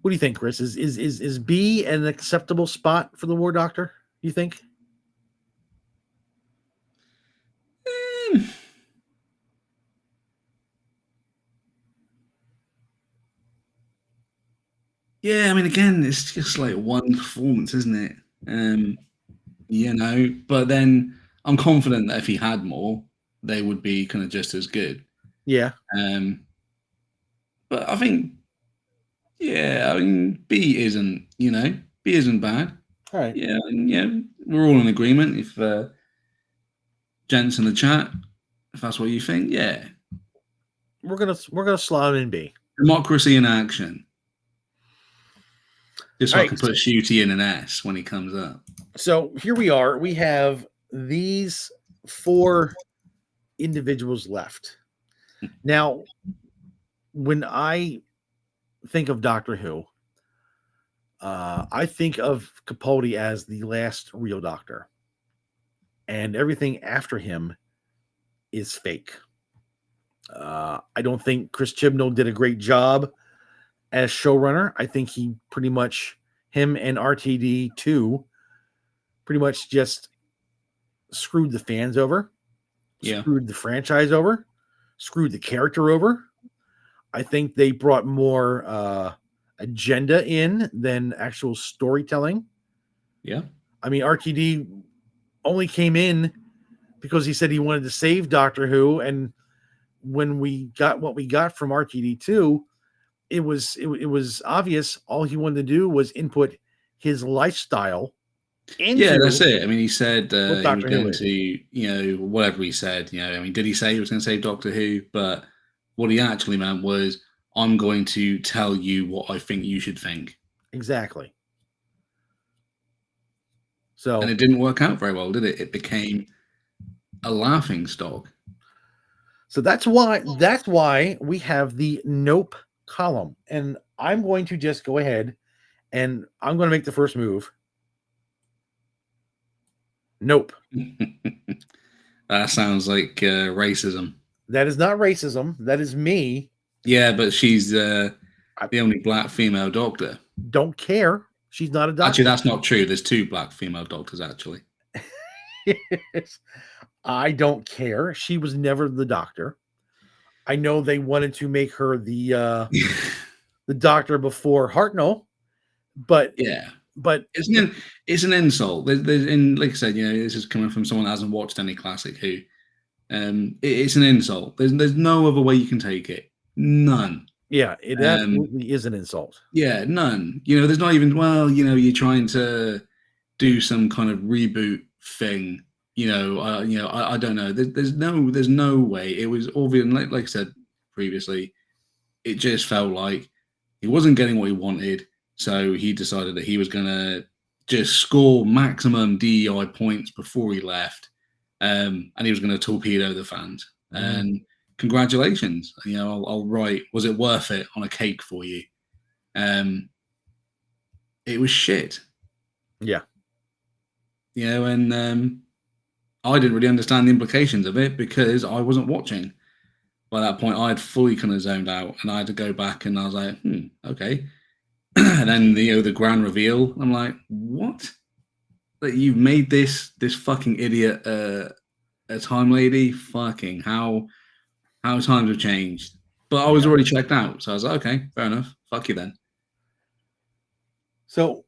What do you think, Chris? Is B an acceptable spot for the War Doctor? You think? Yeah, I mean, again, it's just like one performance, isn't it? But then I'm confident that if he had more, they would be kind of just as good. Yeah. But I think, yeah, I mean, B isn't bad. All right. Yeah, we're all in agreement. If gents in the chat, if that's what you think, yeah, we're gonna slot him in B. Democracy in action. Just so All I can put Shooty in an S when he comes up. So here we are. We have these 4 individuals left. Now, when I think of Doctor Who, I think of Capaldi as the last real Doctor, and everything after him is fake. I don't think Chris Chibnall did a great job as showrunner. I think he pretty much, him and RTD2, pretty much just screwed the fans over, screwed the franchise over, screwed the character over. I think they brought more agenda in than actual storytelling. Yeah. I mean, RTD only came in because he said he wanted to save Doctor Who, and when we got what we got from RTD2, it was obvious all he wanted to do was input his lifestyle into. Yeah, that's it. I mean, he said he was going to, whatever he said. I mean, did he say he was going to save Doctor Who? But what he actually meant was, I'm going to tell you what I think you should think. Exactly. And it didn't work out very well, did it? It became a laughing stock. So that's why we have the Nope column. And I'm going to just go ahead and I'm going to make the first move. Nope. That sounds like racism. That is not racism. That is me. Yeah, but she's the only black female doctor. Don't care. She's not a doctor. Actually, that's not true. There's 2 black female doctors, actually. I don't care. She was never the doctor. I know they wanted to make her the doctor before Hartnell, but yeah, but it's an insult. And like I said, this is coming from someone that hasn't watched any classic Who. It's an insult. There's no other way you can take it. None. Yeah, it absolutely is an insult. Yeah, none. There's not even, you're trying to do some kind of reboot thing. I don't know. There's no way. It was obvious. Like I said previously, it just felt like he wasn't getting what he wanted. So he decided that he was going to just score maximum DEI points before he left. And he was going to torpedo the fans. And congratulations. I'll write, was it worth it on a cake for you? It was shit. Yeah. And I didn't really understand the implications of it because I wasn't watching. By that point, I had fully kind of zoned out, and I had to go back, and I was like, okay. And then the grand reveal, I'm like, what? That you've made this fucking idiot a time lady? Fucking how times have changed. But I was already checked out, so I was like, okay, fair enough. Fuck you then. So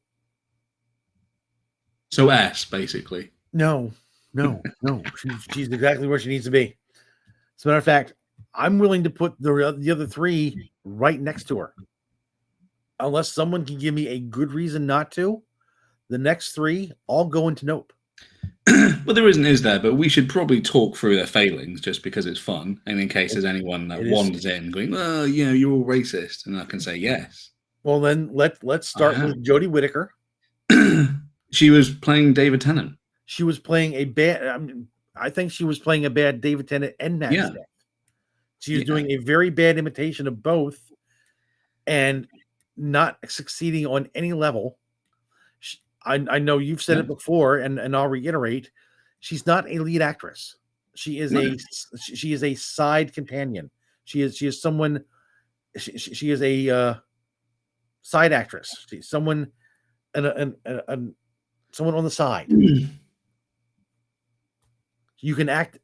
S, basically. No. She's exactly where she needs to be. As a matter of fact, I'm willing to put the other 3 right next to her. Unless someone can give me a good reason not to, the next 3 all go into Nope. Well, there isn't, is there? But we should probably talk through their failings just because it's fun. And in case there's anyone that wanders in going, well, you're all racist. And I can say yes. Well, then let's start with Jodie Whittaker. She was playing David Tennant. She was playing a bad. I think she was playing a bad David Tennant and Matt Smith. She was doing a very bad imitation of both, and not succeeding on any level. I know you've said Yeah. it before, and I'll reiterate, she's not a lead actress. She is No. she is a side companion. She is someone. She is a side actress. She's someone and someone on the side. You can act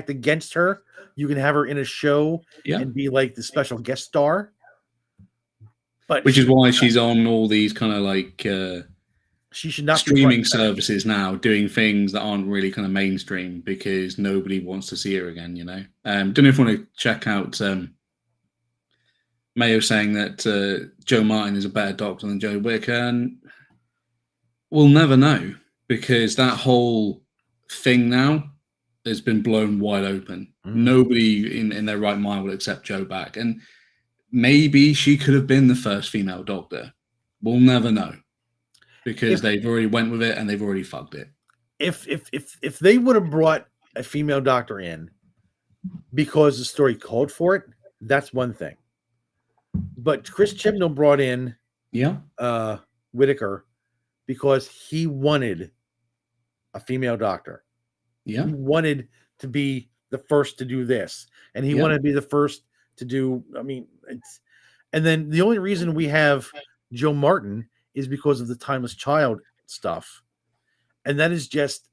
against her. You can have her in a show Yeah. and be like the special guest star. But Which is why she's on all these kind of like she should not be front streaming and center. services now, doing things that aren't really kind of mainstream because nobody wants to see her again. You know, don't know if you want to check out Mayo saying that Joe Martin is a better doctor than Joe Whitaker, and we'll never know because that whole thing now has been blown wide open. Nobody in their right mind would accept Joe back, and maybe she could have been the first female doctor. We'll never know because they've already went with it and they've already fucked it. If they would have brought a female doctor in because the story called for it, that's one thing. But Chris Chibnall brought in Whitaker because he wanted a female doctor. Yeah. He wanted to be the first to do this, and he wanted to be the first to do. I mean, and then the only reason we have Joe Martin is because of the Timeless Child stuff, and that is just.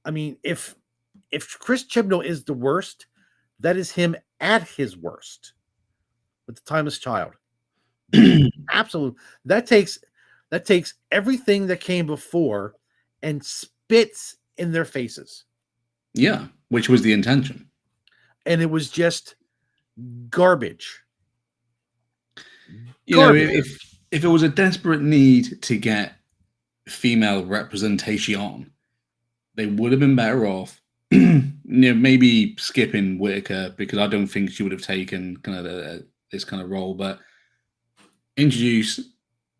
I mean, if Chris Chibnall is the worst, that is him at his worst with the Timeless Child. Absolutely, that takes everything that came before and spits in their faces. Yeah, which was the intention. And it was just garbage. You know, if it was a desperate need to get female representation on, they would have been better off. Maybe skipping Whitaker because I don't think she would have taken kind of this kind of role, but introduce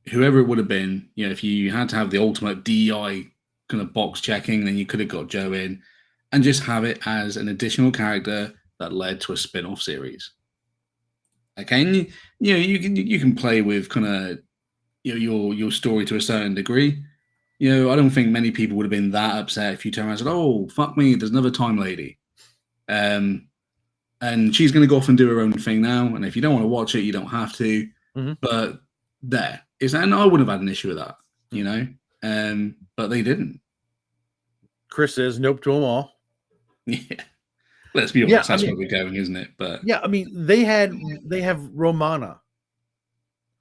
whoever it would have been. You know, if you had to have the ultimate DEI kind of box checking, then you could have got Joe in, and just have it as an additional character that led to a spin-off series. Okay, and you can play with kind of your story to a certain degree. You know, I don't think many people would have been that upset if you turn around and said, "Oh, fuck me, there's another Time Lady," and she's going to go off and do her own thing now. And if you don't want to watch it, you don't have to. Mm-hmm. But and I wouldn't have had an issue with that, you know. But they didn't. Chris says nope to them all. Yeah, let's be honest. That's where we're going, isn't it? But yeah, I mean, they have Romana.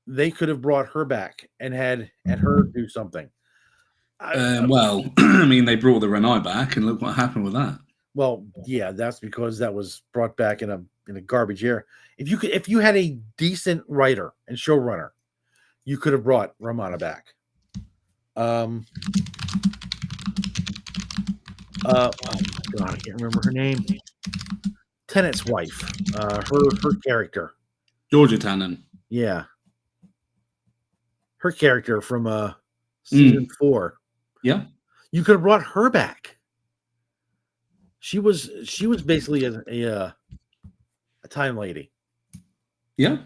They could have brought her back and had her do something. Well, I mean, they brought the Renai back, and look what happened with that. Well, yeah, that's because that was brought back in a garbage year. If you had a decent writer and showrunner, you could have brought Romana back. Oh my God, I can't remember her name. Tennant's wife, her character, Georgia Tannen. Yeah, her character from season 4. Yeah, you could have brought her back. She was basically a time lady. Yeah,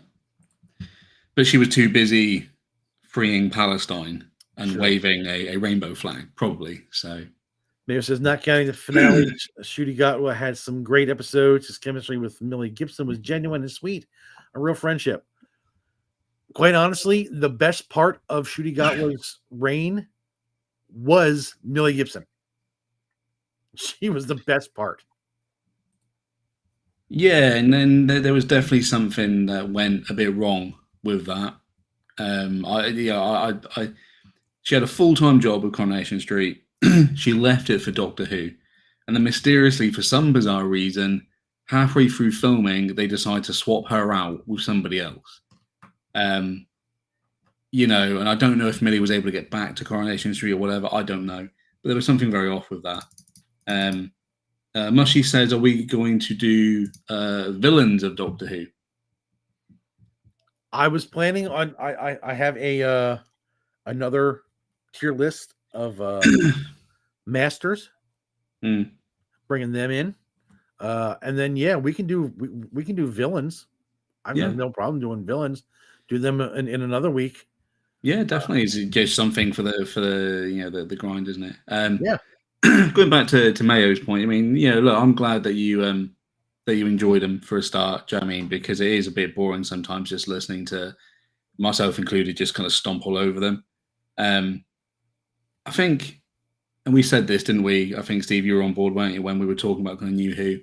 but she was too busy freeing Palestine and waving a rainbow flag, probably. So Mayor says, not counting the finale, Shooty Gatwa had some great episodes. His chemistry with Millie Gibson was genuine and sweet, a real friendship. Quite honestly, the best part of Shooty Gatwa's reign was Millie Gibson. She was the best part. Yeah, and then there was definitely something that went a bit wrong with that. She had a full-time job with Coronation Street. She left it for Doctor Who, and then mysteriously, for some bizarre reason, halfway through filming, they decide to swap her out with somebody else. You know, and I don't know if Millie was able to get back to Coronation Street or whatever. I don't know, but there was something very off with that. Mushy says, "Are we going to do villains of Doctor Who?" I was planning on. I have another tier list of masters, bringing them in, and then we can do villains. I have no problem doing villains. do them in another week. Yeah, definitely. It's just something for the grind, isn't it? Yeah. Going back to Mayo's point, I mean, look, I'm glad that you enjoyed them for a start. Do you know what I mean? Because it is a bit boring sometimes just listening to, myself included, just kind of stomp all over them. I think, and we said this, didn't we? I think, Steve, you were on board, weren't you, when we were talking about kind of New Who?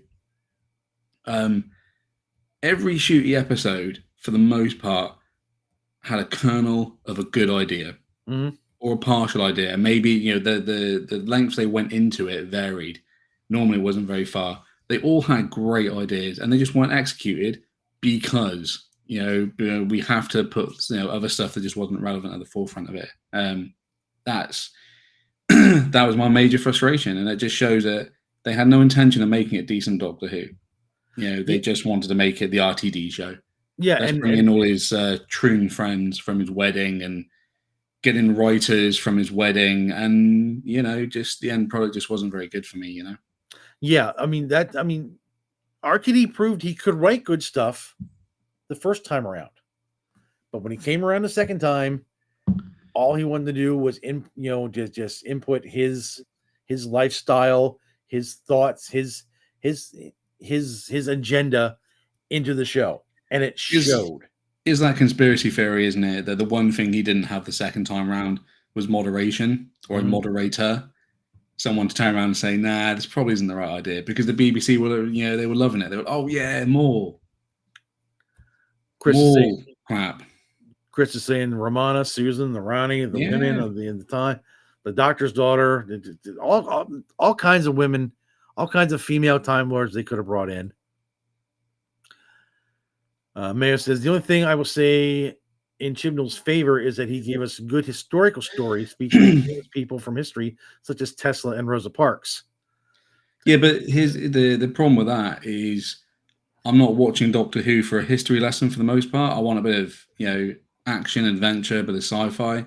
Every shooty episode, for the most part, had a kernel of a good idea. Mm-hmm. Or a partial idea. Maybe the lengths they went into it varied. Normally, it wasn't very far. They all had great ideas, and they just weren't executed because we have to put other stuff that just wasn't relevant at the forefront of it. That's that was my major frustration, and it just shows that they had no intention of making it decent Doctor Who. They just wanted to make it the RTD show. Yeah, Let's and bring in all his troon friends from his wedding and getting writers from his wedding, and just the end product just wasn't very good for me. Yeah, I mean RTD proved he could write good stuff the first time around, but when he came around the second time, all he wanted to do was just input his lifestyle, his thoughts, his agenda into the show, and it showed. Is that conspiracy theory, isn't it? That the one thing he didn't have the second time around was moderation or a moderator. Someone to turn around and say, nah, this probably isn't the right idea, because the BBC were, they were loving it. They were, oh yeah, more crap. Chris is saying Romana, Susan, the Ronnie, the women of the time, the Doctor's daughter, all kinds of women, all kinds of female Time Lords they could have brought in. Mayo says, the only thing I will say in Chibnall's favor is that he gave us good historical stories featuring people from history, such as Tesla and Rosa Parks. Yeah, but here's the problem with that is I'm not watching Doctor Who for a history lesson for the most part. I want a bit of, action, adventure, a bit of sci-fi.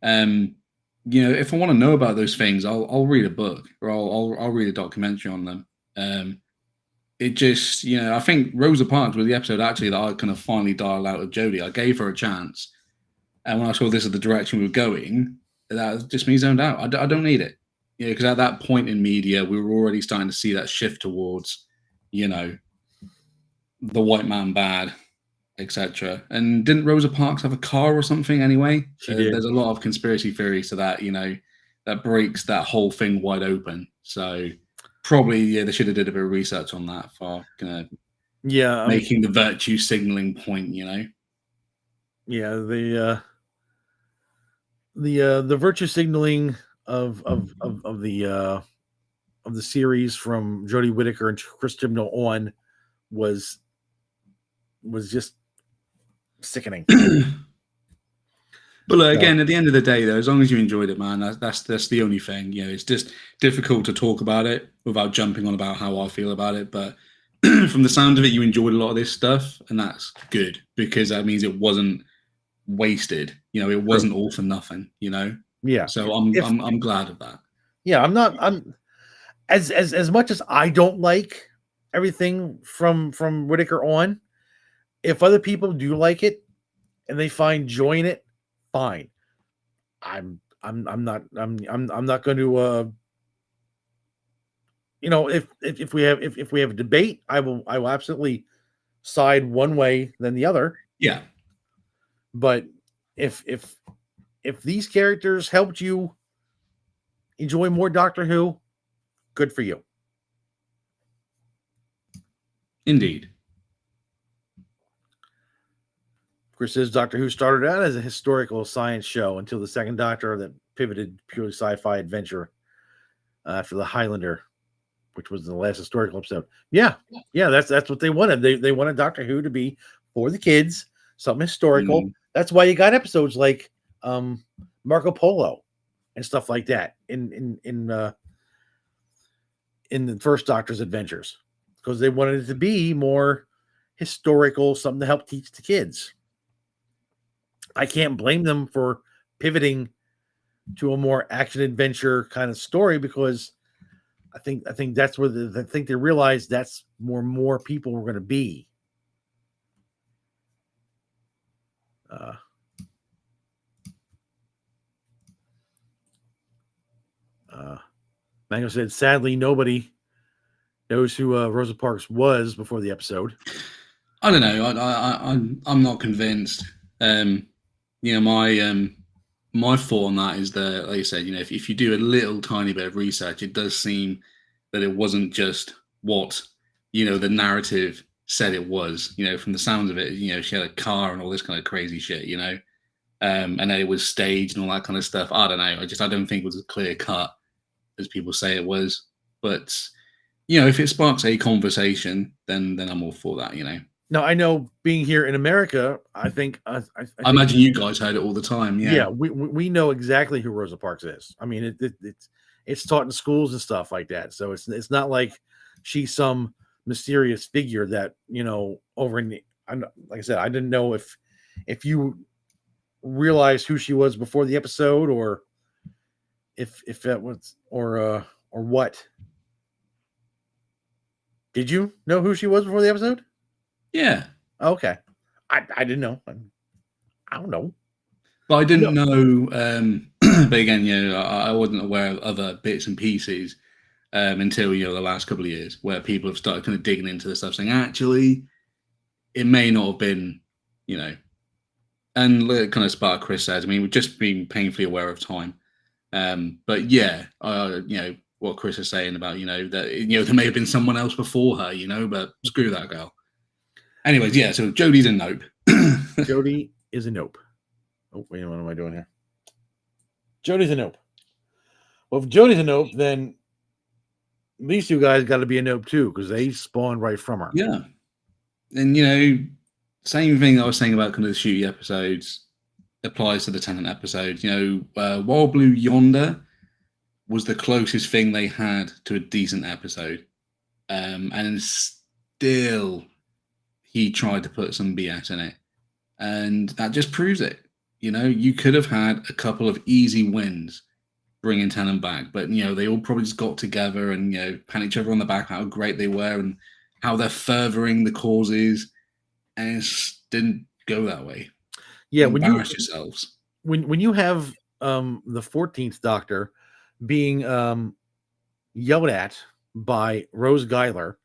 If I want to know about those things, I'll read a book, or I'll read a documentary on them. It just, I think Rosa Parks was the episode actually that I kind of finally dialed out of Jodie. I gave her a chance, and when I saw this is the direction we were going, that just me zoned out. I don't need it, because at that point in media, we were already starting to see that shift towards, the white man bad, etc. And didn't Rosa Parks have a car or something anyway? She did. There's a lot of conspiracy theories to that, that breaks that whole thing wide open. So probably, they should have did a bit of research on that for making the virtue signaling point, Yeah, the virtue signaling of the series from Jodie Whittaker and Chris Chibnall on was just sickening. But again, at the end of the day, though, as long as you enjoyed it, man, that's the only thing. It's just difficult to talk about it without jumping on about how I feel about it. But from the sound of it, you enjoyed a lot of this stuff, and that's good, because that means it wasn't wasted. It wasn't all for nothing. Yeah. So I'm glad of that. Yeah, I'm as much as I don't like everything from Whittaker on. If other people do like it and they find joy in it, fine. I'm not going to if we have a debate, I will absolutely side one way than the other. Yeah. But if these characters helped you enjoy more Doctor Who, good for you. Indeed. Chris says Doctor Who started out as a historical science show until the second Doctor that pivoted purely sci-fi adventure after the Highlander, which was the last historical episode. Yeah, that's what they wanted. They wanted Doctor Who to be for the kids, something historical. That's why you got episodes like Marco Polo and stuff like that in the first Doctor's adventures, because they wanted it to be more historical, something to help teach the kids. I can't blame them for pivoting to a more action adventure kind of story, because I think that's where they realized that's more people were going to be. Mango said, sadly, nobody knows who Rosa Parks was before the episode. I don't know. I'm not convinced. My thought on that is that, like you said, if you do a little tiny bit of research, it does seem that it wasn't just what the narrative said it was. From the sounds of it, she had a car and all this kind of crazy shit. And then it was staged and all that kind of stuff. I don't know. I don't think it was as clear cut as people say it was. But if it sparks a conversation, then I'm all for that. Now, I know being here in America, I think I imagine you guys heard it all the time. Yeah, we know exactly who Rosa Parks is. I mean, it's taught in schools and stuff like that. So it's not like she's some mysterious figure that over in the. Like I said, I didn't know if you realized who she was before the episode, or if that was or what. Did you know who she was before the episode? Yeah. Okay. I didn't know. I don't know. But I didn't know. But again, I wasn't aware of other bits and pieces until the last couple of years, where people have started kind of digging into the stuff, saying actually, it may not have been, and kind of spark Chris says. I mean, we've just been painfully aware of time. But yeah, what Chris is saying about that there may have been someone else before her, but screw that girl. Anyways, yeah. So Jodie's a nope. Jodie is a nope. Oh, wait, what am I doing here? Jodie's a nope. Well, if Jodie's a nope, then these two guys got to be a nope too, because they spawned right from her. Yeah. And, same thing I was saying about kind of the shooty episodes applies to the Tenant episode. Wild Blue Yonder was the closest thing they had to a decent episode. And still, he tried to put some BS in it. And that just proves it. You could have had a couple of easy wins bringing Tennant back, but they all probably just got together and pat each other on the back how great they were and how they're furthering the causes, and it didn't go that way. Yeah, embarrass yourselves when you have the 14th Doctor being yelled at by Rose Geiler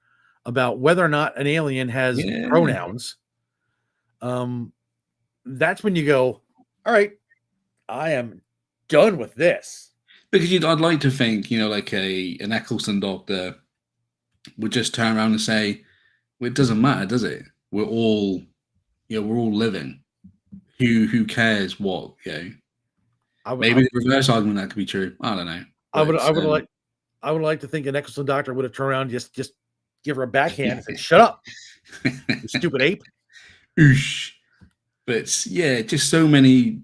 about whether or not an alien has pronouns. That's when you go, all right, I am done with this. Because I'd like to think, like an Eccleston Doctor would just turn around and say, well, it doesn't matter, does it? We're all living. Who cares what? Maybe the reverse argument that could be true. I don't know. But, I would like to think an Eccleston Doctor would have turned around, just give her a backhand and said, "Shut up, you stupid ape." Oosh. But yeah, just so many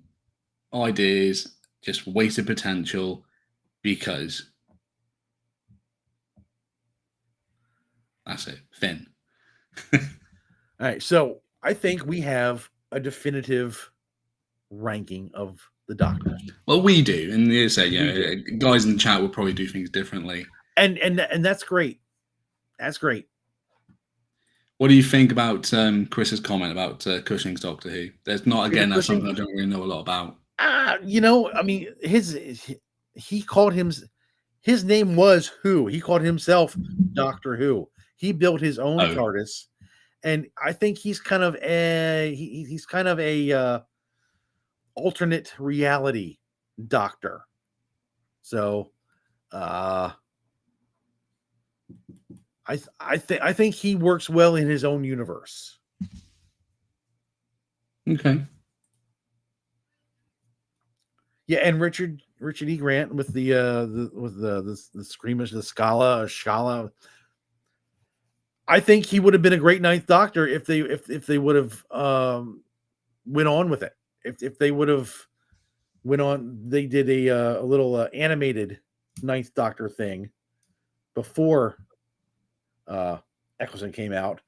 ideas, just wasted potential because that's it. Finn. All right, so I think we have a definitive ranking of the Doctors. Well, we do, and you say, guys in the chat will probably do things differently, and that's great. That's great. What do you think about Chris's comment about Cushing's Doctor Who? There's not, again, that's something I don't really know a lot about. I mean, he called his name was Who. He called himself Doctor Who. He built his own TARDIS, and I think he's kind of a alternate reality doctor. So, I think he works well in his own universe. Okay. Yeah, and Richard E. Grant with the Screamers, the Scala. I think he would have been a great Ninth Doctor if they would have went on with it. If they would have went on, they did a little animated Ninth Doctor thing before Eccleston came out.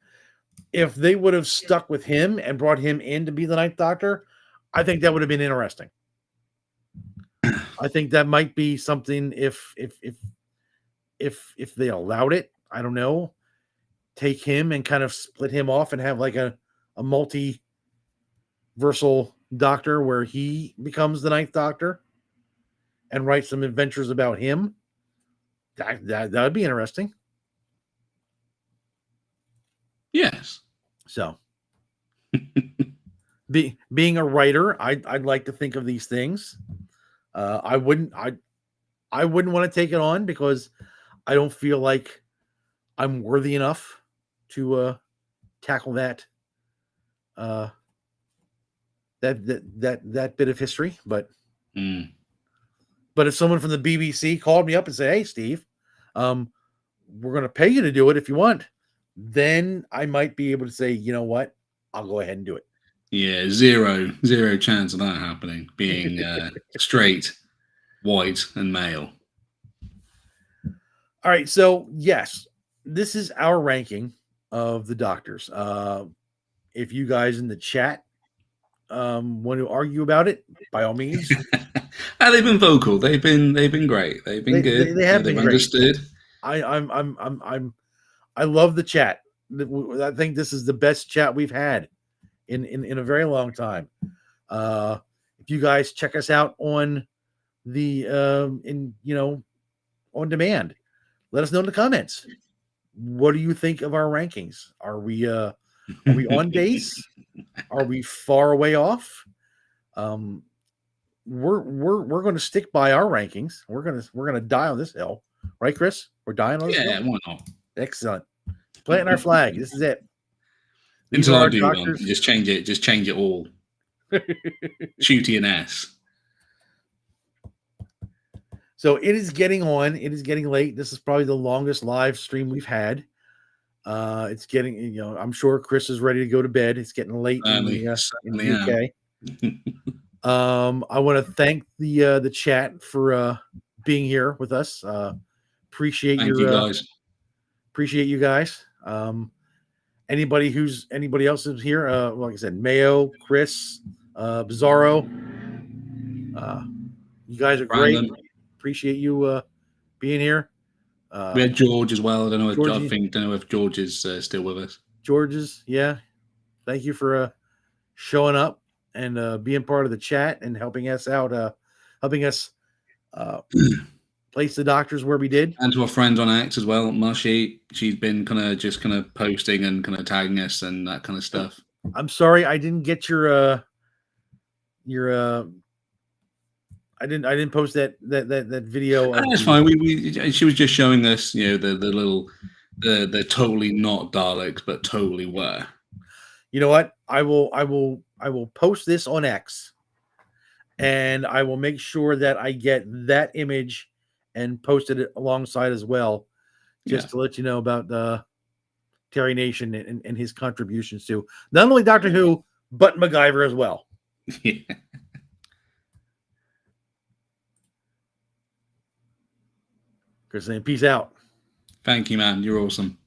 If they would have stuck with him and brought him in to be the Ninth Doctor, I think that would have been interesting. I think that might be something if they allowed it. I don't know. Take him and kind of split him off and have like a multiversal Doctor where he becomes the Ninth Doctor and write some adventures about him. That would be interesting. Yes. So, being a writer, I'd like to think of these things. I wouldn't want to take it on because I don't feel like I'm worthy enough to tackle that that bit of history. But if someone from the BBC called me up and said, "Hey, Steve, we're going to pay you to do it if you want," then I might be able to say, "You know what? I'll go ahead and do it." Yeah, zero chance of that happening. Being straight, white, and male. All right, so yes, this is our ranking of the Doctors. If you guys in the chat want to argue about it, by all means. And they've been vocal. They've been great. They've been good. They have been they've great. understood. I love the chat. I think this is the best chat we've had in a very long time. If you guys check us out on the on demand, let us know in the comments. What do you think of our rankings? Are we on base? Are we far away off? We're going to stick by our rankings. We're going to die on this hill, right, Chris? We're dying on this hill. Yeah, why not? Excellent. Planting our flag. This is it. These Until are I our do doctors. one, just change it. Just change it all. Shooty and S. So it is getting on. It is getting late. This is probably the longest live stream we've had. It's getting, I'm sure Chris is ready to go to bed. It's getting late in the UK. I want to thank the chat for being here with us. Appreciate you guys. Appreciate you guys. Anybody else is here? Like I said, Mayo, Chris, Bizarro. You guys are Brandon. great. Appreciate you being here. We had George as well. I don't know. Don't know if George is still with us. George's, yeah. Thank you for showing up and being part of the chat and helping us out, helping us place the doctors where we did. And to our friends on X as well, Mushy. She's been kind of posting and kind of tagging us and that kind of stuff. I'm sorry I didn't get your I didn't post that video. That's fine. She was just showing us, the little the totally not Daleks, but totally were. You know what? I will post this on X, and I will make sure that I get that image and posted it alongside as well, just to let you know about the Terry Nation and his contributions to not only Doctor Who but MacGyver as well. Yeah. Chris saying, peace out. Thank you, man. You're awesome.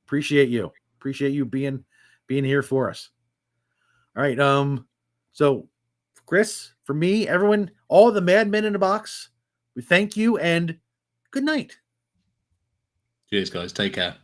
Appreciate you. Appreciate you being here for us. All right. So Chris, for me, everyone, all the madmen in the box, we thank you and good night. Cheers, guys. Take care.